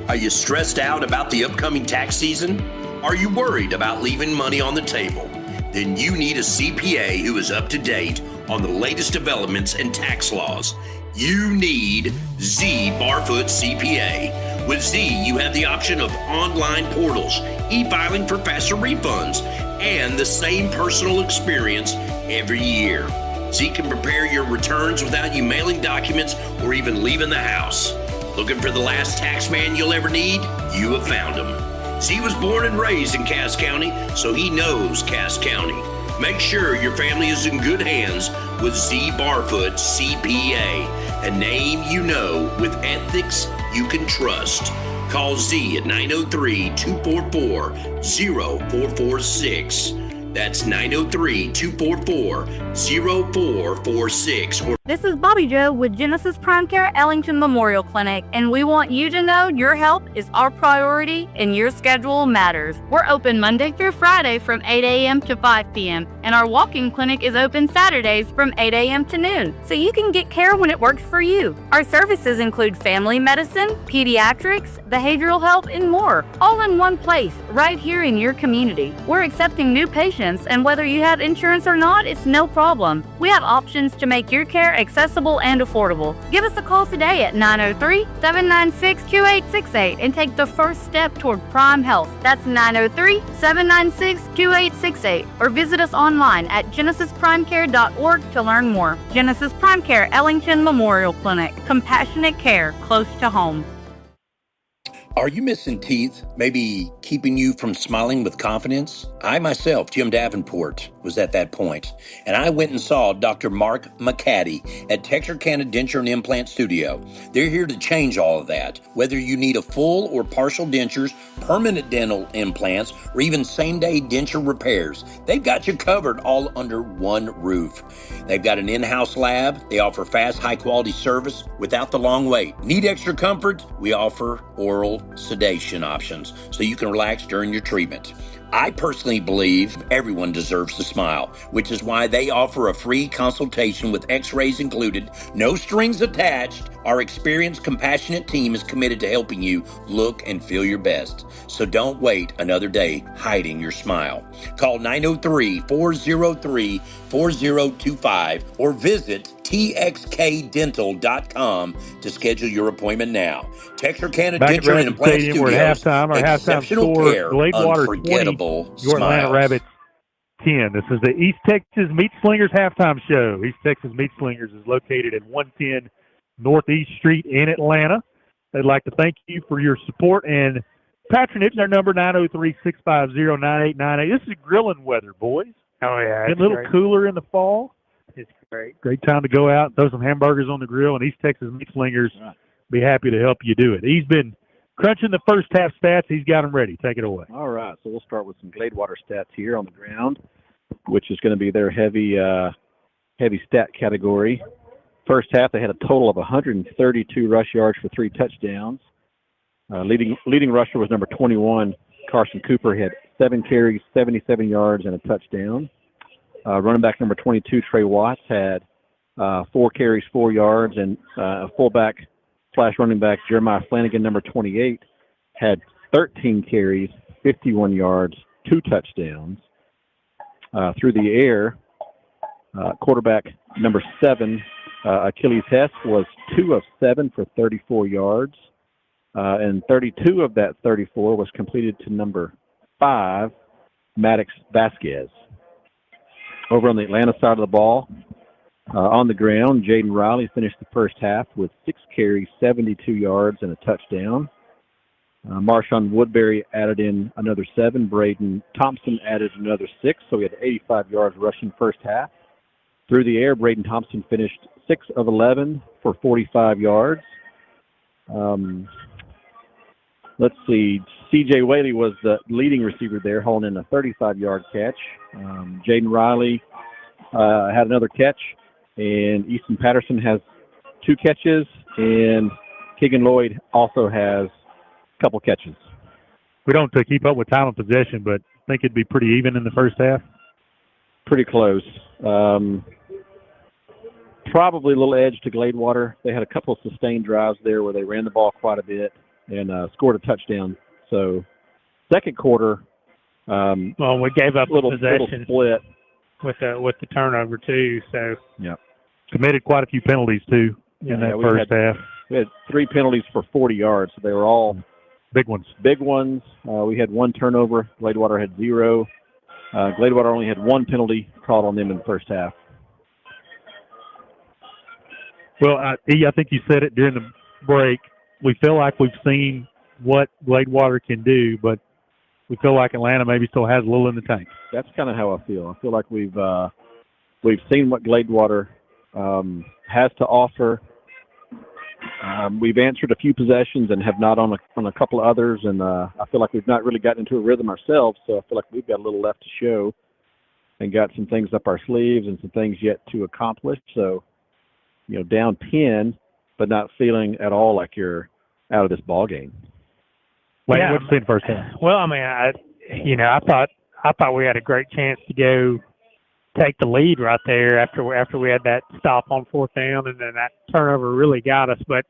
S20: Are you stressed out about the upcoming tax season? Are you worried about leaving money on the table? Then you need a CPA who is up to date on the latest developments in tax laws. You need Z Barfoot CPA. With Z, you have the option of online portals, e-filing for faster refunds, and the same personal experience every year. Z can prepare your returns without you mailing documents or even leaving the house. Looking for the last tax man you'll ever need? You have found him. Z was born and raised in Cass County, so he knows Cass County. Make sure your family is in good hands with Z Barfoot CPA, a name you know with ethics you can trust. Call Z at 903-244-0446. That's 903-244-0446.
S21: This is Bobby Joe with Genesis Prime Care Ellington Memorial Clinic, and we want you to know your health is our priority and your schedule matters. We're open Monday through Friday from 8 a.m. to 5 p.m., and our walk-in clinic is open Saturdays from 8 a.m. to noon, so you can get care when it works for you. Our services include family medicine, pediatrics, behavioral health, and more, all in one place, right here in your community. We're accepting new patients, and whether you have insurance or not, it's no problem. We have options to make your care accessible and affordable. Give us a call today at 903-796-2868 and take the first step toward Prime Health. That's 903-796-2868, or visit us online at genesisprimecare.org to learn more. Genesis Prime Care Ellington Memorial Clinic. Compassionate care close to home.
S2: Are you missing teeth? Maybe keeping you from smiling with confidence? I myself, Jim Davenport, was at that point, and I went and saw Dr. Mark McCaddy at Texarkana Denture and Implant Studio. They're here to change all of that. Whether you need a full or partial dentures, permanent dental implants, or even same-day denture repairs, they've got you covered all under one roof. They've got an in-house lab. They offer fast, high-quality service without the long wait. Need extra comfort? We offer oral sedation options so you can relax during your treatment. I personally believe everyone deserves to smile, which is why they offer a free consultation with x-rays included, no strings attached. Our experienced, compassionate team is committed to helping you look and feel your best. So don't wait another day hiding your smile. Call 903-403-4025 or visit txkdental.com to schedule your appointment now. Texarkana
S5: Back at
S2: Denture and
S5: Rabbit
S2: Implant
S5: Stadium, we're at
S2: Studios.
S5: halftime. Our halftime
S2: Exceptional
S5: score,
S2: care,
S5: Gladewater 20,
S2: unforgettable
S5: your Atlanta
S2: smiles.
S5: Rabbits 10. This is the East Texas Meat Slingers halftime show. East Texas Meat Slingers is located at 110 Northeast Street in Atlanta. They'd like to thank you for your support and patronage. Our number 903-650-9898. This is grilling weather, boys.
S6: Oh, yeah.
S5: Getting a little cooler in the fall.
S6: It's great.
S5: Great time to go out and throw some hamburgers on the grill, and East Texas Meat Slingers be happy to help you do it. He's been crunching the first half stats. He's got them ready. Take it away.
S7: All right, so we'll start with some Gladewater stats here on the ground, which is going to be their heavy stat category. First half, they had a total of 132 rush yards for 3 touchdowns. Leading rusher was number 21, Carson Cooper. He had 7 carries, 77 yards, and a touchdown. Running back number 22, Trey Watts, had 4 carries, 4 yards, and fullback / running back Jeremiah Flanagan, number 28, had 13 carries, 51 yards, 2 touchdowns. Through the air, quarterback number 7, Achilles Hess, was 2 of 7 for 34 yards, and 32 of that 34 was completed to number 5, Maddox Vasquez. Over on the Atlanta side of the ball, on the ground, Jaden Riley finished the first half with 6 carries, 72 yards, and a touchdown. Marshawn Woodbury added in another 7. Braden Thompson added another 6, so he had 85 yards rushing first half. Through the air, Braden Thompson finished 6 of 11 for 45 yards. Let's see. C.J. Whaley was the leading receiver there, holding in a 35-yard catch. Jaden Riley had another catch, and Easton Patterson has 2 catches, and Keegan Lloyd also has a couple catches.
S5: We don't keep up with time of possession, but I think it'd be pretty even in the first half.
S7: Pretty close. Probably a little edge to Gladewater. They had a couple of sustained drives there where they ran the ball quite a bit and scored a touchdown. So second quarter,
S6: well, we gave up
S7: little
S6: possession
S7: split
S6: with the turnover too. So
S7: yeah,
S5: committed quite a few penalties too in that first half.
S7: We had 3 penalties for 40 yards. So they were all
S5: big ones.
S7: We had 1 turnover. Gladewater had 0. Gladewater only had 1 penalty called on them in the first half.
S5: Well, I think you said it during the break. We feel like we've seen what Gladewater can do, but we feel like Atlanta maybe still has a little in the tank.
S7: That's kind of how I feel. I feel like we've seen what Gladewater has to offer. We've answered a few possessions and have not on a couple of others, and I feel like we've not really gotten into a rhythm ourselves. So I feel like we've got a little left to show, and got some things up our sleeves and some things yet to accomplish. So, down 10, but not feeling at all like you're out of this ball game.
S5: What'd you see in the first half?
S6: Well, I mean, I thought we had a great chance to go take the lead right there after we had that stop on 4th down, and then that turnover really got us. But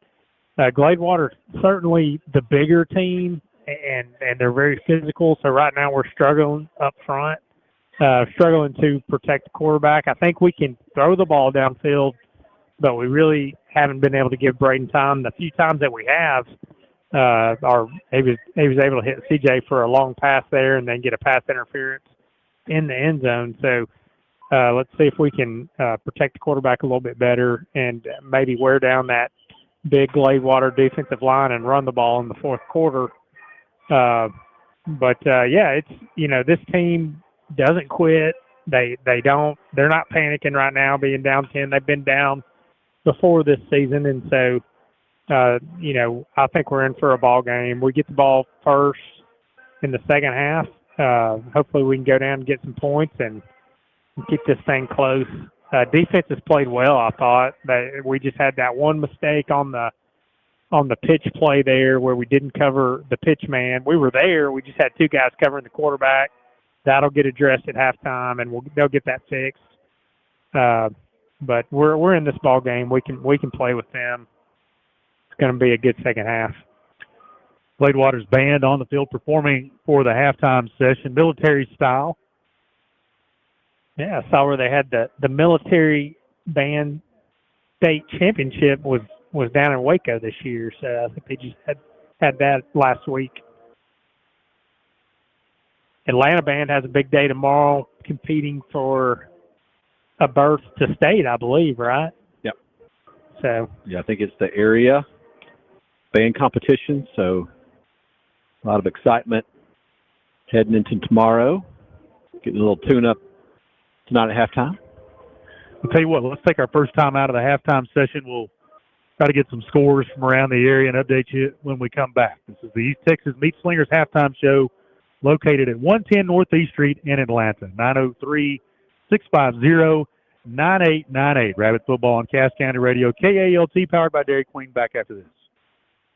S6: Gladewater certainly the bigger team, and they're very physical. So right now we're struggling up front, struggling to protect the quarterback. I think we can throw the ball downfield, but we really haven't been able to give Braden time. The few times that we have, he was able to hit CJ for a long pass there and then get a pass interference in the end zone. So let's see if we can protect the quarterback a little bit better and maybe wear down that big Gladewater defensive line and run the ball in the fourth quarter. It's this team doesn't quit. They're not panicking right now being down 10. They've been down before this season, and so I think we're in for a ball game. We get the ball first in the second half. Hopefully we can go down and get some points and keep this thing close. Defense has played well, I thought. We just had that one mistake on the pitch play there where we didn't cover the pitch man. We were there. We just had 2 guys covering the quarterback. That'll get addressed at halftime, and they'll get that fixed. But we're in this ball game. We can play with them. It's going to be a good second half.
S5: Gladewater's band on the field performing for the halftime session, military style.
S6: Yeah, I saw where they had the military band state championship was down in Waco this year, so I think they just had that last week. Atlanta band has a big day tomorrow, competing for a berth to state, I believe, right?
S7: Yep.
S6: So
S7: yeah, I think it's the area band competition, so a lot of excitement heading into tomorrow. Getting a little tune-up tonight at halftime.
S5: I'll tell you what, let's take our first time out of the halftime session. We'll try to get some scores from around the area and update you when we come back. This is the East Texas Meat Slingers halftime show, located at 110 Northeast Street in Atlanta. 903-650-9898. Rabbit Football on Cass County Radio, KALT, powered by Dairy Queen. Back after this.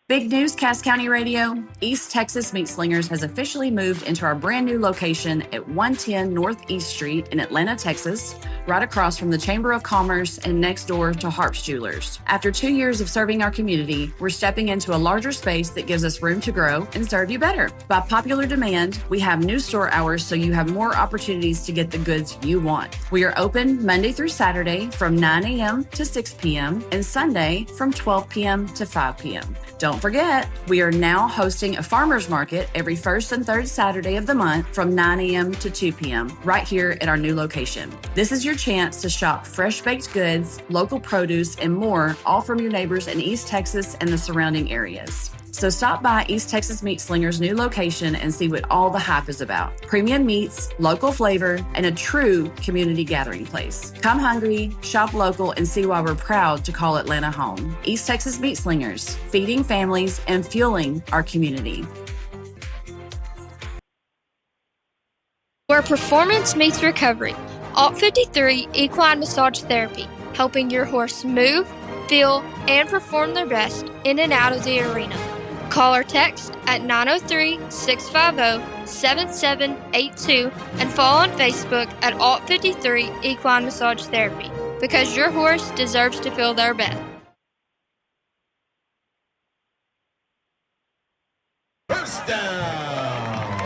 S19: Big news, Cass County Radio. East Texas Meat Slingers has officially moved into our brand new location at 110 Northeast Street in Atlanta, Texas, right across from the Chamber of Commerce and next door to Harp's Jewelers. After 2 years of serving our community, we're stepping into a larger space that gives us room to grow and serve you better. By popular demand, we have new store hours so you have more opportunities to get the goods you want. We are open Monday through Saturday from 9 a.m. to 6 p.m. and Sunday from 12 p.m. to 5 p.m. Don't forget, we are now hosting a farmer's market every first and third Saturday of the month from 9 a.m. to 2 p.m. right here at our new location. This is your chance to shop fresh baked goods, local produce, and more, all from your neighbors in East Texas and the surrounding areas. So stop by East Texas Meat Slingers' new location and see what all the hype is about. Premium meats, local flavor, and a true community gathering place. Come hungry, shop local, and see why we're proud to call Atlanta home. East Texas Meat Slingers, feeding families and fueling our community.
S1: Where performance meets recovery. Alt 53 Equine Massage Therapy, helping your horse move, feel, and perform their best in and out of the arena. Call or text at 903-650-7782 and follow on Facebook at Alt 53 Equine Massage Therapy, because your horse deserves to feel their best.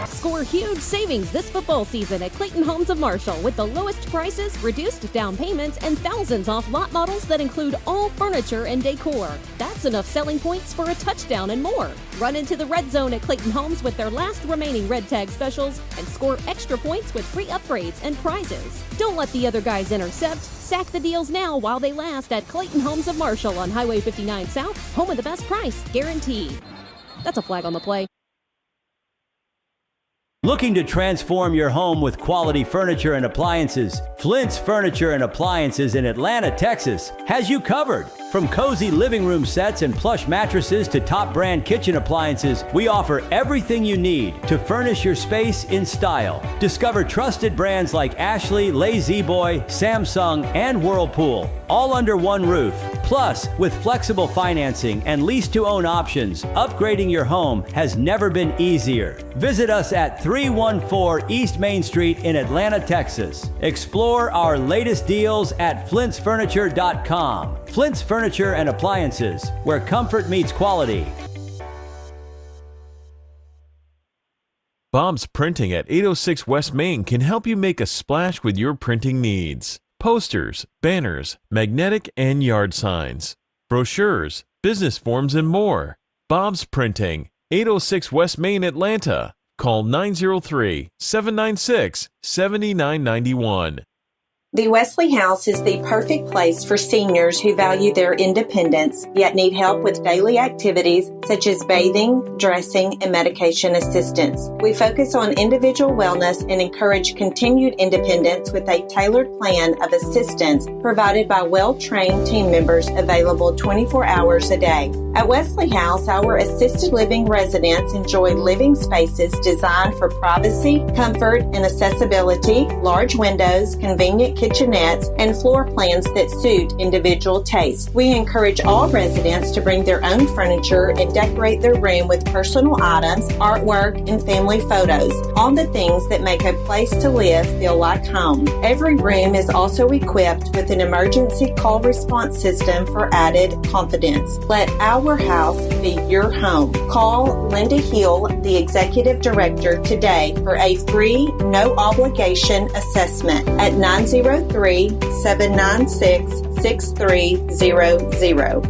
S22: Score huge savings this football season at Clayton Homes of Marshall with the lowest prices, reduced down payments, and thousands off lot models that include all furniture and decor. That's enough selling points for a touchdown and more. Run into the red zone at Clayton Homes with their last remaining red tag specials and score extra points with free upgrades and prizes. Don't let the other guys intercept. Sack the deals now while they last at Clayton Homes of Marshall on Highway 59 South, home of the best price, guaranteed. That's a flag on the play.
S23: Looking to transform your home with quality furniture and appliances? Flint's Furniture and Appliances in Atlanta, Texas has you covered. From cozy living room sets and plush mattresses to top brand kitchen appliances, we offer everything you need to furnish your space in style. Discover trusted brands like Ashley, La-Z-Boy, Samsung, and Whirlpool, all under one roof. Plus, with flexible financing and lease-to-own options, upgrading your home has never been easier. Visit us at 314 East Main Street in Atlanta, Texas. Explore our latest deals at flintsfurniture.com. Flint's Furniture and Appliances, where comfort meets quality.
S24: Bob's Printing at 806 West Main can help you make a splash with your printing needs. Posters, banners, magnetic and yard signs, brochures, business forms, and more. Bob's Printing, 806 West Main, Atlanta. Call 903-796-7991.
S17: The Wesley House is the perfect place for seniors who value their independence, yet need help with daily activities such as bathing, dressing, and medication assistance. We focus on individual wellness and encourage continued independence with a tailored plan of assistance provided by well-trained team members available 24 hours a day. At Wesley House, our assisted living residents enjoy living spaces designed for privacy, comfort, and accessibility, large windows, convenient kitchenettes, and floor plans that suit individual tastes. We encourage all residents to bring their own furniture and decorate their room with personal items, artwork, and family photos. All the things that make a place to live feel like home. Every room is also equipped with an emergency call response system for added confidence. Let our house be your home. Call Linda Hill, the Executive Director, today for a free, no obligation assessment at 903-796-7991. 6300.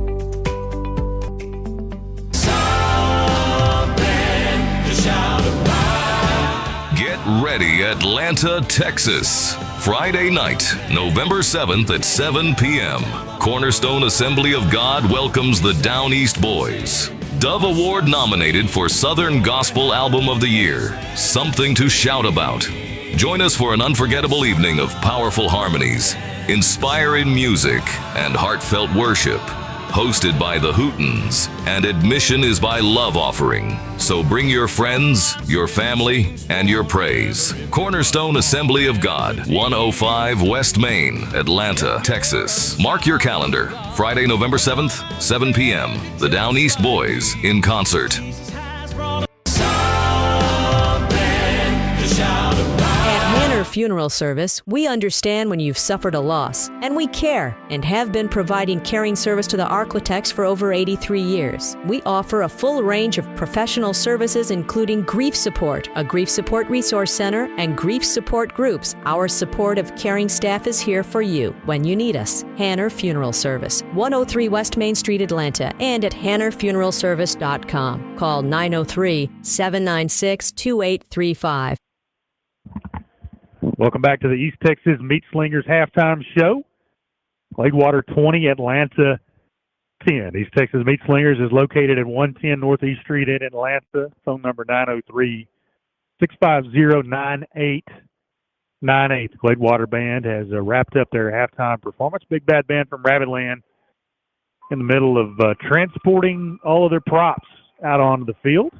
S3: Get ready, Atlanta, Texas. Friday night, November 7th at 7 p.m. Cornerstone Assembly of God welcomes the Down East Boys. Dove Award nominated for Southern Gospel Album of the Year, Something to Shout About. Join us for an unforgettable evening of powerful harmonies, inspiring music, and heartfelt worship. Hosted by the Hootens, and admission is by Love Offering. So bring your friends, your family, and your praise. Cornerstone Assembly of God, 105 West Main, Atlanta, Texas. Mark your calendar. Friday, November 7th, 7 p.m. The Down East Boys in concert.
S4: Funeral Service, we understand when you've suffered a loss, and we care and have been providing caring service to the Arklatex for over 83 years. We offer a full range of professional services including grief support, a grief support resource center, and grief support groups. Our supportive caring staff is here for you when you need us. Hanner Funeral Service, 103 West Main Street, Atlanta, and at hannerfuneralservice.com. Call 903-796-2835.
S5: Welcome back to the East Texas Meat Slingers halftime show. Gladewater 20, Atlanta 10. East Texas Meat Slingers is located at 110 Northeast Street in Atlanta. Phone number 903-650-9898. The Gladewater Band has wrapped up their halftime performance. Big Bad Band from Rabbitland in the middle of transporting all of their props out onto the field.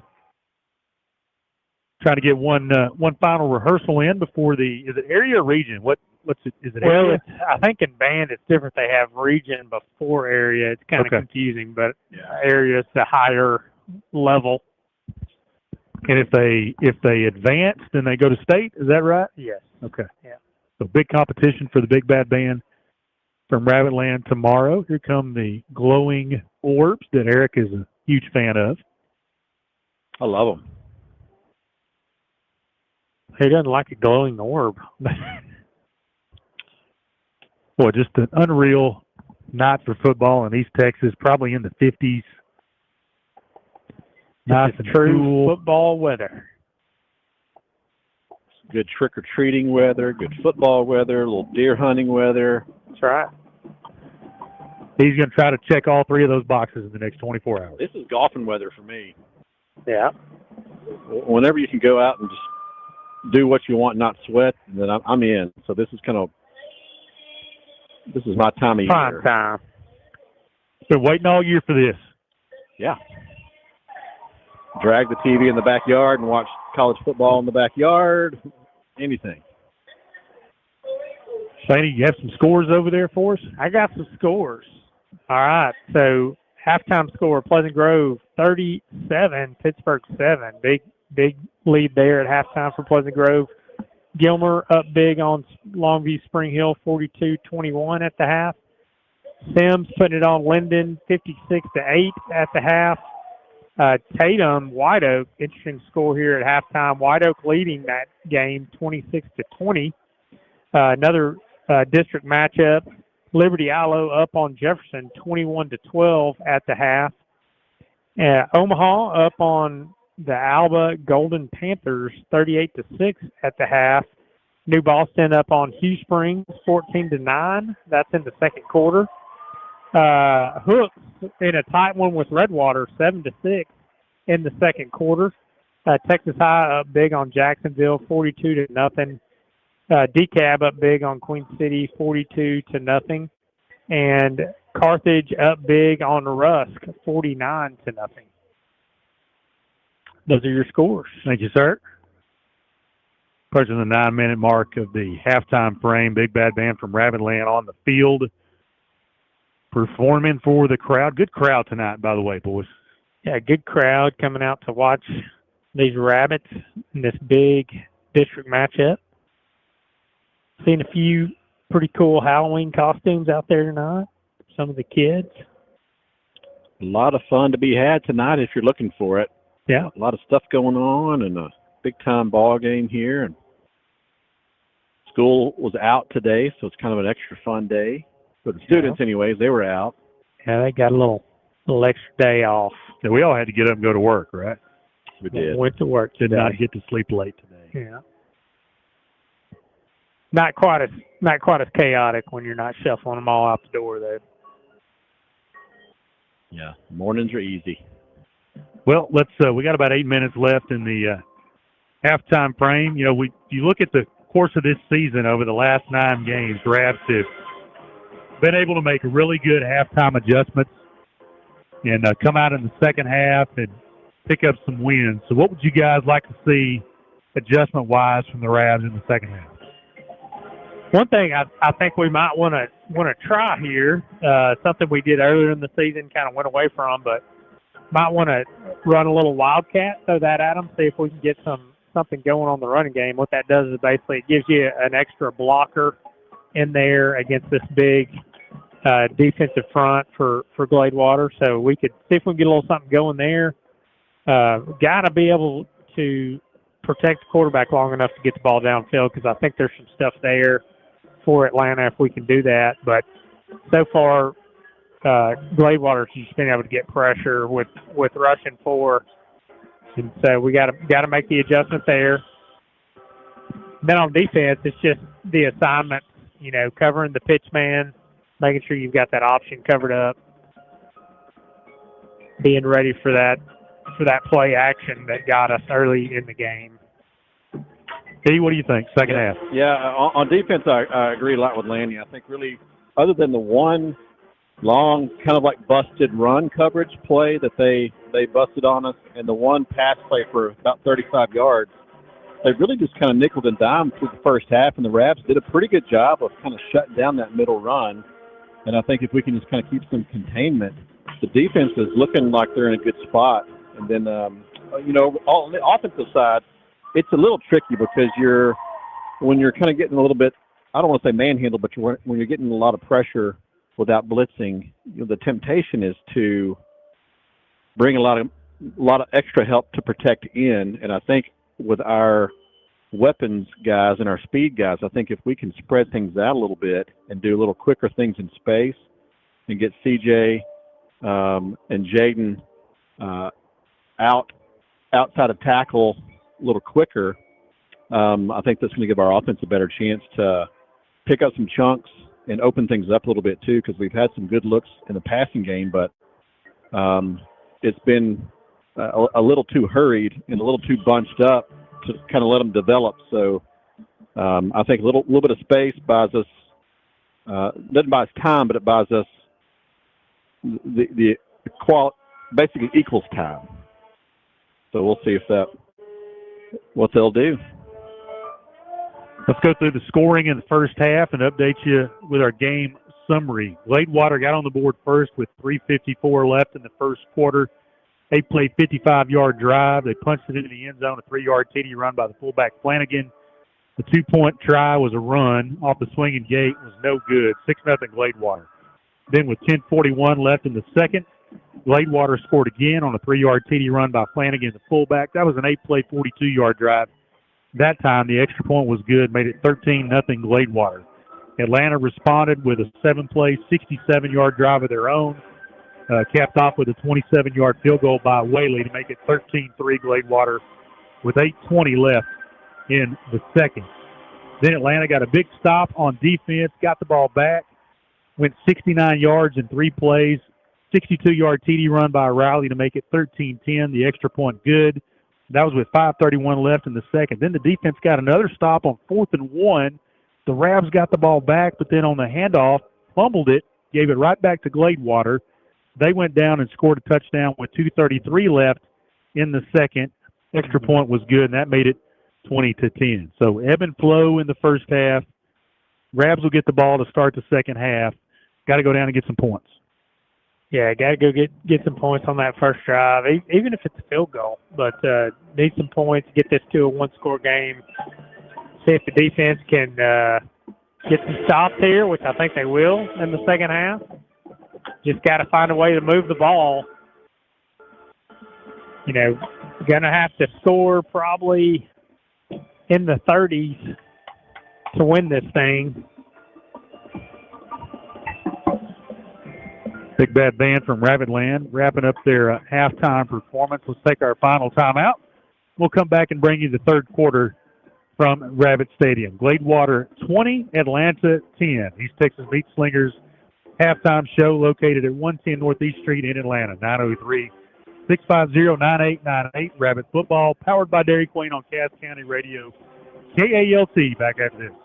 S5: Trying to get one final rehearsal in before is it area or region? What's it? Is it area?
S6: Well, I think in band it's different. They have region before area. It's kind of confusing, but area is the higher level.
S5: And if they advance, then they go to state. Is that right?
S6: Yes.
S5: Okay.
S6: Yeah.
S5: So big competition for the Big Bad Band from Rabbitland tomorrow. Here come the glowing orbs that Eric is a huge fan of.
S7: I love them.
S6: He doesn't like a glowing orb.
S5: Boy, just an unreal night for football in East Texas, probably in the 50s. Nice and
S6: true
S5: cool.
S6: Football weather.
S7: Good trick-or-treating weather, good football weather, a little deer hunting weather.
S6: That's right.
S5: He's going to try to check all three of those boxes in the next 24 hours.
S7: This is golfing weather for me.
S6: Yeah.
S7: Whenever you can go out and just do what you want, not sweat, then I'm in. So this is my time of
S6: Prime
S7: year.
S6: time.
S5: Been waiting all year for this.
S7: Yeah. Drag the TV in the backyard and watch college football in the backyard. Anything.
S5: Shani, you have some scores over there for us?
S6: I got some scores. All right. So halftime score: Pleasant Grove 37, Pittsburgh 7. Big lead there at halftime for Pleasant Grove. Gilmer up big on Longview Spring Hill, 42-21 at the half. Sims putting it on Linden, 56-8 at the half. Tatum, White Oak, interesting score here at halftime. White Oak leading that game, 26-20. Another district matchup. Liberty Allo up on Jefferson, 21-12 at the half. Omaha up on the Alba Golden Panthers, 38-6 at the half. New Boston up on Hugh Springs, 14-9. That's in the second quarter. Hooks in a tight one with Redwater, 7-6 in the second quarter. Texas High up big on Jacksonville, 42-0. DeKalb up big on Queen City, 42-0. And Carthage up big on Rusk, 49-0. Those are your scores.
S5: Thank you, sir. Approaching the 9-minute mark of the halftime frame. Big Bad Band from Rabbitland on the field, performing for the crowd. Good crowd tonight, by the way, boys.
S6: Yeah, good crowd coming out to watch these Rabbits in this big district matchup. Seen a few pretty cool Halloween costumes out there tonight. Some of the kids.
S7: A lot of fun to be had tonight if you're looking for it.
S6: Yeah.
S7: A lot of stuff going on and a big-time ball game here. And school was out today, so it's kind of an extra fun day. For the students, anyways, they were out.
S6: Yeah, they got a little extra day off.
S5: Yeah, we all had to get up and go to work, right?
S7: We did.
S6: Went to work today.
S5: Did not get to sleep late today.
S6: Yeah. Not quite as chaotic when you're not shuffling them all out the door, though.
S7: Yeah, mornings are easy.
S5: Well, let's. We got about 8 minutes left in the halftime frame. You know, you look at the course of this season over the last 9 games, Rabs have been able to make really good halftime adjustments and come out in the second half and pick up some wins. So what would you guys like to see adjustment-wise from the Rabs in the second half?
S6: One thing I think we might want to try here, something we did earlier in the season, kind of went away from, but might want to run a little wildcat, throw that at them, see if we can get something going on the running game. What that does is basically it gives you an extra blocker in there against this big defensive front for Gladewater. So we could see if we can get a little something going there. Got to be able to protect the quarterback long enough to get the ball downfield, because I think there's some stuff there for Atlanta if we can do that. But so far, Gladewater's just been able to get pressure with rushing 4, and so we got to make the adjustment there. Then on defense, it's just the assignment, you know, covering the pitch man, making sure you've got that option covered up, being ready for that play action that got us early in the game.
S5: Steve, what do you think, second half?
S7: Yeah, on defense, I agree a lot with Lanny. I think really, other than the one long kind of like busted run coverage play that they busted on us, and the one pass play for about 35 yards, they really just kind of nickeled and dimed through the first half, and the Rabs did a pretty good job of kind of shutting down that middle run. And I think if we can just kind of keep some containment, the defense is looking like they're in a good spot. And then, you know, on the offensive side, it's a little tricky because when you're kind of getting a little bit, I don't want to say manhandled, but when you're getting a lot of pressure without blitzing, you know, the temptation is to bring a lot of extra help to protect in. And I think with our weapons guys and our speed guys, I think if we can spread things out a little bit and do a little quicker things in space and get CJ and Jaden outside of tackle a little quicker, I think that's going to give our offense a better chance to pick up some chunks and open things up a little bit too, because we've had some good looks in the passing game, but it's been a little too hurried and a little too bunched up to kind of let them develop. So I think a little bit of space buys us, doesn't buy us time, but it buys us the basically equals time. So we'll see what they'll do.
S5: Let's go through the scoring in the first half and update you with our game summary. Gladewater got on the board first with 3:54 left in the first quarter. They played 55-yard drive. They punched it into the end zone, a 3-yard TD run by the fullback Flanagan. The 2-point try was a run off the swinging gate, was no good. 6-0 Gladewater. Then with 10:41 left in the second, Gladewater scored again on a 3-yard TD run by Flanagan, the fullback. That was an 8-play, 42-yard drive. That time, the extra point was good, made it 13-0 Gladewater. Atlanta responded with a 7-play, 67-yard drive of their own, capped off with a 27-yard field goal by Whaley to make it 13-3 Gladewater with 8:20 left in the second. Then Atlanta got a big stop on defense, got the ball back, went 69 yards in 3 plays, 62-yard TD run by Riley to make it 13-10, the extra point good. That was with 5:31 left in the second. Then the defense got another stop on 4th and 1. The Rabs got the ball back, but then on the handoff, fumbled it, gave it right back to Gladewater. They went down and scored a touchdown with 2:33 left in the second. Extra point was good, and that made it 20-10. So ebb and flow in the first half. Rabs will get the ball to start the second half. Got to go down and get some points.
S6: Yeah, got to go get some points on that first drive, even if it's a field goal. But need some points, get this to a one-score game. See if the defense can get some stops here, which I think they will in the second half. Just got to find a way to move the ball. You know, going to have to score probably in the 30s to win this thing.
S5: Big Bad Band from Rabbitland wrapping up their halftime performance. Let's take our final timeout. We'll come back and bring you the third quarter from Rabbit Stadium. Gladewater 20, Atlanta 10. East Texas Meat Slingers halftime show located at 110 Northeast Street in Atlanta. 903-650-9898. Rabbit football powered by Dairy Queen on Cass County Radio. KALT back after this.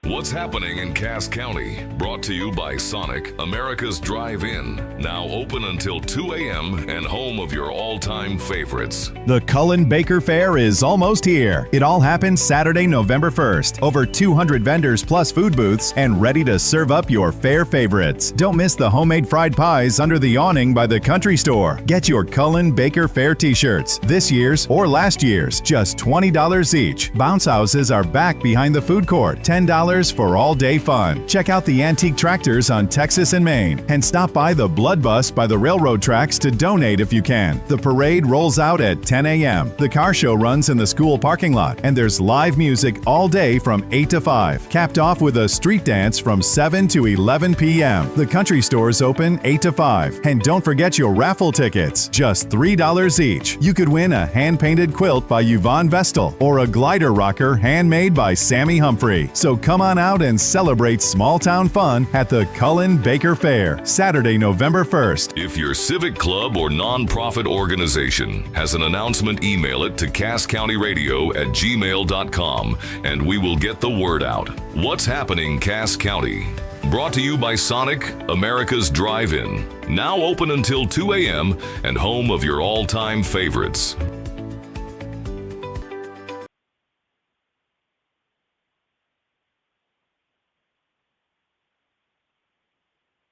S3: What's happening in Cass County? Brought to you by Sonic, America's Drive-In. Now open until 2 a.m. and home of your all-time favorites.
S8: The Cullen Baker Fair is almost here. It all happens Saturday, November 1st. Over 200 vendors plus food booths and ready to serve up your fair favorites. Don't miss the homemade fried pies under the awning by the country store. Get your Cullen Baker Fair t-shirts, this year's or last year's, just $20 each. Bounce houses are back behind the food court, $10 for all-day fun. Check out the antique tractors on Texas and Maine and stop by the Blood Bus by the railroad tracks to donate if you can. The parade rolls out at 10 a.m. The car show runs in the school parking lot and there's live music all day from 8 to 5, capped off with a street dance from 7 to 11 p.m. The country store's open 8 to 5. And don't forget your raffle tickets, just $3 each. You could win a hand-painted quilt by Yvonne Vestal or a glider rocker handmade by Sammy Humphrey. So come on out and celebrate small-town fun at the Cullen Baker Fair, Saturday, November 1st.
S3: If your civic club or nonprofit organization has an announcement, email it to casscountyradio@gmail.com and we will get the word out. What's happening, Cass County? Brought to you by Sonic, America's Drive-In. Now open until 2 a.m. and home of your all-time favorites.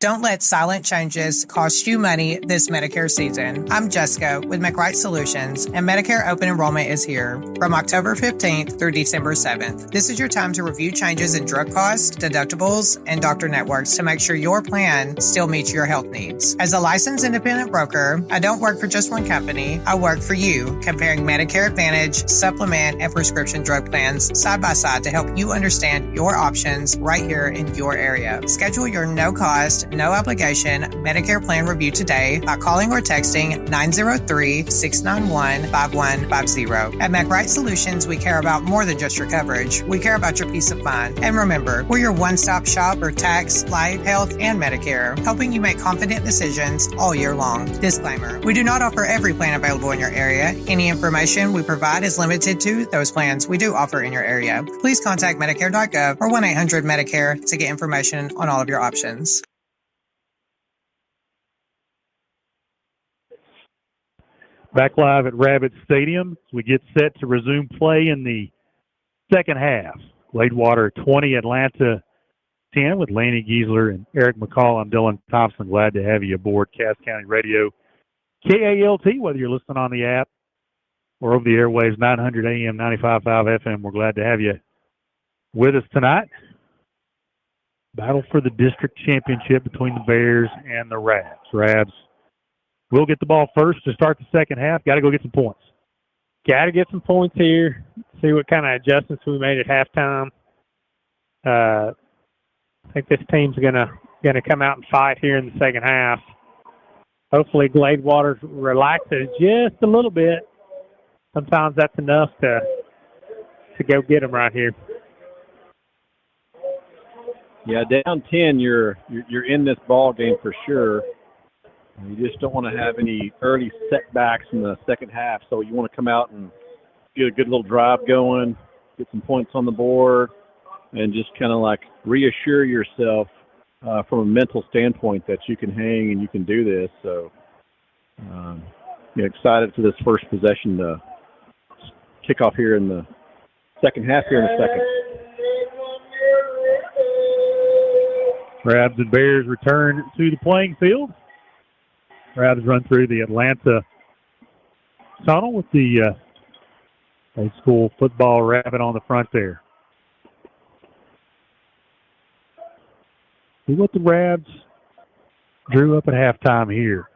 S9: Don't let silent changes cost you money this Medicare season. I'm Jessica with McWright Solutions, and Medicare open enrollment is here from October 15th through December 7th. This is your time to review changes in drug costs, deductibles, and doctor networks to make sure your plan still meets your health needs. As a licensed independent broker, I don't work for just one company. I work for you, comparing Medicare Advantage, supplement, and prescription drug plans side by side to help you understand your options right here in your area. Schedule your no-cost, no obligation Medicare plan review today by calling or texting 903-691-5150. At McWright Solutions, we care about more than just your coverage. We care about your peace of mind. And remember, we're your one-stop shop for tax, life, health, and Medicare, helping you make confident decisions all year long. Disclaimer, we do not offer every plan available in your area. Any information we provide is limited to those plans we do offer in your area. Please contact Medicare.gov or 1-800-MEDICARE to get information on all of your options.
S5: Back live at Rabbit Stadium as we get set to resume play in the second half. Gladewater 20, Atlanta 10 with Laney Giesler and Eric McCall. I'm Dylan Thompson. Glad to have you aboard Cass County Radio. KALT, whether you're listening on the app or over the airwaves, 900 AM, 95.5 FM. We're glad to have you with us tonight. Battle for the district championship between the Bears and the Rabs. Rabs will get the ball first to start the second half. Got to go get some points.
S6: Got to get some points here. See what kind of adjustments we made at halftime. I think this team's gonna come out and fight here in the second half. Hopefully, Gladewater relaxes just a little bit. Sometimes that's enough to go get them right here.
S7: Yeah, down 10, you're in this ball game for sure. You just don't want to have any early setbacks in the second half, so you want to come out and get a good little drive going, get some points on the board, and just kind of like reassure yourself from a mental standpoint that you can hang and you can do this. So excited for this first possession to kick off here in the second half here in a second.
S5: Rabs and Bears return to the playing field. Rabs run through the Atlanta tunnel with the high school football rabbit on the front there. See what the Rabs drew up at halftime here.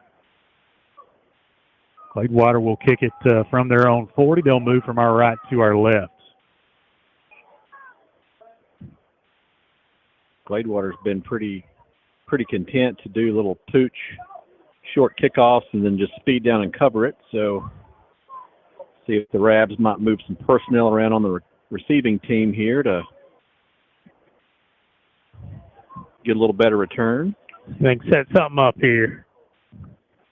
S5: Gladewater will kick it from their own 40. They'll move from our right to our left.
S7: Gladewater's been pretty pretty content to do little pooch short kickoffs and then just speed down and cover it. So see if the Rabs might move some personnel around on the receiving team here to get a little better return.
S6: I think set something up here.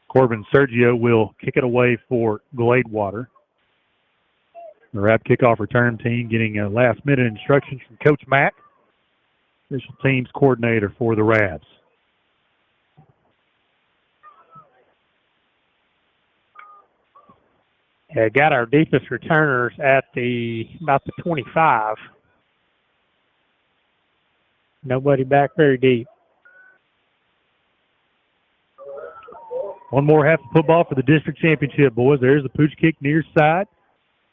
S5: Corbin Sergio will kick it away for Gladewater. The Rab kickoff return team getting last-minute instructions from Coach Mack, official teams coordinator for the Rabs.
S6: Yeah, got our deepest returners at about the 25. Nobody back very deep.
S5: One more half of football for the district championship, boys. There's the pooch kick near side.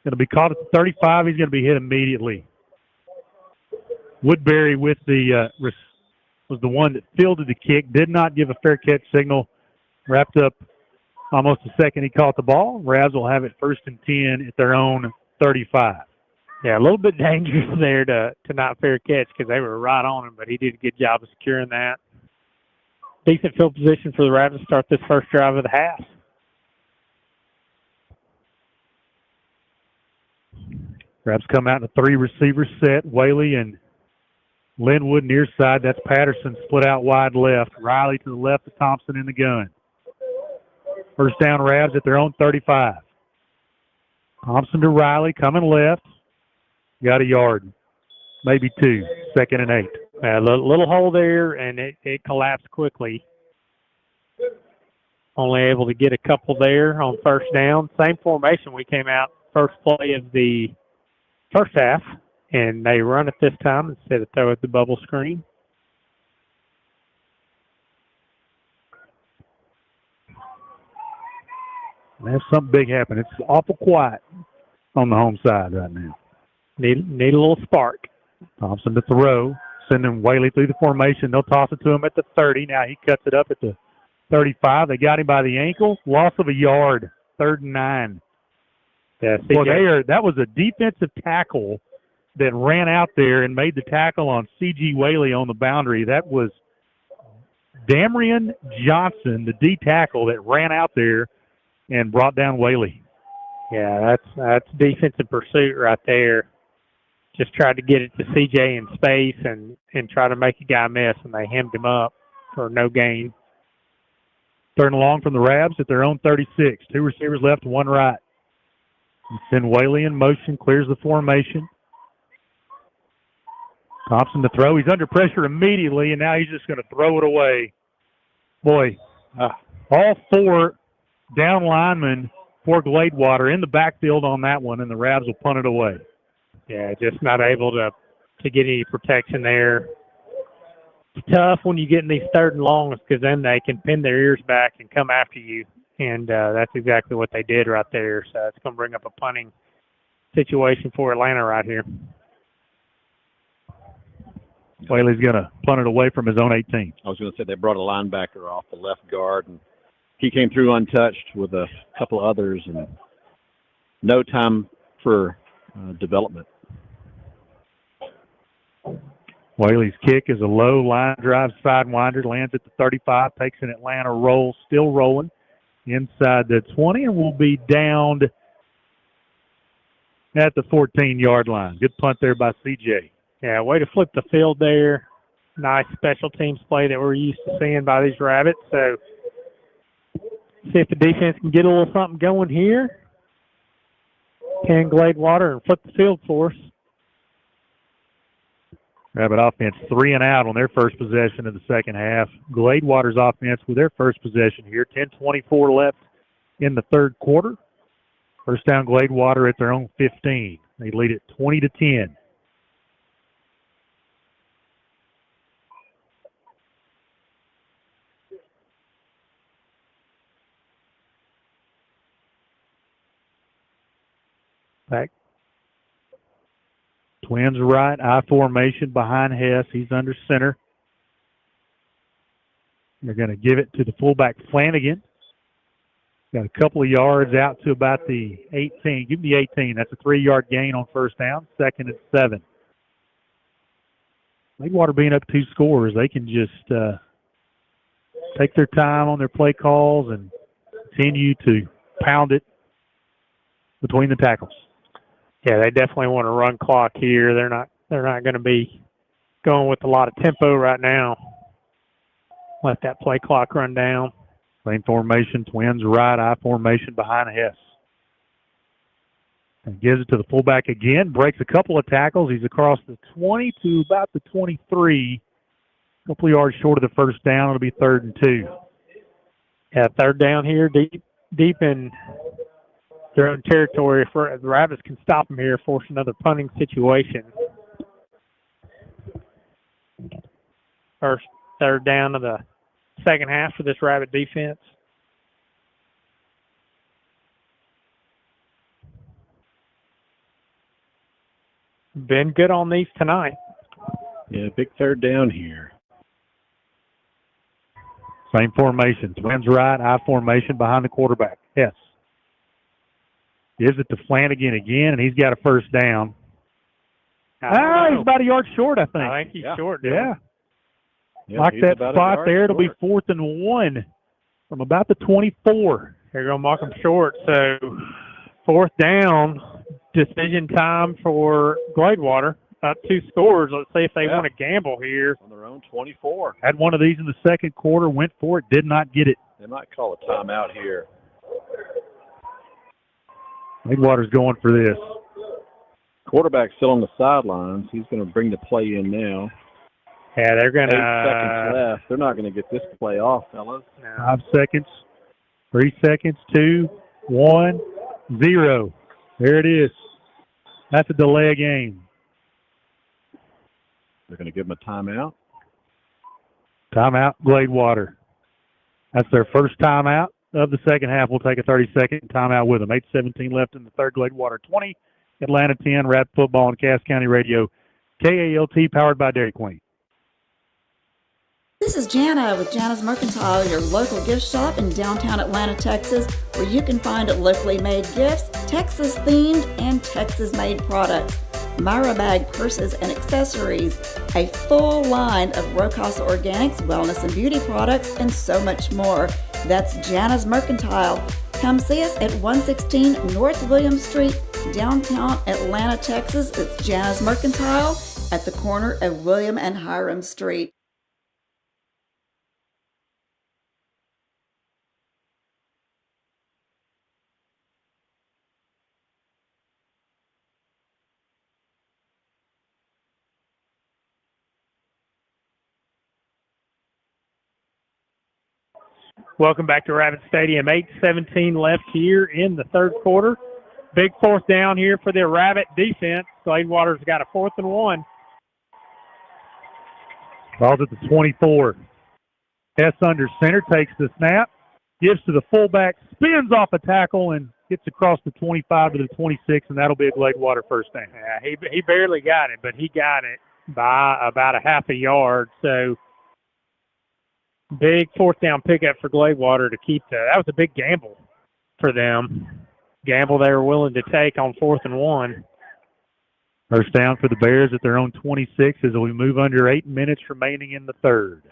S5: Going to be caught at the 35. He's going to be hit immediately. Woodbury was the one that fielded the kick, did not give a fair catch signal. Wrapped up almost a second he caught the ball. Rabs will have it 1st and 10 at their own 35.
S6: Yeah, a little bit dangerous there to not fair catch because they were right on him, but he did a good job of securing that. Decent field position for the Rabs to start this first drive of the half.
S5: Rabs come out in a 3-receiver set. Whaley and Linwood near side. That's Patterson split out wide left. Riley to the left of Thompson in the gun. First down Rabs at their own 35. Thompson to Riley coming left. Got a yard. Maybe 2. 2nd and 8.
S6: A little hole there, and it collapsed quickly. Only able to get a couple there on first down. Same formation we came out first play of the first half, and they run it this time instead of throw it the bubble screen.
S5: There's something big happening. It's awful quiet on the home side right now.
S6: Need a little spark.
S5: Thompson to throw, sending Whaley through the formation. They'll toss it to him at the 30. Now he cuts it up at the 35. They got him by the ankle. Loss of a yard. 3rd and 9.
S6: Yeah,
S5: well, that was a defensive tackle that ran out there and made the tackle on C.G. Whaley on the boundary. That was Damrian Johnson, the D tackle that ran out there and brought down Whaley.
S6: Yeah, that's defensive pursuit right there. Just tried to get it to CJ in space and try to make a guy miss, and they hemmed him up for no gain. 3rd and long from the Rabs at their own 36. 2 receivers left, 1 right. And send Whaley in motion, clears the formation. Thompson to throw. He's under pressure immediately, and now he's just going to throw it away. Boy, all 4 down linemen for Gladewater in the backfield on that one, and the Rabs will punt it away. Yeah, just not able to get any protection there. It's tough when you get in these 3rd and longs because then they can pin their ears back and come after you, and that's exactly what they did right there. So it's going to bring up a punting situation for Atlanta right here.
S5: Whaley's going to punt it away from his own 18.
S7: I was going to say they brought a linebacker off the left guard, and he came through untouched with a couple of others, and no time for development.
S5: Whaley's kick is a low line drive sidewinder, lands at the 35, takes an Atlanta roll, still rolling inside the 20, and will be downed at the 14-yard line. Good punt there by CJ.
S6: Yeah, way to flip the field there. Nice special teams play that we're used to seeing by these Rabbits. So see if the defense can get a little something going here. Can Gladewater and flip the field for us.
S5: Rabbit offense 3 and out on their first possession of the second half. Gladewater's offense with their first possession here. 10:24 left in the 3rd quarter. First down Gladewater at their own 15. They lead it 20-10. Back. Twins right, I formation behind Hess. He's under center. They're going to give it to the fullback Flanagan. Got a couple of yards out to about the 18. Give him the 18. That's a 3-yard gain on first down. 2nd and 7. Gladewater being up 2 scores, they can just take their time on their play calls and continue to pound it between the tackles.
S6: Yeah, they definitely want to run clock here. They're not going to be going with a lot of tempo right now. Let that play clock run down.
S5: Same formation, twins right, I formation behind Hess. And gives it to the fullback again, breaks a couple of tackles. He's across the 20 to about the 23. A couple of yards short of the first down. It'll be 3rd and 2.
S6: Yeah, 3rd down here, deep in their own territory. The Rabbits can stop them here, force another punting situation. First 3rd down of the second half for this Rabbit defense. Been good on these tonight.
S7: Yeah, big 3rd down here.
S5: Same formation. Twins right, I formation behind the quarterback. Yes. Gives it to Flanagan again, and he's got a first down. He's about a yard short, I think.
S6: I think he's short, dude.
S5: Yeah.
S7: Yeah,
S5: Like that spot there. It'll be
S7: short.
S5: 4th and 1 from about the 24.
S6: They're going to mark him short. So 4th down, decision time for Gladewater. Up 2 scores. Let's see if they want to gamble here.
S7: On their own 24.
S5: Had one of these in the second quarter, went for it, did not get it.
S7: They might call a timeout here.
S5: Gladewater's going for this.
S7: Quarterback's still on the sidelines. He's going to bring the play in now.
S6: Yeah, they're going
S7: 8 seconds left. They're not going to get this play off, fellas.
S5: 5 seconds, 3 seconds, 2, 1, 0. There it is. That's a delay of game.
S7: They're going to give him a timeout.
S5: Timeout, Gladewater. That's their first timeout of the second half. We'll take a 30-second timeout with them. 8:17 left in the third. Gladewater 20, Atlanta 10. Rabbit football on Cass County Radio. KALT, powered by Dairy Queen.
S16: This is Jana with Jana's Mercantile, your local gift shop in downtown Atlanta, Texas, where you can find locally made gifts, Texas-themed, and Texas-made products. Myra bag purses and accessories, a full line of Rocasa Organics, wellness and beauty products, and so much more. That's Jana's Mercantile. Come see us at 116 North William Street, downtown Atlanta, Texas. It's Jana's Mercantile at the corner of William and Hiram Street.
S6: Welcome back to Rabbit Stadium. 8:17 left here in the third quarter. Big 4th down here for their Rabbit defense. Gladewater's got a 4th and 1.
S5: Ball's at the 24. Hess under center, takes the snap, gives to the fullback, spins off a tackle, and gets across the 25 to the 26, and that'll be a Gladewater first down.
S6: Yeah, he barely got it, but he got it by about a half a yard. So big 4th down pickup for Gladewater to keep that was a big gamble for them. Gamble they were willing to take on 4th and 1.
S5: First down for the Bears at their own 26 as we move under 8 minutes remaining in the third.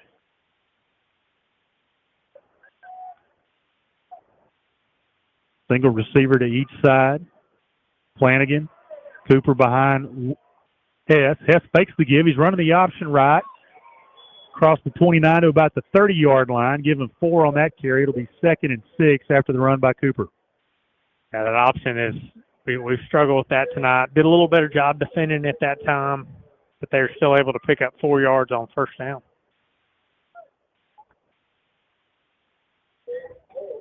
S5: Single receiver to each side. Flanagan. Cooper behind Hess. Hess fakes the give. He's running the option right. Across the 29 to about the 30-yard line. Give him 4 on that carry. It'll be 2nd and 6 after the run by Cooper.
S6: Yeah, that option is, we've struggled with that tonight. Did a little better job defending at that time, but they're still able to pick up 4 yards on first down.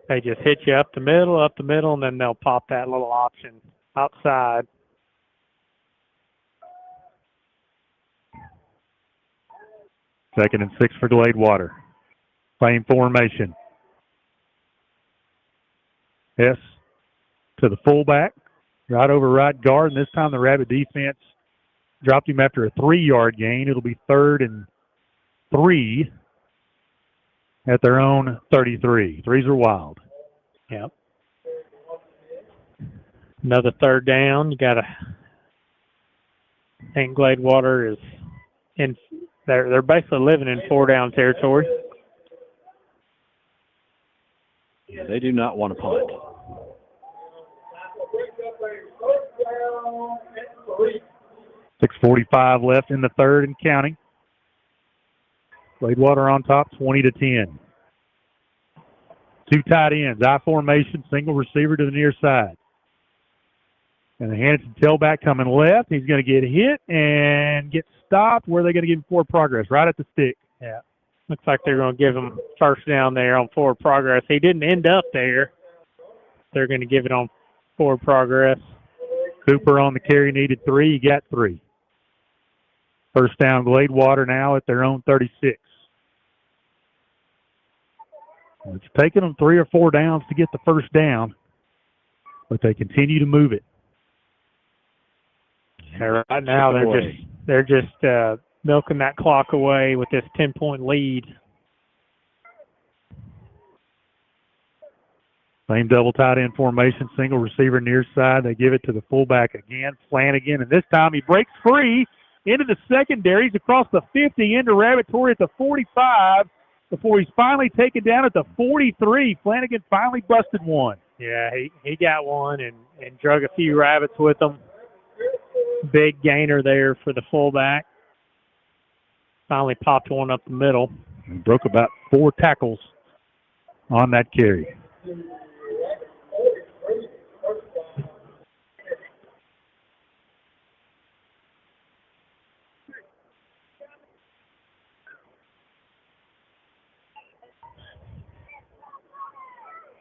S6: They just hit you up the middle, and then they'll pop that little option outside.
S5: Second and 6 for Gladewater. Same formation. Hess to the fullback, right over right guard, and this time the Rabbit defense dropped him after a 3-yard gain. It'll be 3rd and 3 at their own 33. Threes are wild.
S6: Yep. Another 3rd down. You got to think Gladewater is in. They're basically living in 4-down territory.
S7: Yeah, they do not want to punt.
S5: .6:45 left in the third and counting. Gladewater on top, 20-10. Two tight ends, I formation, single receiver to the near side. And they hand it to tailback coming left. He's going to get hit and get stopped. Where are they going to give him forward progress? Right at the stick.
S6: Yeah. Looks like they're going to give him first down there on forward progress. He didn't end up there. They're going to give it on forward progress.
S5: Cooper on the carry needed 3. He got 3. First down, Gladewater now at their own 36. It's taken them 3 or 4 downs to get the first down, but they continue to move it.
S6: Yeah, right now they're just milking that clock away with this 10-point lead.
S5: Same double tight end formation, single receiver near side. They give it to the fullback again, Flanagan, and this time he breaks free into the secondary. He's across the 50 into Rabbitory at the 45 before he's finally taken down at the 43. Flanagan finally busted one.
S6: Yeah, he got one and drug a few rabbits with him. Big gainer there for the fullback. Finally popped one up the middle.
S5: He broke about 4 tackles on that carry.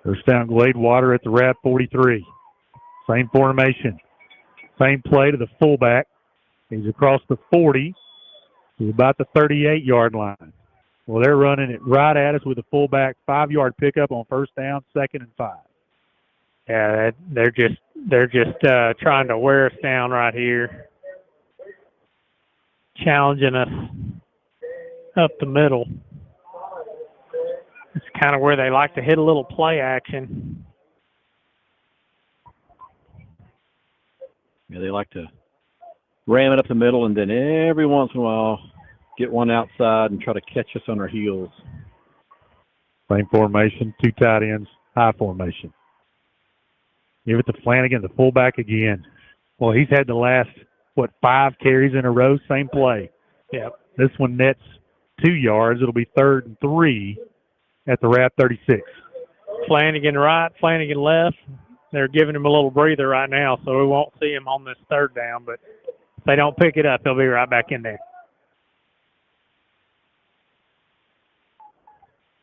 S5: First down, Gladewater at the Rab 43. Same formation. Same play to the fullback. He's across the 40. He's about the 38-yard line. Well, they're running it right at us with a fullback 5-yard pickup on first down, 2nd and 5.
S6: Yeah, they're just trying to wear us down right here, challenging us up the middle. It's kind of where they like to hit a little play action.
S7: Yeah, they like to ram it up the middle and then every once in a while get one outside and try to catch us on our heels.
S5: Same formation, 2 tight ends, high formation. Give it to Flanagan, the fullback again. Well, he's had the last, 5 carries in a row, same play.
S6: Yep.
S5: This one nets 2 yards. It'll be 3rd and 3 at the Rab 36.
S6: Flanagan right, Flanagan left. They're giving him a little breather right now, so we won't see him on this 3rd down, but if they don't pick it up, he'll be right back in there.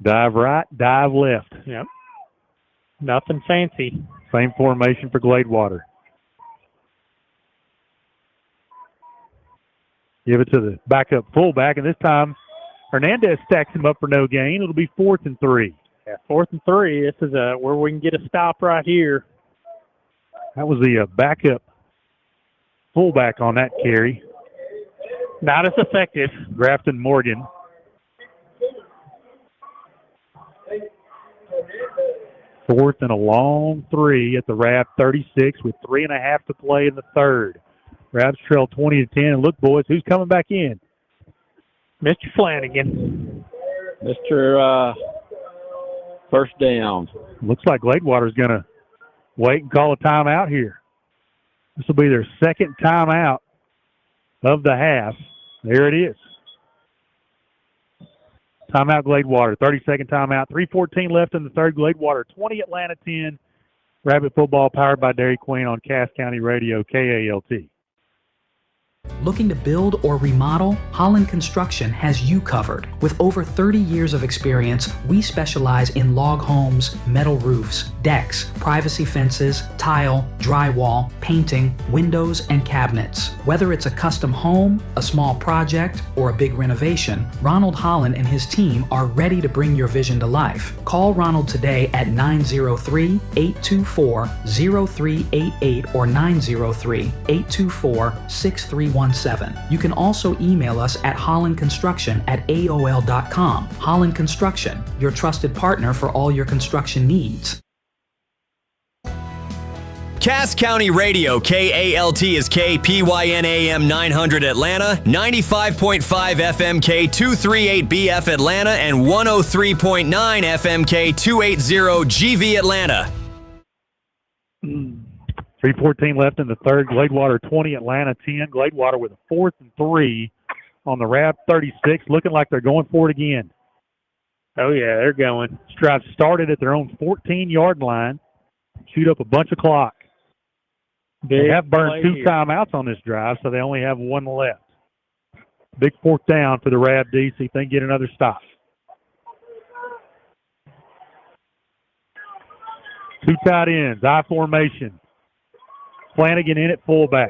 S5: Dive right, dive left.
S6: Yep. Nothing fancy.
S5: Same formation for Gladewater. Give it to the backup fullback, and this time Hernandez stacks him up for no gain. It'll be 4th and 3.
S6: Yeah, 4th and 3. This is where we can get a stop right here.
S5: That was the backup fullback on that carry.
S6: Not as effective.
S5: Grafton Morgan. Fourth and a long 3 at the Rab 36 with 3.5 to play in the 3rd. Rabs trail 20-10. And look, boys, who's coming back in?
S6: Mr. Flanagan.
S7: Mr. First down.
S5: Looks like Gladewater's going to wait and call a timeout here. This will be their 2nd timeout of the half. There it is. Timeout Gladewater, 30-second timeout. 3:14 left in the 3rd. Gladewater 20, Atlanta 10. Rabbit football powered by Dairy Queen on Cass County Radio, KALT.
S15: Looking to build or remodel? Holland Construction has you covered. With over 30 years of experience, we specialize in log homes, metal roofs, decks, privacy fences, tile, drywall, painting, windows, and cabinets. Whether it's a custom home, a small project, or a big renovation, Ronald Holland and his team are ready to bring your vision to life. Call Ronald today at 903-824-0388 or 903-824-6317. You can also email us at hollandconstruction@aol.com. Holland Construction, your trusted partner for all your construction needs.
S10: Cass County Radio, KALT is KPYN AM 900 Atlanta, 95.5 FMK 238BF Atlanta, and 103.9 FMK 280 GV Atlanta.
S5: 3:14 left in the third. Gladewater 20, Atlanta 10. Gladewater with a 4th and 3 on the RAB 36, looking like they're going for it again.
S6: Oh, yeah, they're going.
S5: This drive started at their own 14-yard line. Shoot up a bunch of clock. They have burned 2 timeouts on this drive, so they only have 1 left. Big 4th down for the RAB D, see if they can get another stop. 2 tight ends, I formation. Flanagan in at fullback.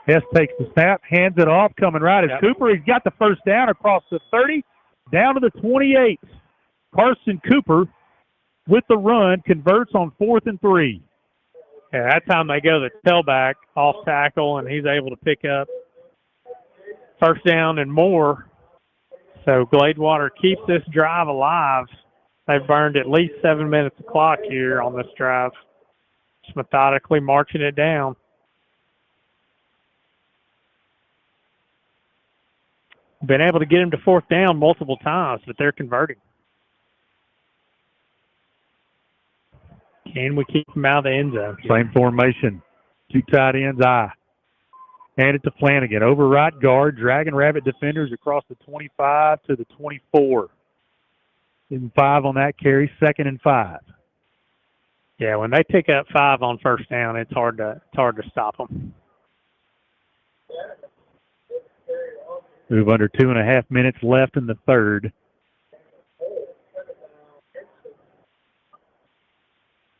S5: Hess takes the snap, hands it off, coming right as Cooper. He's got the first down across the 30, down to the 28. Carson Cooper with the run, converts on 4th and 3.
S6: Yeah, that time they go the tailback off tackle, and he's able to pick up first down and more. So Gladewater keeps this drive alive. They've burned at least 7 minutes of clock here on this drive. Just methodically marching it down. Been able to get him to 4th down multiple times, but they're converting. Can we keep him out of the end zone?
S5: Same formation. 2 tight ends, I. Hand it to Flanagan. Over right guard, dragging Rabbit defenders across the 25 to the 24. Give 5 on that carry, 2nd and 5.
S6: Yeah, when they pick up 5 on first down, it's hard to stop them.
S5: Move under 2.5 minutes left in the third.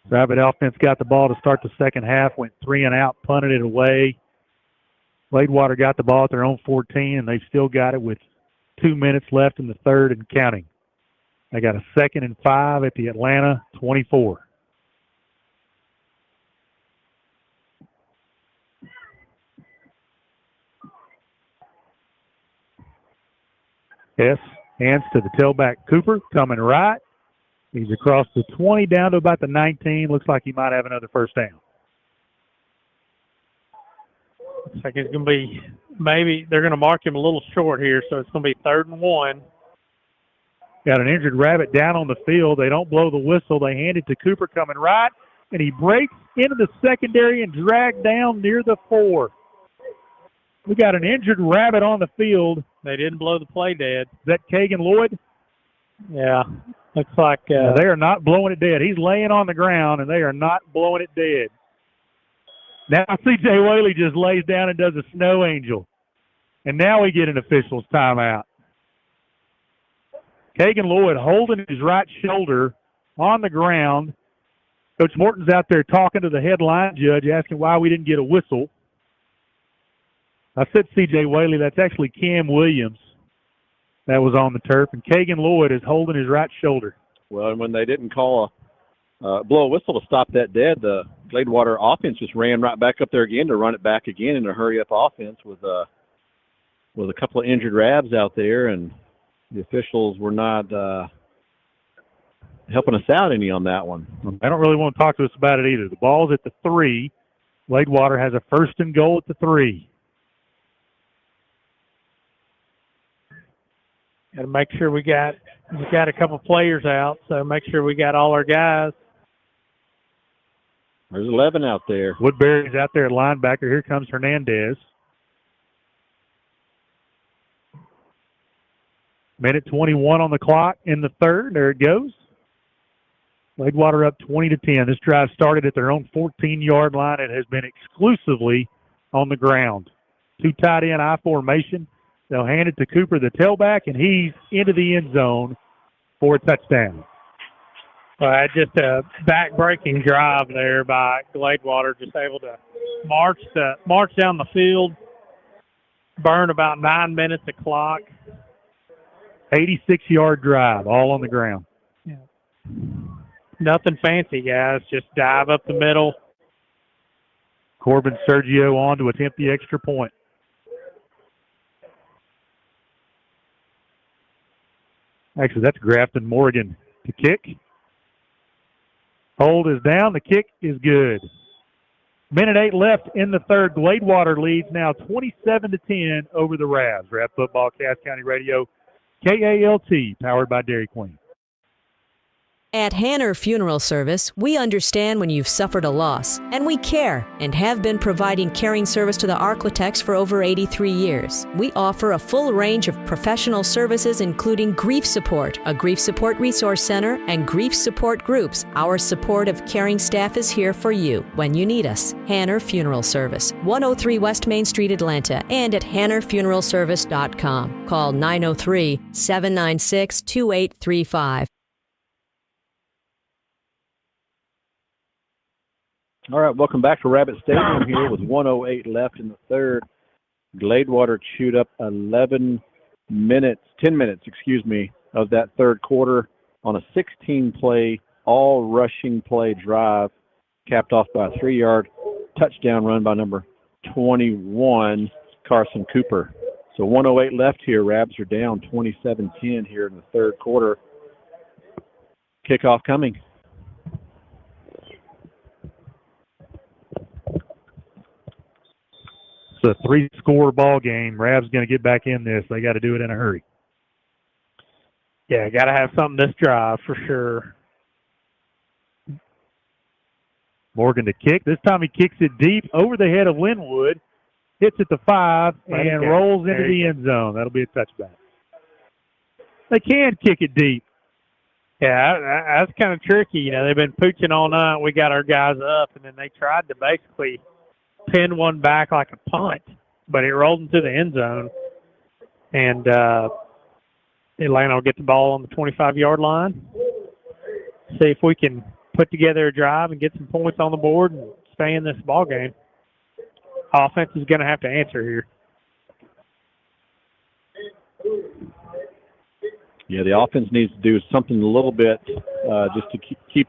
S5: Rabbit offense got the ball to start the second half, went 3 and out, punted it away. Gladewater got the ball at their own 14, and they've still got it with 2 minutes left in the third and counting. They got a 2nd and 5 at the Atlanta 24. Yes, hands to the tailback Cooper, coming right. He's across the 20 down to about the 19. Looks like he might have another first down.
S6: Looks like it's going to be, maybe they're going to mark him a little short here, so it's going to be 3rd and 1.
S5: Got an injured Rabbit down on the field. They don't blow the whistle. They hand it to Cooper coming right, and he breaks into the secondary and dragged down near the 4. We got an injured Rabbit on the field.
S6: They didn't blow the play dead.
S5: Is that Kagan Lloyd?
S6: Yeah. Looks like
S5: they are not blowing it dead. He's laying on the ground, and they are not blowing it dead. Now C.J. Whaley just lays down and does a snow angel. And now we get an official's timeout. Kagan Lloyd holding his right shoulder on the ground. Coach Morton's out there talking to the head line judge, asking why we didn't get a whistle. I said C.J. Whaley. That's actually Cam Williams that was on the turf, and Kagan Lloyd is holding his right shoulder.
S7: Well, and when they didn't call blow a whistle to stop that dead, the Gladewater offense just ran right back up there again to run it back again in a hurry-up offense with a couple of injured Rabs out there, and the officials were not helping us out any on that one.
S5: They don't really want to talk to us about it either. The ball's at the 3. Gladewater has a 1st and goal at the 3.
S6: Got to make sure we got a couple players out, so make sure we got all our guys.
S7: There's 11 out there.
S5: Woodbury's out there at linebacker. Here comes Hernandez. Minute 21 on the clock in the third. There it goes. Gladewater up 20-10. This drive started at their own 14-yard line. It has been exclusively on the ground. 2 tight end I formation. They'll hand it to Cooper, the tailback, and he's into the end zone for a touchdown.
S6: Well, just a back-breaking drive there by Gladewater, just able to march down the field, burn about 9 minutes of clock.
S5: 86-yard drive, all on the ground.
S6: Yeah. Nothing fancy, guys. Just dive up the middle.
S5: Corbin Sergio on to attempt the extra point. Actually, that's Grafton Morgan to kick. Hold is down. The kick is good. Minute 8 left in the third. Gladewater leads now 27-10 over the Ravs. Rav Football, Cass County Radio, KALT, powered by Dairy Queen.
S4: At Hanner Funeral Service, we understand when you've suffered a loss, and we care and have been providing caring service to the Arklatex for over 83 years. We offer a full range of professional services, including grief support, a grief support resource center, and grief support groups. Our supportive, caring staff is here for you when you need us. Hanner Funeral Service, 103 West Main Street, Atlanta, and at hannerfuneralservice.com. Call 903-796-2835.
S7: All right, welcome back to Rabbit Stadium here with 1:08 left in the third. Gladewater chewed up 10 minutes, of that third quarter on a 16-play, all-rushing play drive, capped off by a 3-yard touchdown run by number 21, Carson Cooper. So 1:08 left here. Rabs are down 27-10 here in the third quarter. Kickoff coming.
S5: It's a 3-score ball game. Rav's going to get back in this. They got to do it in a hurry.
S6: Yeah, got to have something this drive for sure.
S5: Morgan to kick. This time he kicks it deep over the head of Linwood, hits it to 5, and rolls into the end zone. That'll be a touchback. They can kick it deep.
S6: Yeah, that's kind of tricky. You know, they've been pooching all night. We got our guys up, and then they tried to basically pin one back like a punt, but it rolled into the end zone. And Atlanta will get the ball on the 25-yard line. See if we can put together a drive and get some points on the board and stay in this ball game. Offense is going to have to answer here.
S7: Yeah, the offense needs to do something a little bit just to keep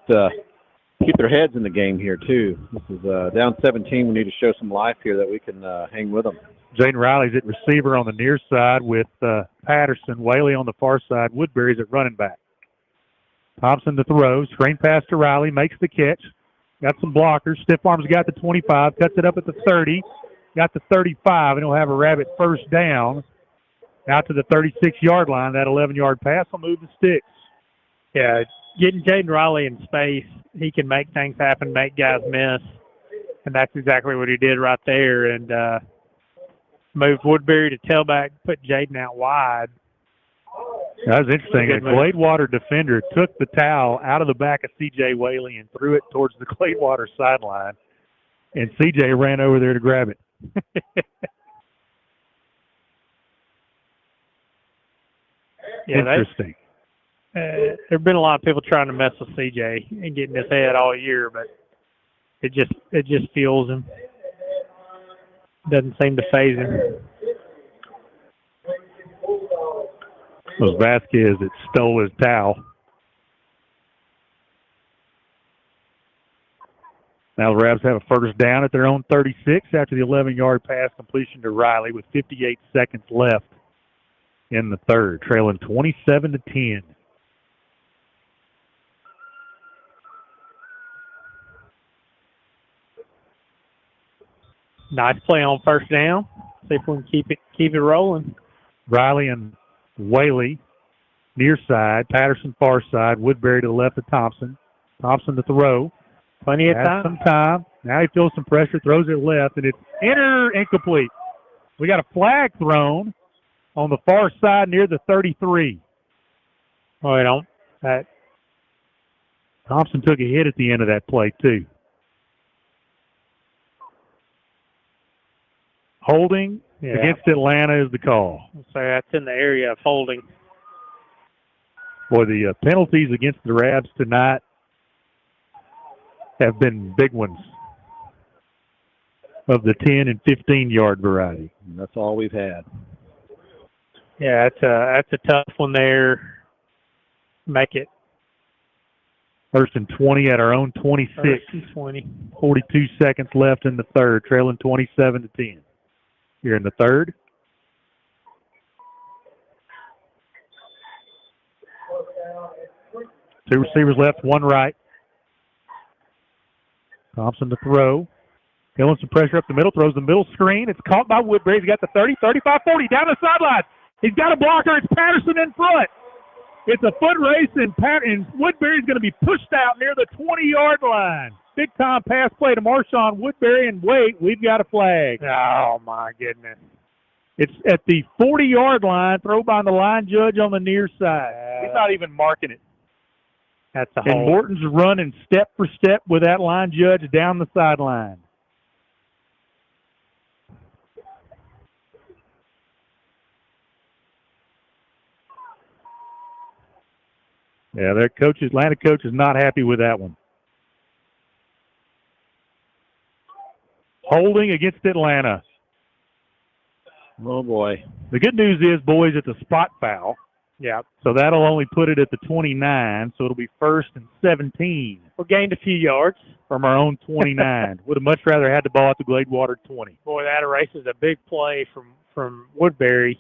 S7: their heads in the game here, too. This is down 17. We need to show some life here that we can hang with them.
S5: Jaden Riley's at receiver on the near side with Patterson. Whaley on the far side. Woodbury's at running back. Thompson to throw. Screen pass to Riley. Makes the catch. Got some blockers. Stiff arms got the 25. Cuts it up at the 30. Got the 35. And he'll have a Rabbit first down. Out to the 36-yard line. That 11-yard pass will move the sticks.
S6: Yeah, getting Jaden Riley in space, he can make things happen, make guys miss. And that's exactly what he did right there. And moved Woodbury to tailback, put Jaden out wide.
S5: That was interesting. A Gladewater defender took the towel out of the back of C.J. Whaley and threw it towards the Gladewater sideline. And C.J. ran over there to grab it. Interesting.
S6: There have been a lot of people trying to mess with CJ and getting his head all year, but it just fuels him. Doesn't seem to faze him.
S5: It was Vasquez that stole his towel. Now the Rabs have a first down at their own 36 after the 11-yard pass completion to Riley with 58 seconds left in the third, trailing 27-10.
S6: Nice play on first down. See if we can keep it rolling.
S5: Riley and Whaley near side, Patterson far side, Woodbury to the left of Thompson. Thompson to throw.
S6: Plenty of time.
S5: Some time. Now he feels some pressure, throws it left, and it's incomplete. We got a flag thrown on the far side near the 33.
S6: Oh,
S5: Thompson took a hit at the end of that play, too. Holding against Atlanta is the call.
S6: So that's in the area of holding.
S5: Boy, the penalties against the Rabs tonight have been big ones of the 10 and 15-yard variety.
S7: And that's all we've had.
S6: Yeah, that's a tough one there. Make it.
S5: First and 20 at our own 26.
S6: First and 20.
S5: 42 seconds left in the third, trailing 27-10. Here in the third. Two receivers left, one right. Thompson to throw. Feeling some pressure up the middle, throws the middle screen. It's caught by Woodbury. He's got the 30, 35, 40, down the sideline. He's got a blocker. It's Patterson in front. It's a foot race, and Woodbury's going to be pushed out near the 20-yard line. Big-time pass play to Marshawn Woodbury, and wait, we've got a flag.
S6: Oh, my goodness.
S5: It's at the 40-yard line, throw by the line judge on the near side. He's not even marking it.
S6: That's a
S5: And
S6: hold.
S5: Morton's running step for step with that line judge down the sideline. Yeah, their coach, Atlanta coach, is not happy with that one. Holding against Atlanta.
S7: Oh, boy.
S5: The good news is, boys, it's a spot foul.
S6: Yeah.
S5: So that'll only put it at the 29, so it'll be 1st and 17.
S6: We gained a few yards.
S5: From our own 29. Would have much rather had the ball at the Gladewater 20.
S6: Boy, that erases a big play from Woodbury.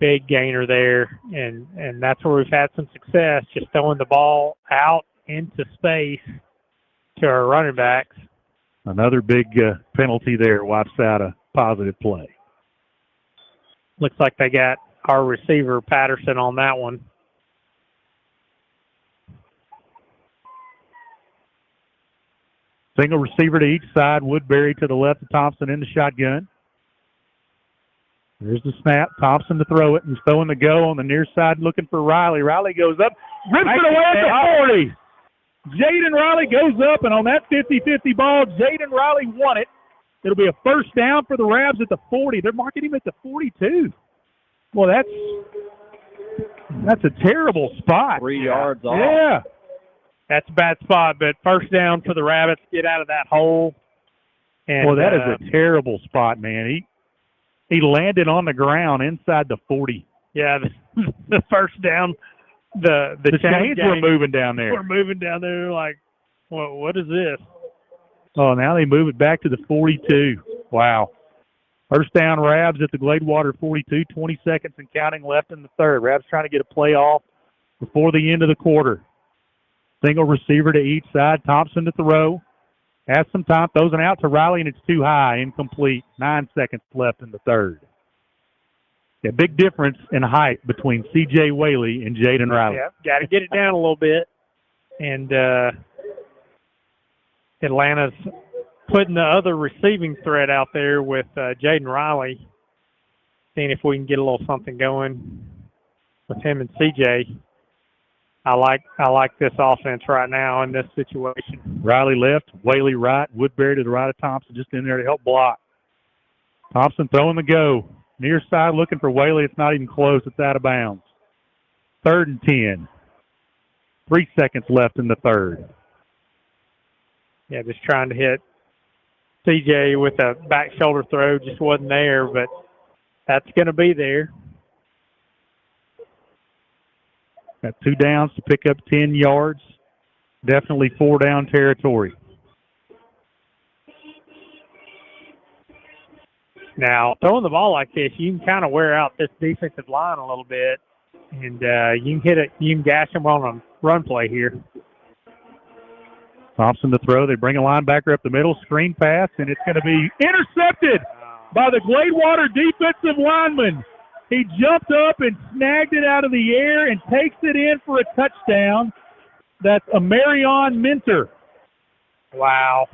S6: Big gainer there, and that's where we've had some success, just throwing the ball out into space to our running backs.
S5: Another big penalty there wipes out a positive play.
S6: Looks like they got our receiver, Patterson, on that one.
S5: Single receiver to each side. Woodbury to the left of Thompson in the shotgun. There's the snap. Thompson to throw it. He's throwing the go on the near side looking for Riley. Riley goes up. Rips it away at the 40. Jaden Riley goes up, and on that 50-50 ball, Jaden Riley won it. It'll be a first down for the Rabs at the 40. They're marking him at the 42. Well, that's a terrible spot.
S7: 3 yards off.
S5: Yeah.
S6: That's a bad spot, but first down for the Rabbits. Get out of that hole. And,
S5: well, that is a terrible spot, man. He landed on the ground inside the 40.
S6: Yeah, the first down, the
S5: chains were moving down there.
S6: We're moving down there like, well, what is this?
S5: Oh, now they move it back to the 42. Wow. First down, Rabs at the Gladewater 42, 20 seconds and counting left in the third. Rabs trying to get a play off before the end of the quarter. Single receiver to each side. Thompson to throw. Has some time. Throws it out to Riley, and it's too high. Incomplete. 9 seconds left in the third. Yeah, big difference in height between C.J. Whaley and Jaden Riley.
S6: Yeah, got to get it down a little bit. And Atlanta's putting the other receiving threat out there with Jaden Riley, seeing if we can get a little something going with him and C.J. I like this offense right now in this situation.
S5: Riley left, Whaley right, Woodbury to the right of Thompson, just in there to help block. Thompson throwing the go. Near side looking for Whaley. It's not even close. It's out of bounds. 3rd and 10. 3 seconds left in the third.
S6: Yeah, just trying to hit CJ with a back shoulder throw. Just wasn't there, but that's going to be there.
S5: Got 2 downs to pick up 10 yards. Definitely 4 down territory.
S6: Now, throwing the ball like this, you can kind of wear out this defensive line a little bit, and you can hit it. You can gash them on a run play here.
S5: Thompson to throw. They bring a linebacker up the middle, screen pass, and it's going to be intercepted by the Gladewater defensive lineman. He jumped up and snagged it out of the air and takes it in for a touchdown. That's Amarion Minter.
S6: Wow.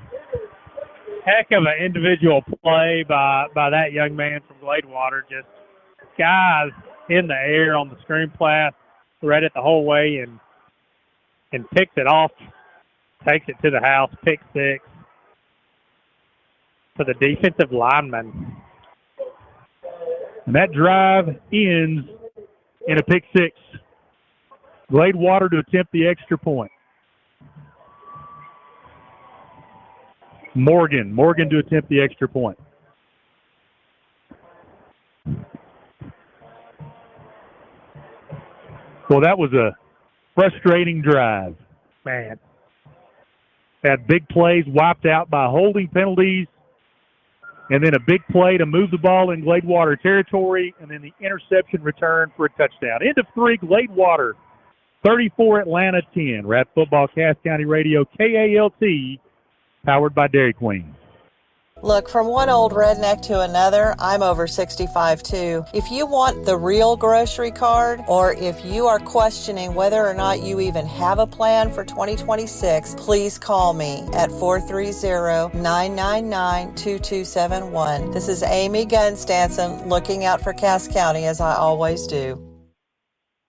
S6: Heck of an individual play by that young man from Gladewater. Just guys in the air on the screen pass, read it the whole way and picks it off, takes it to the house, pick 6 for the defensive lineman.
S5: And that drive ends in a pick 6. Gladewater to attempt the extra point. Morgan to attempt the extra point. Well, that was a frustrating drive.
S6: Man.
S5: Had big plays wiped out by holding penalties, and then a big play to move the ball in Gladewater territory, and then the interception return for a touchdown. End of 3, Gladewater 34, Atlanta 10. Rat Football, Cass County Radio, KALT, powered by Dairy Queen.
S11: Look, from one old redneck to another, I'm over 65 too. If you want the real grocery card, or if you are questioning whether or not you even have a plan for 2026, please call me at 430-999-2271. This is Amy Gunstanson, looking out for Cass County as I always do.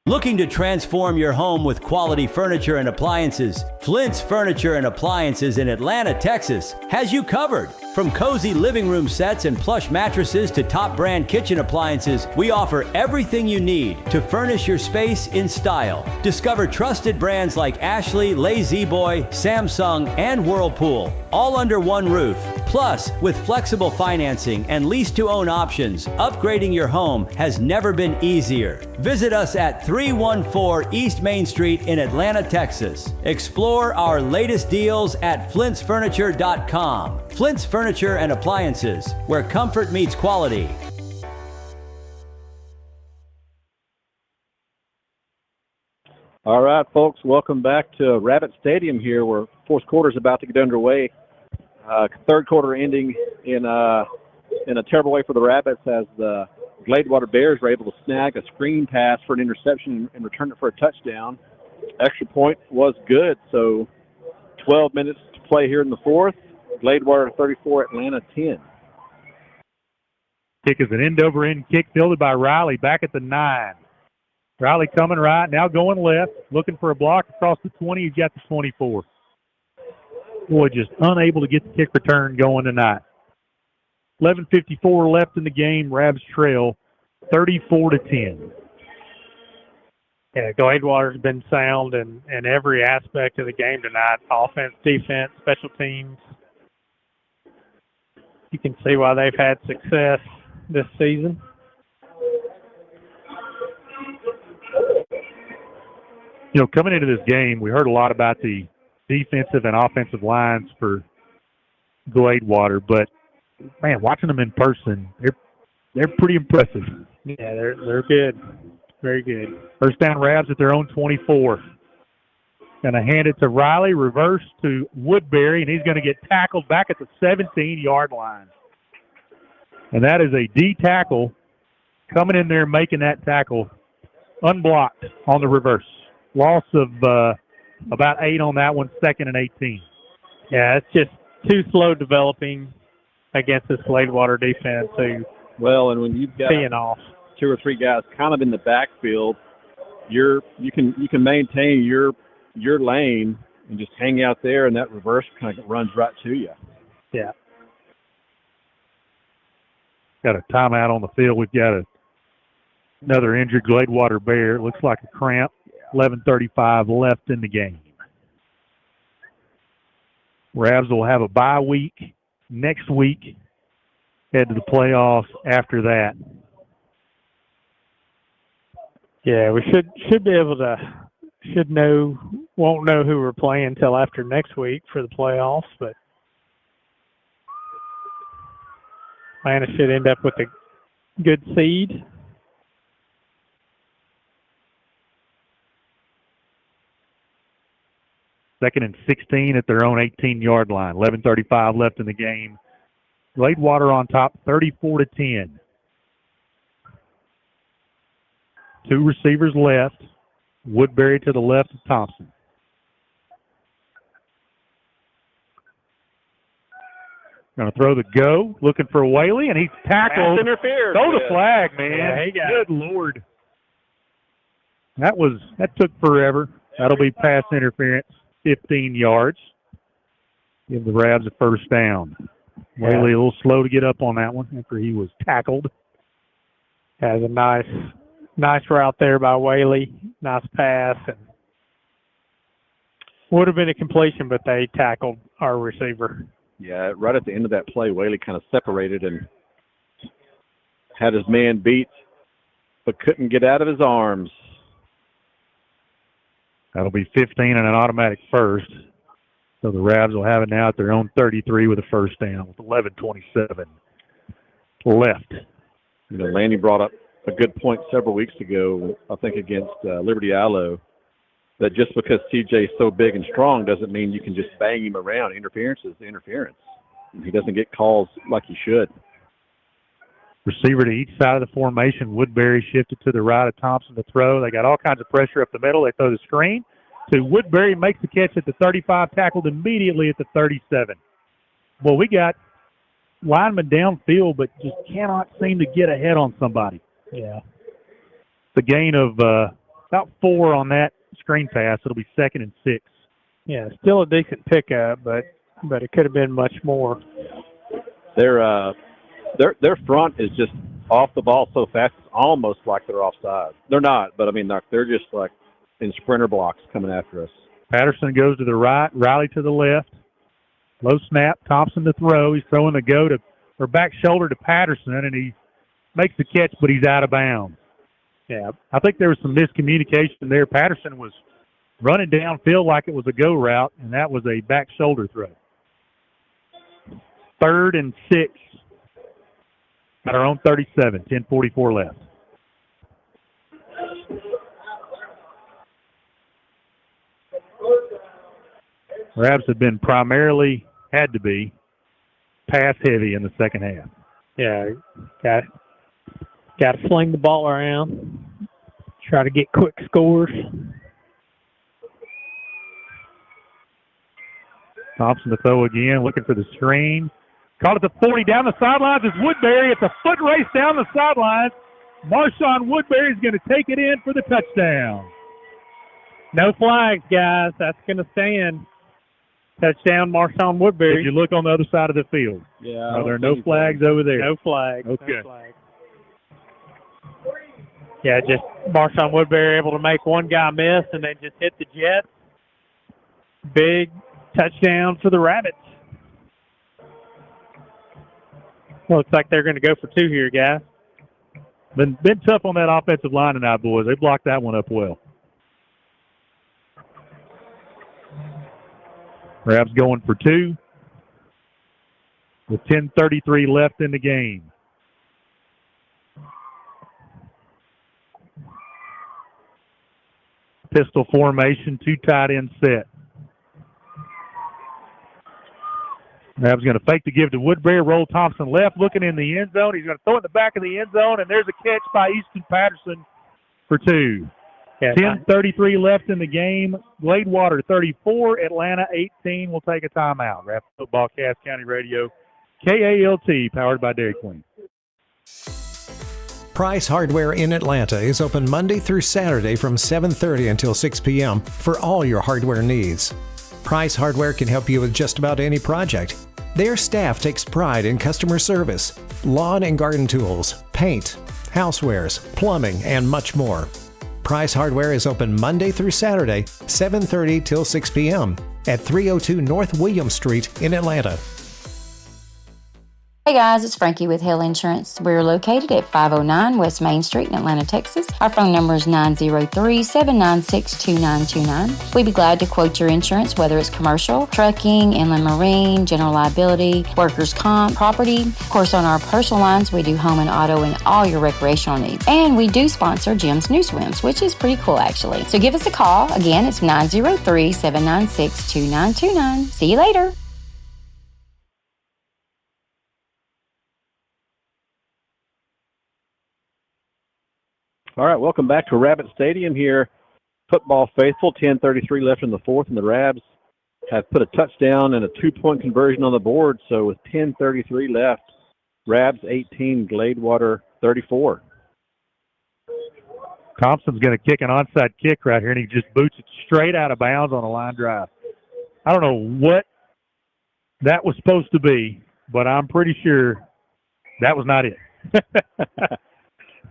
S23: Looking to transform your home with quality furniture and appliances? Flint's Furniture and Appliances in Atlanta, Texas has you covered. From cozy living room sets and plush mattresses to top brand kitchen appliances, we offer everything you need to furnish your space in style. Discover trusted brands like Ashley, La-Z-Boy, Samsung, and Whirlpool, all under one roof. Plus, with flexible financing and lease-to-own options, upgrading your home has never been easier. Visit us at 314 East Main Street in Atlanta, Texas. Explore our latest deals at flintsfurniture.com. Flint's Furniture and Appliances, where comfort meets quality.
S7: All right, folks, welcome back to Rabbit Stadium here, where fourth quarter is about to get underway. Third quarter ending in a terrible way for the Rabbits, as the Gladewater Bears were able to snag a screen pass for an interception and return it for a touchdown. Extra point was good, so 12 minutes to play here in the fourth. Gladewater 34, Atlanta 10.
S5: Kick is an end-over-end kick fielded by Riley back at the 9. Riley coming right, now going left, looking for a block across the 20. He's got the 24. Boy, just unable to get the kick return going tonight. 11:54 left in the game. Rabs trail 34-10.
S6: Yeah, Gladewater's been sound in every aspect of the game tonight. Offense, defense, special teams. You can see why they've had success this season.
S5: You know, coming into this game, we heard a lot about the defensive and offensive lines for Gladewater, but man, watching them in person, they're pretty impressive.
S6: Yeah, they're good, very good.
S5: First down, Rabs at their own 24. Going to hand it to Riley, reverse to Woodbury, and he's going to get tackled back at the 17-yard line. And that is a D tackle coming in there, making that tackle unblocked on the reverse. Loss of about 8 on that one, 2nd and 18.
S6: Yeah, it's just too slow developing against this Gladewater defense.
S7: Well, and when you've got
S6: off
S7: 2 or 3 guys kind of in the backfield, you can maintain your lane and just hang out there, and that reverse kind of runs right to you.
S6: Yeah.
S5: Got a timeout on the field. We've got another injured Gladewater Bear. It looks like a cramp. 11:35 left in the game. Rabs will have a bye week next week. Head to the playoffs after that.
S6: Yeah, we should be able to won't know who we're playing until after next week for the playoffs, but Atlanta should end up with a good seed.
S5: Second and 16 at their own 18-yard line. 11:35 left in the game. Gladewater on top, 34-10. 2 receivers left. Woodbury to the left of Thompson. Going to throw the go, looking for Whaley, and he's tackled.
S7: Pass interfered.
S5: Throw the flag, man.
S6: Yeah, he got
S5: Good Lord. That took forever. That'll be pass interference, 15 yards. Give the Rabs a first down.
S6: Yeah.
S5: Whaley a little slow to get up on that one after he was tackled.
S6: Has a nice route there by Whaley. Nice pass. And would have been a completion, but they tackled our receiver.
S7: Yeah, right at the end of that play, Whaley kind of separated and had his man beat, but couldn't get out of his arms.
S5: That'll be 15 and an automatic first. So the Rabs will have it now at their own 33 with a first down with 11:27 left.
S7: You know, Lanny brought up a good point several weeks ago, I think against Liberty Ilo, that just because TJ's so big and strong doesn't mean you can just bang him around. Interference is interference. He doesn't get calls like he should.
S5: Receiver to each side of the formation. Woodbury shifted to the right of Thompson to throw. They got all kinds of pressure up the middle. They throw the screen to Woodbury, makes the catch at the 35, tackled immediately at the 37. Well, we got linemen downfield, but just cannot seem to get ahead on somebody.
S6: Yeah.
S5: The gain of about 4 on that screen pass. It'll be 2nd and 6.
S6: Yeah, still a decent pickup, but it could have been much more.
S7: Their front is just off the ball so fast, it's almost like they're offside. They're not, but I mean, they're just like in sprinter blocks coming after us.
S5: Patterson goes to the right, Riley to the left. Low snap, Thompson to throw. He's throwing the go to or back shoulder to Patterson, and he makes the catch, but he's out of bounds. Yeah, I think there was some miscommunication there. Patterson was running downfield like it was a go route, and that was a back shoulder throw. 3rd and 6 at our own 37, 10:44 left. Rabs have been primarily, had to be, pass heavy in the second half.
S6: Yeah, got to sling the ball around, try to get quick scores.
S5: Thompson to throw again, looking for the screen. Caught at the 40 down the sidelines is Woodbury. It's a foot race down the sidelines. Marshawn Woodbury is going to take it in for the touchdown.
S6: No flags, guys. That's going to stand. Touchdown, Marshawn Woodbury.
S5: If you look on the other side of the field.
S6: Yeah.
S5: No, there are no flags over there.
S6: No flags.
S5: Okay.
S6: No flags. Yeah, just Marshawn Woodbury able to make one guy miss and then just hit the jet. Big touchdown for the Rabbits. Looks like they're going to go for 2 here, guys.
S5: Been tough on that offensive line tonight, boys. They blocked that one up well. Rabs going for 2 with 10:33 left in the game. Pistol formation, 2 tight end set. Rabs going to fake the give to Woodbury. Roll Thompson left, looking in the end zone. He's going to throw it in the back of the end zone, and there's a catch by Easton Patterson for 2. 10:33 left in the game. Gladewater 34, Atlanta 18. We'll take a timeout. Rapid Football, Cass County Radio, KALT, powered by Dairy Queen.
S12: Price Hardware in Atlanta is open Monday through Saturday from 7:30 until 6 p.m. for all your hardware needs. Price Hardware can help you with just about any project. Their staff takes pride in customer service, lawn and garden tools, paint, housewares, plumbing, and much more. Price Hardware is open Monday through Saturday, 7:30 till 6 p.m. at 302 North William Street in Atlanta.
S13: Hey guys, it's Frankie with Hill Insurance. We're located at 509 West Main Street in Atlanta, Texas. Our phone number is 903-796-2929. We'd be glad to quote your insurance, whether it's commercial, trucking, inland marine, general liability, workers' comp, property. Of course, on our personal lines, we do home and auto and all your recreational needs. And we do sponsor Jim's New Swims, which is pretty cool actually. So give us a call. Again, it's 903-796-2929. See you later.
S7: All right, welcome back to Rabbit Stadium here. Football faithful, 10:33 left in the fourth, and the Rabs have put a touchdown and a 2-point conversion on the board. So with 10:33 left, Rabs 18, Gladewater 34.
S5: Thompson's going to kick an onside kick right here, and he just boots it straight out of bounds on a line drive. I don't know what that was supposed to be, but I'm pretty sure that was not it.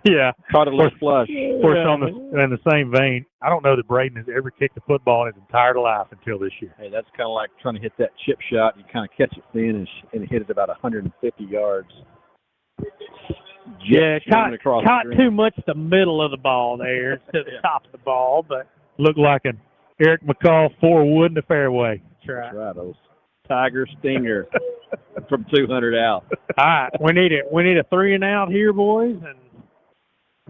S5: Yeah.
S7: Caught it a little flush.
S5: Of course, in the same vein, I don't know that Braden has ever kicked a football in his entire life until this year.
S7: Hey, that's kind of like trying to hit that chip shot. You kind of catch it thin and hit it about 150 yards.
S6: Yeah, caught too much the middle of the ball there to the top of the ball, but
S5: looked like an Eric McCall 4-wood in the fairway.
S7: That's right. Those Tiger Stinger from 200 out.
S6: All right, we need a 3-and-out here, boys, and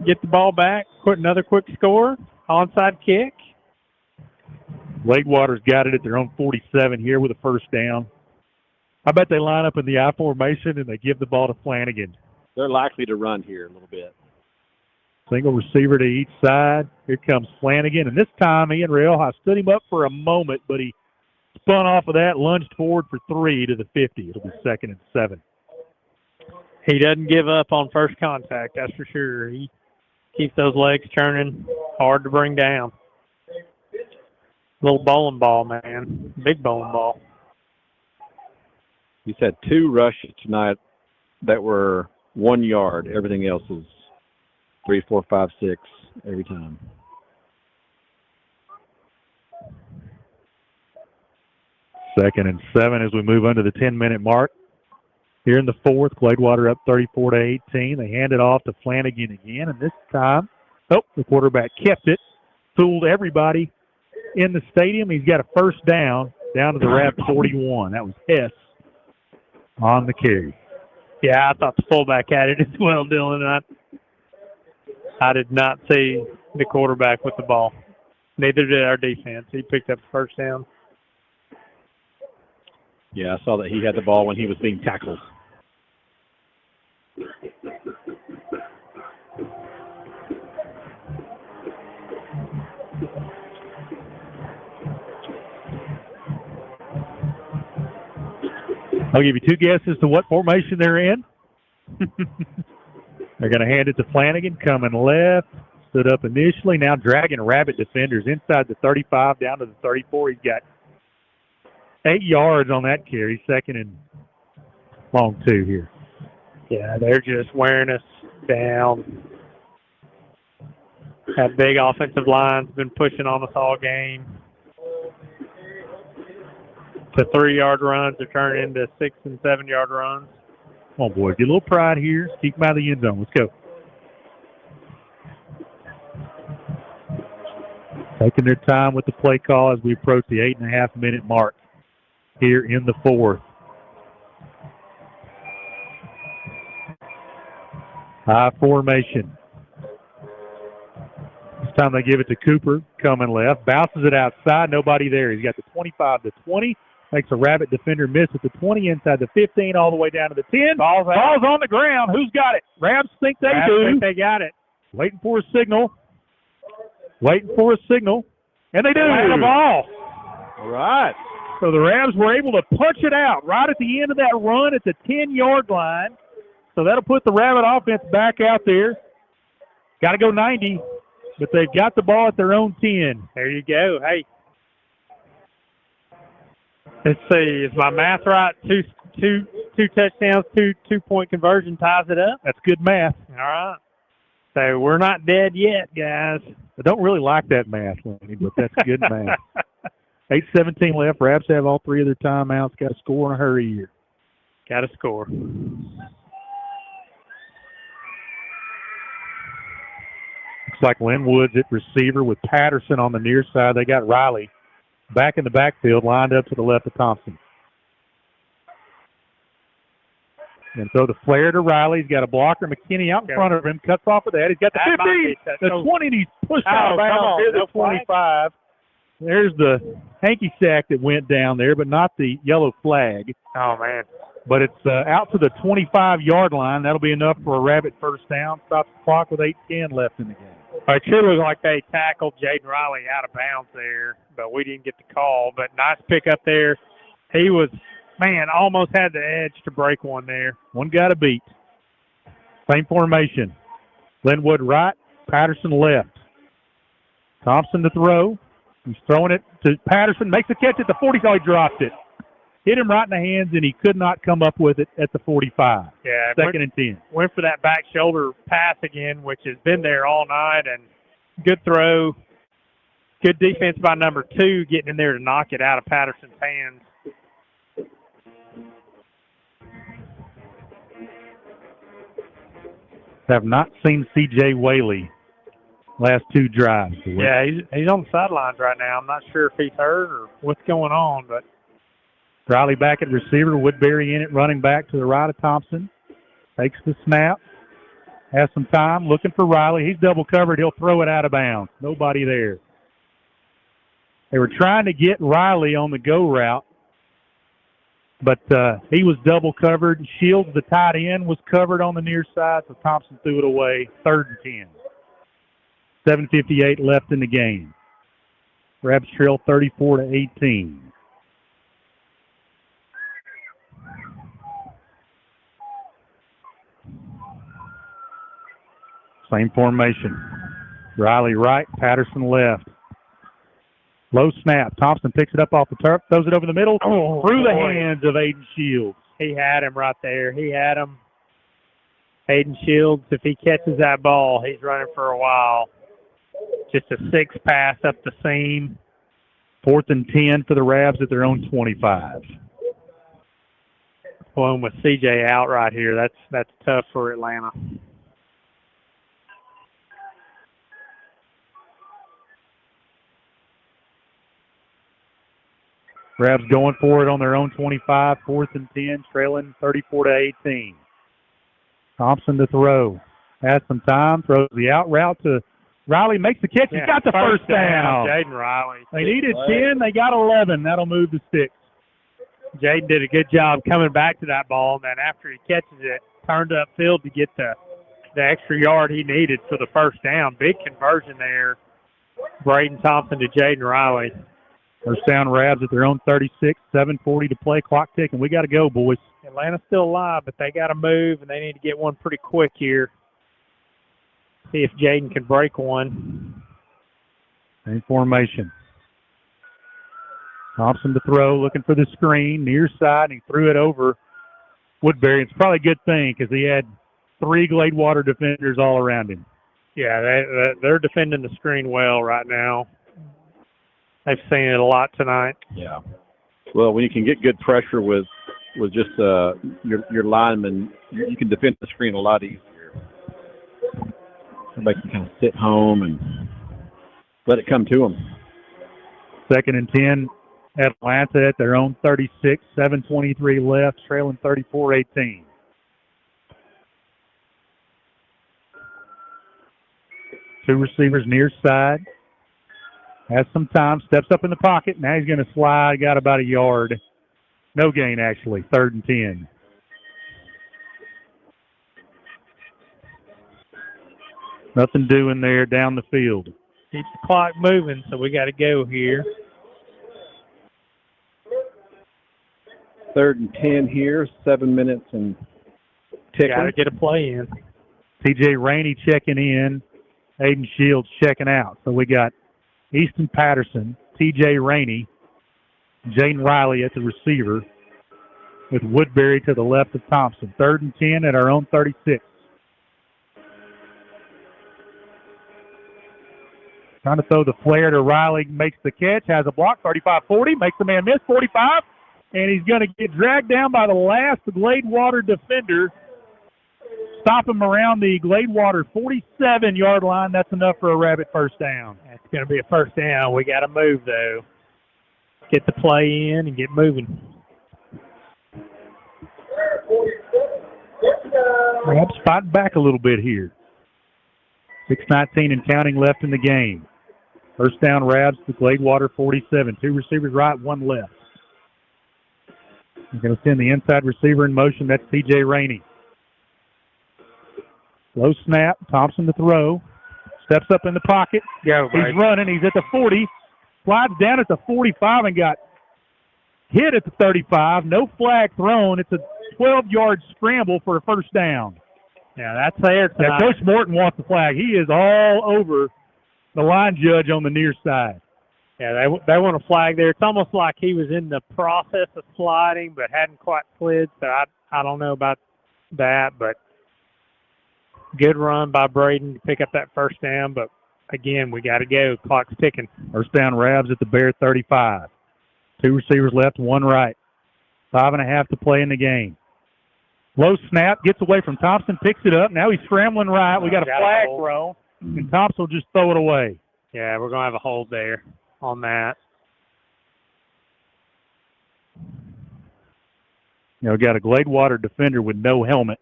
S6: get the ball back, put another quick score, onside kick.
S5: Gladewater's got it at their own 47 here with a first down. I bet they line up in the I formation and they give the ball to Flanagan.
S7: They're likely to run here a little bit.
S5: Single receiver to each side. Here comes Flanagan, and this time Ian Railhigh stood him up for a moment, but he spun off of that, lunged forward for 3 to the 50. It'll be 2nd and 7.
S6: He doesn't give up on first contact, that's for sure. He keeps those legs churning, hard to bring down. Little bowling ball, man. Big bowling ball.
S7: He's had 2 rushes tonight that were 1 yard. Everything else is 3, 4, 5, 6 every time.
S5: Second and 7 as we move under the 10-minute mark. Here in the 4th, Gladewater up 34-18. They hand it off to Flanagan again, and this time, the quarterback kept it, fooled everybody in the stadium. He's got a first down to the Rab 41. That was Hess on the carry.
S6: Yeah, I thought the fullback had it as well, Dylan. I did not see the quarterback with the ball. Neither did our defense. He picked up the first down.
S7: Yeah, I saw that he had the ball when he was being tackled.
S5: I'll give you 2 guesses to what formation they're in. They're going to hand it to Flanagan, coming left, stood up initially, now dragging Rabbit defenders inside the 35 down to the 34. He's got 8 yards on that carry, 2nd and long 2 here.
S6: Yeah, they're just wearing us down. That big offensive line's been pushing on us all game. The 3-yard runs are turning into 6- and 7-yard runs.
S5: Come on, boys. Get a little pride here. Keep them out of the end zone. Let's go. Taking their time with the play call as we approach the 8.5-minute mark here in the 4th. High formation. This time they give it to Cooper, coming left. Bounces it outside. Nobody there. He's got the 25 to 20. Makes a Rabbit defender miss at the 20, inside the 15, all the way down to the 10. Ball's on the ground. Who's got it? Rabs think they do.
S6: Think they got it.
S5: Waiting for a signal. And they do.
S6: They had a ball.
S7: All right.
S5: So the Rabs were able to punch it out right at the end of that run at the 10-yard line. So that'll put the Rabbit offense back out there. Got to go 90, but they've got the ball at their own 10.
S6: There you go. Hey. Let's see. Is my math right? Two touchdowns, two-point conversion ties it up.
S5: That's good math.
S6: All right. So we're not dead yet, guys.
S5: I don't really like that math, Lenny, but that's good math. 8:17 left. Rabs have all 3 of their timeouts. Got to score in a hurry here.
S6: Got to score.
S5: Looks like Linwood's at receiver with Patterson on the near side. They got Riley back in the backfield, lined up to the left of Thompson. And throw the flare to Riley. He's got a blocker. McKinney out in front of him. Cuts off of that. He's got the 15, the 20, and he's pushed out of bounds. Here's the 25. There's the hanky sack that went down there, but not the yellow flag.
S6: Oh, man.
S5: But it's out to the 25-yard line. That'll be enough for a Rabbit first down. Stops the clock with 8:10 left in the game.
S6: It sure looked like they tackled Jaden Riley out of bounds there, but we didn't get the call. But nice pick up there. He was, almost had the edge to break one there.
S5: One got to beat. Same formation. Linwood right, Patterson left. Thompson to throw. He's throwing it to Patterson. Makes the catch at the 40. He dropped it. Hit him right in the hands, and he could not come up with it at the 45.
S6: Yeah,
S5: 2nd and 10.
S6: Went for that back shoulder pass again, which has been there all night, and good throw. Good defense by number 2, getting in there to knock it out of Patterson's hands.
S5: Have not seen C.J. Whaley last 2 drives.
S6: Yeah, he's on the sidelines right now. I'm not sure if he's hurt or what's going on, but
S5: Riley back at receiver, Woodbury in it, running back to the right of Thompson. Takes the snap, has some time, looking for Riley. He's double covered. He'll throw it out of bounds. Nobody there. They were trying to get Riley on the go route, but he was double covered. Shields, the tight end, was covered on the near side, so Thompson threw it away. 3rd and 10. 7:58 left in the game. Rabs trail 34-18. Same formation. Riley right, Patterson left. Low snap. Thompson picks it up off the turf, throws it over the middle, through the hands of Aiden Shields.
S6: He had him right there. He had him. Aiden Shields, if he catches that ball, he's running for a while. Just a 6 pass up the seam.
S5: 4th and 10 for the Rabs at their own 25.
S6: Well, with CJ out right here, that's tough for Atlanta.
S5: Rabs going for it on their own 25, 4th and 10, trailing 34-18. Thompson to throw. Has some time, throws the out route to Riley, makes the catch. He got the first down.
S6: Jaden Riley.
S5: They needed 10, they got 11. That'll move the sticks.
S6: Jaden did a good job coming back to that ball, and then after he catches it, turned upfield to get the extra yard he needed for the first down. Big conversion there. Braden Thompson to Jaden Riley.
S5: First down, Rabs at their own 36, 7:40 to play, clock ticking. We got to go, boys.
S6: Atlanta's still alive, but they got to move, and they need to get one pretty quick here. See if Jaden can break one.
S5: Same formation. Thompson to throw, looking for the screen, near side, and he threw it over Woodbury. It's probably a good thing because he had 3 Gladewater defenders all around him.
S6: Yeah, they're defending the screen well right now. They've seen it a lot tonight.
S7: Yeah. Well, when you can get good pressure with just your linemen, you can defend the screen a lot easier. Everybody can kind of sit home and let it come to them.
S5: 2nd and 10, Atlanta at their own 36, 7:23 left, trailing 34-18. Two receivers near side. Has some time, steps up in the pocket. Now he's going to slide, got about a yard. No gain, actually, 3rd and 10. Nothing doing there down the field.
S6: Keeps the clock moving, so we got to go here.
S7: 3rd and 10 here, 7 minutes and ticking.
S6: Got to get a play in.
S5: TJ Rainey checking in. Aiden Shields checking out. So we got Easton Patterson, TJ Rainey, Jaden Riley at the receiver with Woodbury to the left of Thompson. 3rd and 10 at our own 36. Trying to throw the flare to Riley, makes the catch, has a block, 35-40, makes the man miss, 45, and he's going to get dragged down by the last Gladewater defender. Stop him around the Gladewater 47-yard line. That's enough for a Rabbit first down.
S6: That's going to be a first down. We got to move, though. Get the play in and get moving.
S5: Rabs fighting back a little bit here. 6:19 and counting left in the game. First down, Rabs to Gladewater 47. 2 receivers right, 1 left. We're going to send the inside receiver in motion. That's TJ Rainey. Low snap. Thompson to throw. Steps up in the pocket.
S6: Go,
S5: he's running. He's at the 40. Slides down at the 45 and got hit at the 35. No flag thrown. It's a 12-yard scramble for a first down.
S6: Yeah, that's there tonight.
S5: Now, Coach Morton wants the flag. He is all over the line judge on the near side.
S6: Yeah, they want a flag there. It's almost like he was in the process of sliding but hadn't quite slid, so I don't know about that, but good run by Braden to pick up that first down, but again, we got to go. Clock's ticking.
S5: First down, Rabs at the Bear 35. 2 receivers left, 1 right. 5.5 to play in the game. Low snap, gets away from Thompson, picks it up. Now he's scrambling right. We got a flag thrown, and Thompson will just throw it away.
S6: Yeah, we're going to have a hold there on that.
S5: You know, got a Gladewater defender with no helmet.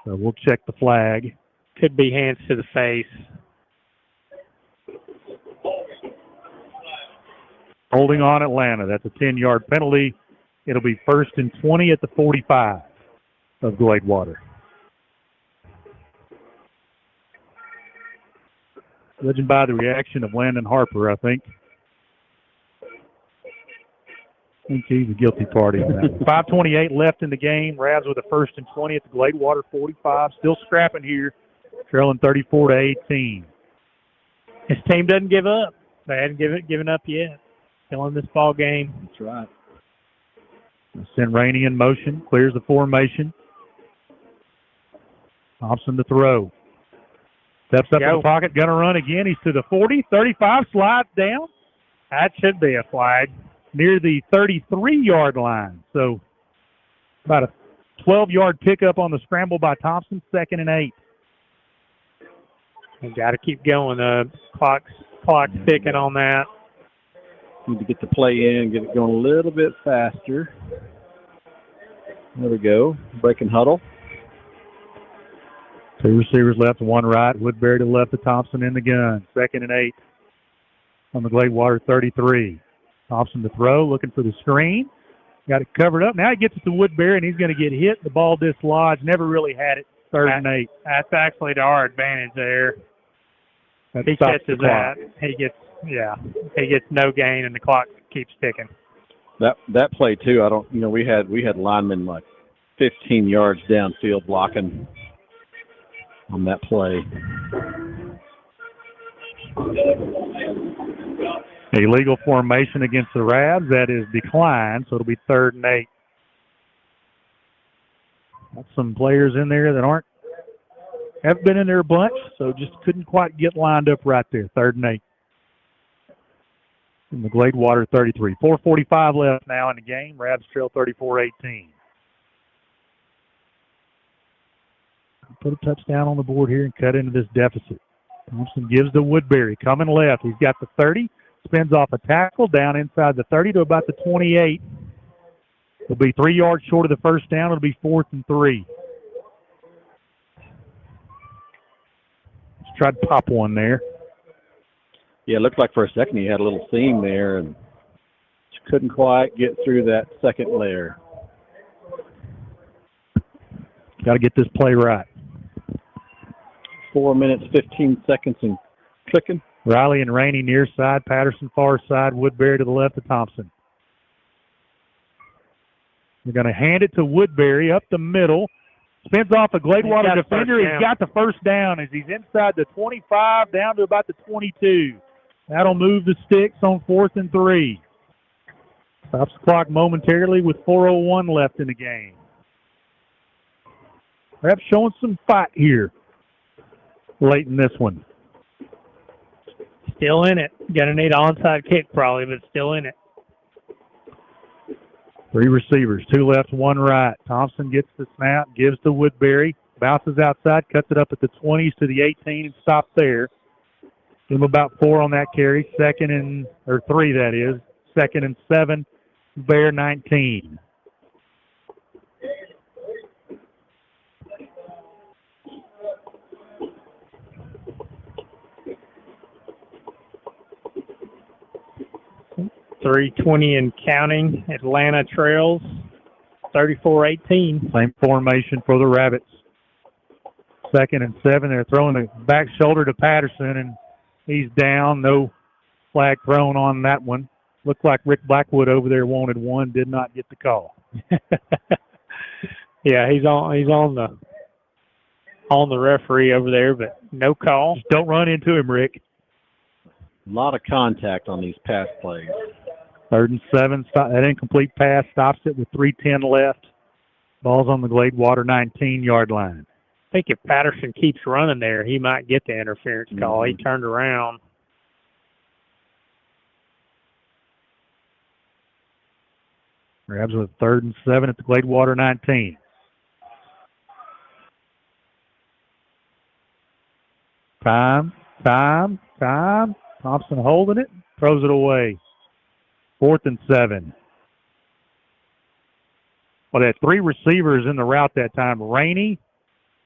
S5: So we'll check the flag.
S6: Could be hands to the face.
S5: Holding on Atlanta. That's a 10-yard penalty. It'll be 1st and 20 at the 45 of Gladewater. Judging by the reaction of Landon Harper, I think he's a guilty party on that one. 5:28 left in the game. Ravs with a 1st and 20 at the Gladewater 45. Still scrapping here, trailing 34-18.
S6: His team doesn't give up. They hadn't given up yet. Still in this ball game.
S7: That's right.
S5: Send Rainey in motion. Clears the formation. Thompson to throw. Steps up in the pocket. Going to run again. He's to the 40. 35. Slides down.
S6: That should be a flag.
S5: Near the 33-yard line. So about a 12-yard pickup on the scramble by Thompson. 2nd and 8.
S6: You got to keep going. Clock's ticking on that.
S7: Need to get the play in, get it going a little bit faster. There we go. Break and huddle.
S5: 2 receivers left, 1 right. Woodbury to the left of Thompson in the gun. 2nd and 8 on the Gladewater 33. Thompson to throw, looking for the screen. Got it covered up. Now he gets it to Woodbury, and he's going to get hit. The ball dislodged. Never really had it. 3rd and 8.
S6: That's actually to our advantage there. He catches that. He gets no gain, and the clock keeps ticking.
S7: That play too. We had linemen like 15 yards downfield blocking on that play.
S5: Illegal formation against the Ravs. That is declined, so it'll be 3rd and 8. Got some players in there that have been in there a bunch, so just couldn't quite get lined up right there. 3rd and 8. In the Gladewater 33. 4:45 left now in the game. Ravs trail 34-18. Put a touchdown on the board here and cut into this deficit. Thompson gives to Woodbury. Coming left. He's got the 30. Spins off a tackle down inside the 30 to about the 28. It'll be 3 yards short of the first down. It'll be 4th and 3. Just tried to pop one there.
S7: Yeah, it looked like for a second he had a little seam there and just couldn't quite get through that second layer.
S5: Got to get this play right.
S7: 4 minutes, 15 seconds and clicking.
S5: Riley and Rainey near side, Patterson far side, Woodbury to the left of Thompson. They're going to hand it to Woodbury up the middle. Spins off a Gladewater defender. He's got the first down as he's inside the 25 down to about the 22. That'll move the sticks on 4th and 3. Stops the clock momentarily with 4:01 left in the game. Perhaps showing some fight here late in this one.
S6: Still in it. Going to need an onside kick probably, but still in it.
S5: 3 receivers, 2 left, 1 right. Thompson gets the snap, gives to Woodbury, bounces outside, cuts it up at the 20s to the 18 and stops there. Give him about 4 on that carry. 3rd and 7, Bear 19.
S6: .320 and counting. Atlanta trails 34-18.
S5: Same formation for the Rabbits. 2nd and 7. They're throwing the back shoulder to Patterson, and he's down. No flag thrown on that one. Looked like Rick Blackwood over there wanted one. Did not get the call.
S6: Yeah, he's on the referee over there, but no call.
S5: Just don't run into him, Rick.
S7: A lot of contact on these pass plays.
S5: 3rd and 7. That incomplete pass stops it with 3:10 left. Ball's on the Gladewater 19-yard line.
S6: I think if Patterson keeps running there, he might get the interference call. He turned around.
S5: Grabs with 3rd and 7 at the Gladewater 19. Time. Thompson holding it, throws it away. 4th and 7. Well, they had 3 receivers in the route that time. Rainey,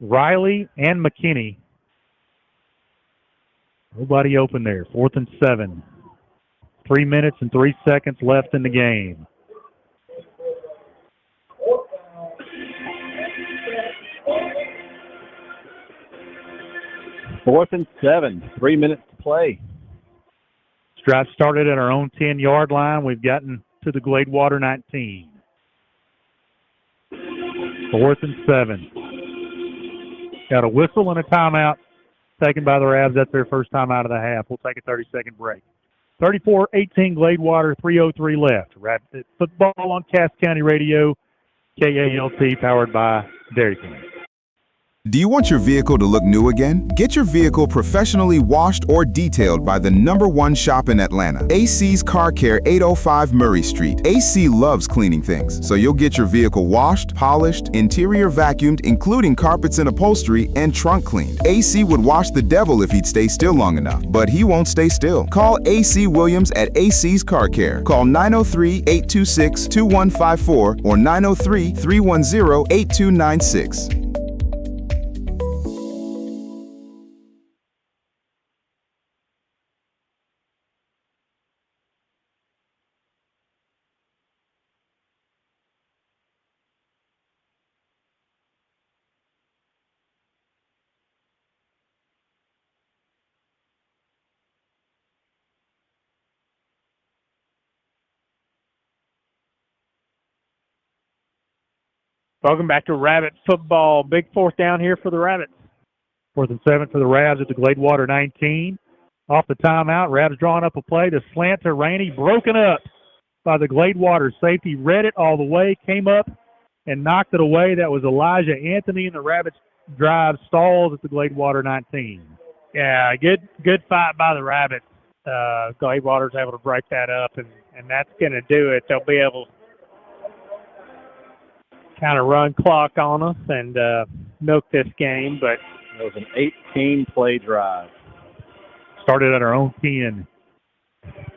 S5: Riley, and McKinney. Nobody open there. 4th and 7. 3 minutes and 3 seconds left in the game.
S7: Fourth and 7, 3 minutes to play.
S5: Drive started at our own 10-yard line. We've gotten to the Gladewater 19. 4th and 7. Got a whistle and a timeout taken by the Ravs. That's their first time out of the half. We'll take a 30-second break. 34-18 Gladewater, 3:03 left. Rapid football on Cass County Radio, KALT, powered by Dairy Queen.
S14: Do you want your vehicle to look new again? Get your vehicle professionally washed or detailed by the #1 shop in Atlanta, AC's Car Care, 805 Murray Street. AC loves cleaning things, so you'll get your vehicle washed, polished, interior vacuumed, including carpets and upholstery, and trunk cleaned. AC would wash the devil if he'd stay still long enough, but he won't stay still. Call AC Williams at AC's Car Care. Call 903-826-2154 or 903-310-8296.
S6: Welcome back to Rabbit football. Big fourth down here for the Rabbits.
S5: 4th and 7 for the Ravs at the Gladewater 19. Off the timeout, Ravs drawing up a play. The slant to Rainey, broken up by the Gladewater safety. Read it all the way, came up and knocked it away. That was Elijah Anthony, and the Rabbits drive stalls at the Gladewater 19.
S6: Yeah, good fight by the Rabbits. Gladewater's able to break that up, and that's going to do it. They'll be able to kind of run clock on us and milk this game, but
S7: it was an 18-play drive.
S5: Started at our own 10,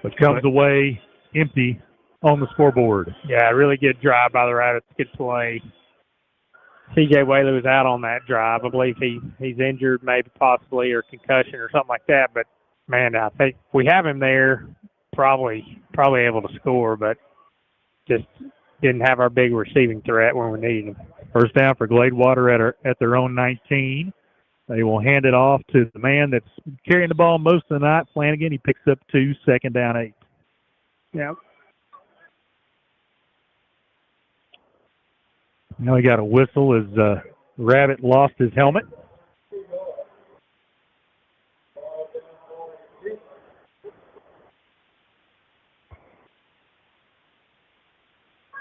S5: but comes away empty on the scoreboard.
S6: Yeah, really good drive by the Rabbits. Good play. C.J. Whaley was out on that drive. I believe he's injured, maybe possibly, or concussion or something like that. But, man, I think if we have him there, probably able to score, but just didn't have our big receiving threat when we needed him.
S5: First down for Gladewater at their own 19. They will hand it off to the man that's carrying the ball most of the night, Flanagan. He picks up 2, 2nd down 8.
S6: Yeah.
S5: Now he got a whistle as Rabbit lost his helmet.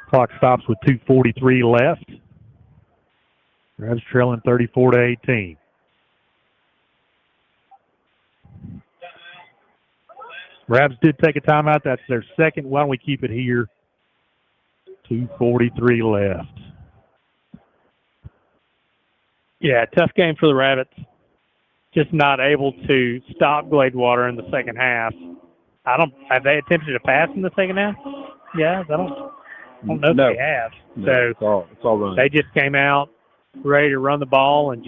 S5: Clock stops with 2:43 left. Ravs trailing 34-18. Ravs did take a timeout. That's their second. Why don't we keep it here? 2:43 left.
S6: Yeah, tough game for the Rabbits. Just not able to stop Gladewater in the second half. Have they attempted a pass in the second half? Yeah, I don't know if they have.
S7: No,
S6: so
S7: it's all run.
S6: They just came out ready to run the ball, and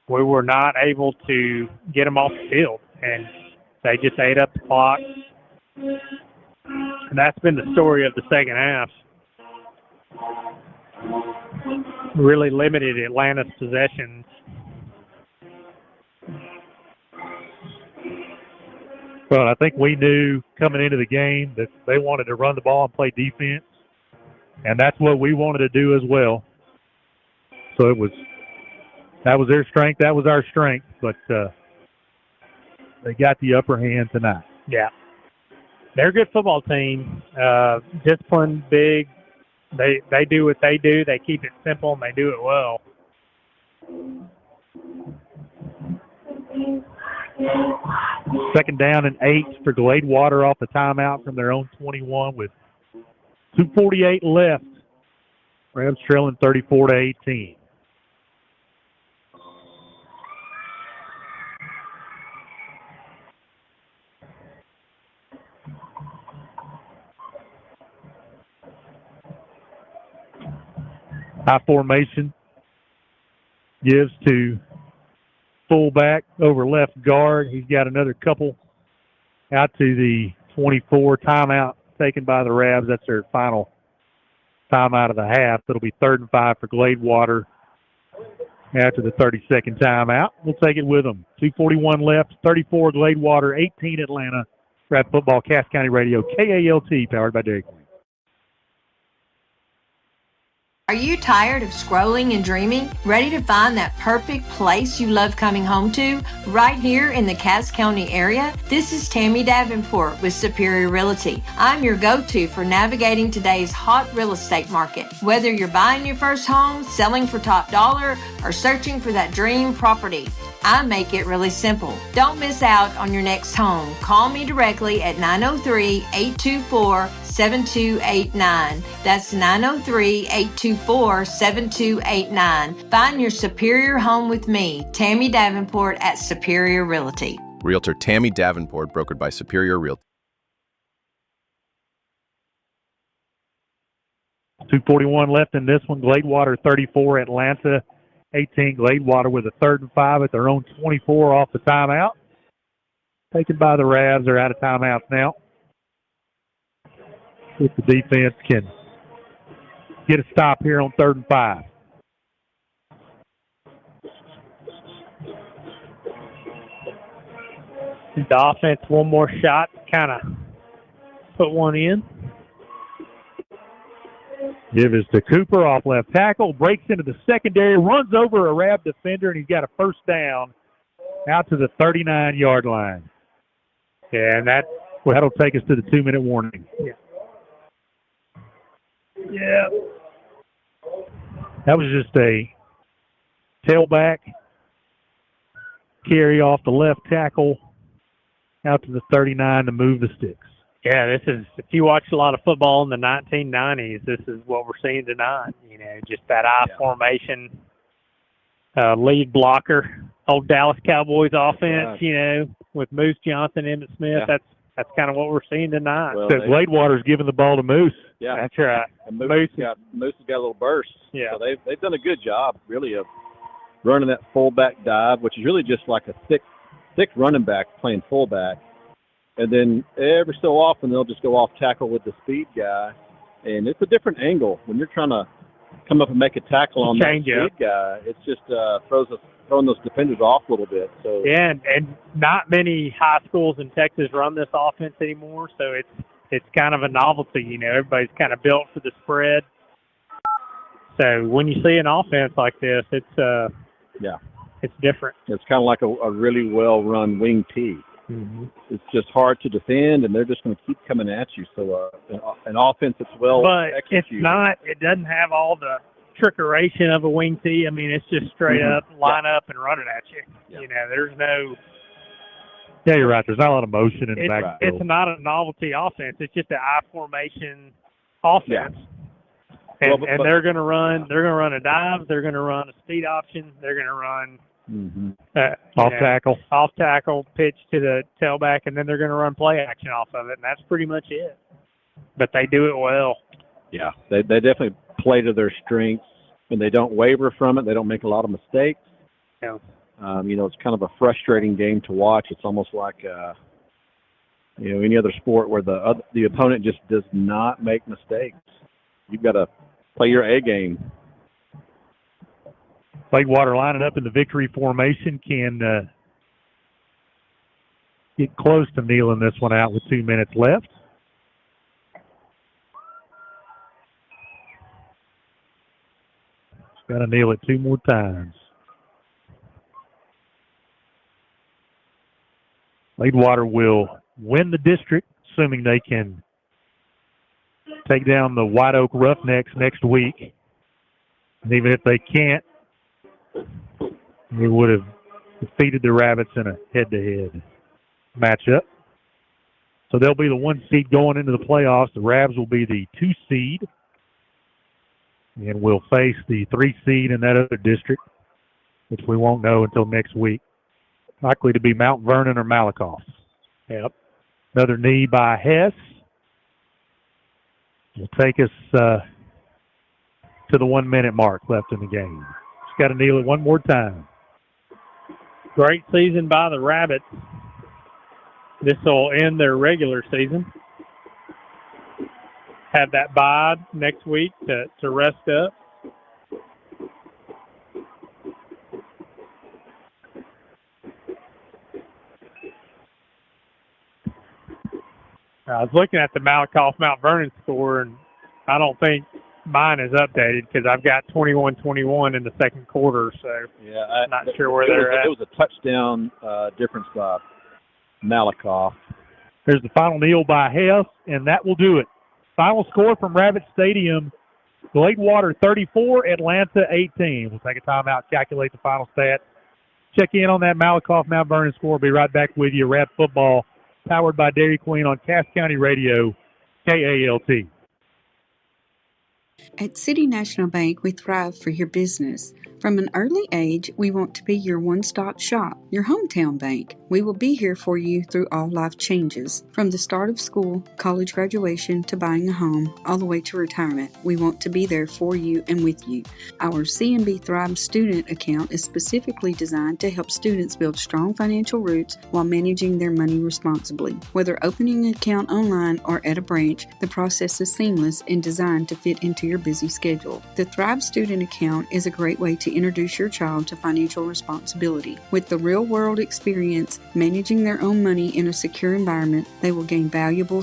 S6: we were not able to get them off the field, and they just ate up the clock. And that's been the story of the second half. Really limited Atlanta's possessions.
S5: Well, I think we knew coming into the game that they wanted to run the ball and play defense, and that's what we wanted to do as well. So that was their strength, that was our strength, but they got the upper hand tonight.
S6: Yeah. They're a good football team. Disciplined, big. They do what they do. They keep it simple, and they do it well.
S5: Second down and 8 for Gladewater off the timeout from their own 21 with 2:48 left. Rams trailing 34-18. High formation gives to fullback over left guard. He's got another couple out to the 24. Timeout taken by the Rabs. That's their final timeout of the half. It'll be 3rd and 5 for Gladewater after the 30-second timeout. We'll take it with them. 2:41 left, 34 Gladewater, 18 Atlanta. Rap Football, Cass County Radio, KALT, powered by Dairy Queen.
S2: Are you tired of scrolling and dreaming? Ready to find that perfect place you love coming home to? Right here in the Cass County area? This is Tammy Davenport with Superior Realty. I'm your go-to for navigating today's hot real estate market. Whether you're buying your first home, selling for top dollar, or searching for that dream property, I make it really simple. Don't miss out on your next home. Call me directly at 903-824-7289. That's 903-824-7289. Find your superior home with me, Tammy Davenport at Superior Realty.
S18: Realtor Tammy Davenport, brokered by Superior Realty.
S5: 2:41 left in this one. Gladewater 34, Atlanta 18. Gladewater with a 3rd and 5 at their own 24 off the timeout. Taken by the Ravs. They're out of timeouts now. If the defense can get a stop here on 3rd and 5.
S6: The offense, one more shot, kind of put one in.
S5: Give is to Cooper off left tackle, breaks into the secondary, runs over a Rab defender, and he's got a first down out to the 39-yard line. Yeah, and that'll take us to the 2-minute warning. Yeah. That was just a tailback carry off the left tackle out to the 39 to move the sticks.
S6: Yeah, this is, if you watch a lot of football in the 1990s, this is what we're seeing tonight. You know, just that I formation, lead blocker, old Dallas Cowboys offense, you know, with Moose Johnson, Emmitt Smith.
S7: Yeah.
S6: That's kind of what we're seeing tonight.
S7: Well,
S5: Because Gladewater's giving the ball to Moose.
S7: Yeah,
S6: that's right.
S7: And Moose has got a little burst.
S6: Yeah.
S7: So they've done a good job, really, of running that fullback dive, which is really just like a thick running back playing fullback. And then every so often they'll just go off tackle with the speed guy, and it's a different angle when you're trying to come up and make a tackle on that speed guy. It's just throwing those defenders off a little bit. So
S6: yeah, and not many high schools in Texas run this offense anymore, so it's kind of a novelty. You know, everybody's kind of built for the spread. So when you see an offense like this, it's different.
S7: It's kind of like a really well-run wing tee.
S6: Mm-hmm.
S7: It's just hard to defend, and they're just going to keep coming at you. So an offense that's well executed.
S6: It doesn't have all the trickeration of a wing tee. I mean, it's just straight up, line up and run it at you. Yeah. You know, there's no...
S5: Yeah, you're right. There's not a lot of motion in the backfield.
S6: It's not a novelty offense. It's just an I formation offense. Yeah. And they're going to run a dive. They're going to run a speed option. They're going to run... off tackle, pitch to the tailback, and then they're going to run play action off of it, and that's pretty much it. But they do it well.
S7: Yeah, they definitely play to their strengths, and they don't waver from it. They don't make a lot of mistakes.
S6: Yeah.
S7: You know, it's kind of a frustrating game to watch. It's almost like any other sport where the opponent just does not make mistakes. You've got to play your A game.
S5: Gladewater lining up in the victory formation can get close to kneeling this one out with 2 minutes left. Just got to kneel it 2 more times. Gladewater will win the district, assuming they can take down the White Oak Roughnecks next week. And even if they can't, they would have defeated the Rabbits in a head-to-head matchup. So they'll be the 1 seed going into the playoffs. The Rabs will be the 2 seed. And we'll face the 3 seed in that other district, which we won't know until next week. Likely to be Mount Vernon or Malakoff. Yep. Another knee by Hess will take us to the 1 minute mark left in the game. Just got to kneel it one more time.
S6: Great season by the Rabbits. This will end their regular season. Have that bye next week to rest up. I was looking at the Malakoff Mount Vernon score, and I don't think mine is updated because I've got 21-21 in the second quarter, so I'm not sure where they're at.
S7: It was a touchdown difference by Malakoff.
S5: There's the final kneel by Hess, and that will do it. Final score from Rabbit Stadium, Gladewater 34, Atlanta 18. We'll take a timeout, calculate the final stat. Check in on that Malakoff Mount Vernon score. We'll be right back with you. Rab Football, powered by Dairy Queen on Cass County Radio, KALT.
S1: At City National Bank, we thrive for your business. From an early age, we want to be your one-stop shop, your hometown bank. We will be here for you through all life changes. From the start of school, college graduation, to buying a home, all the way to retirement, we want to be there for you and with you. Our CNB Thrive student account is specifically designed to help students build strong financial roots while managing their money responsibly. Whether opening an account online or at a branch, the process is seamless and designed to fit into your busy schedule. The Thrive student account is a great way to introduce your child to financial responsibility. With the real-world experience managing their own money in a secure environment, they will gain valuable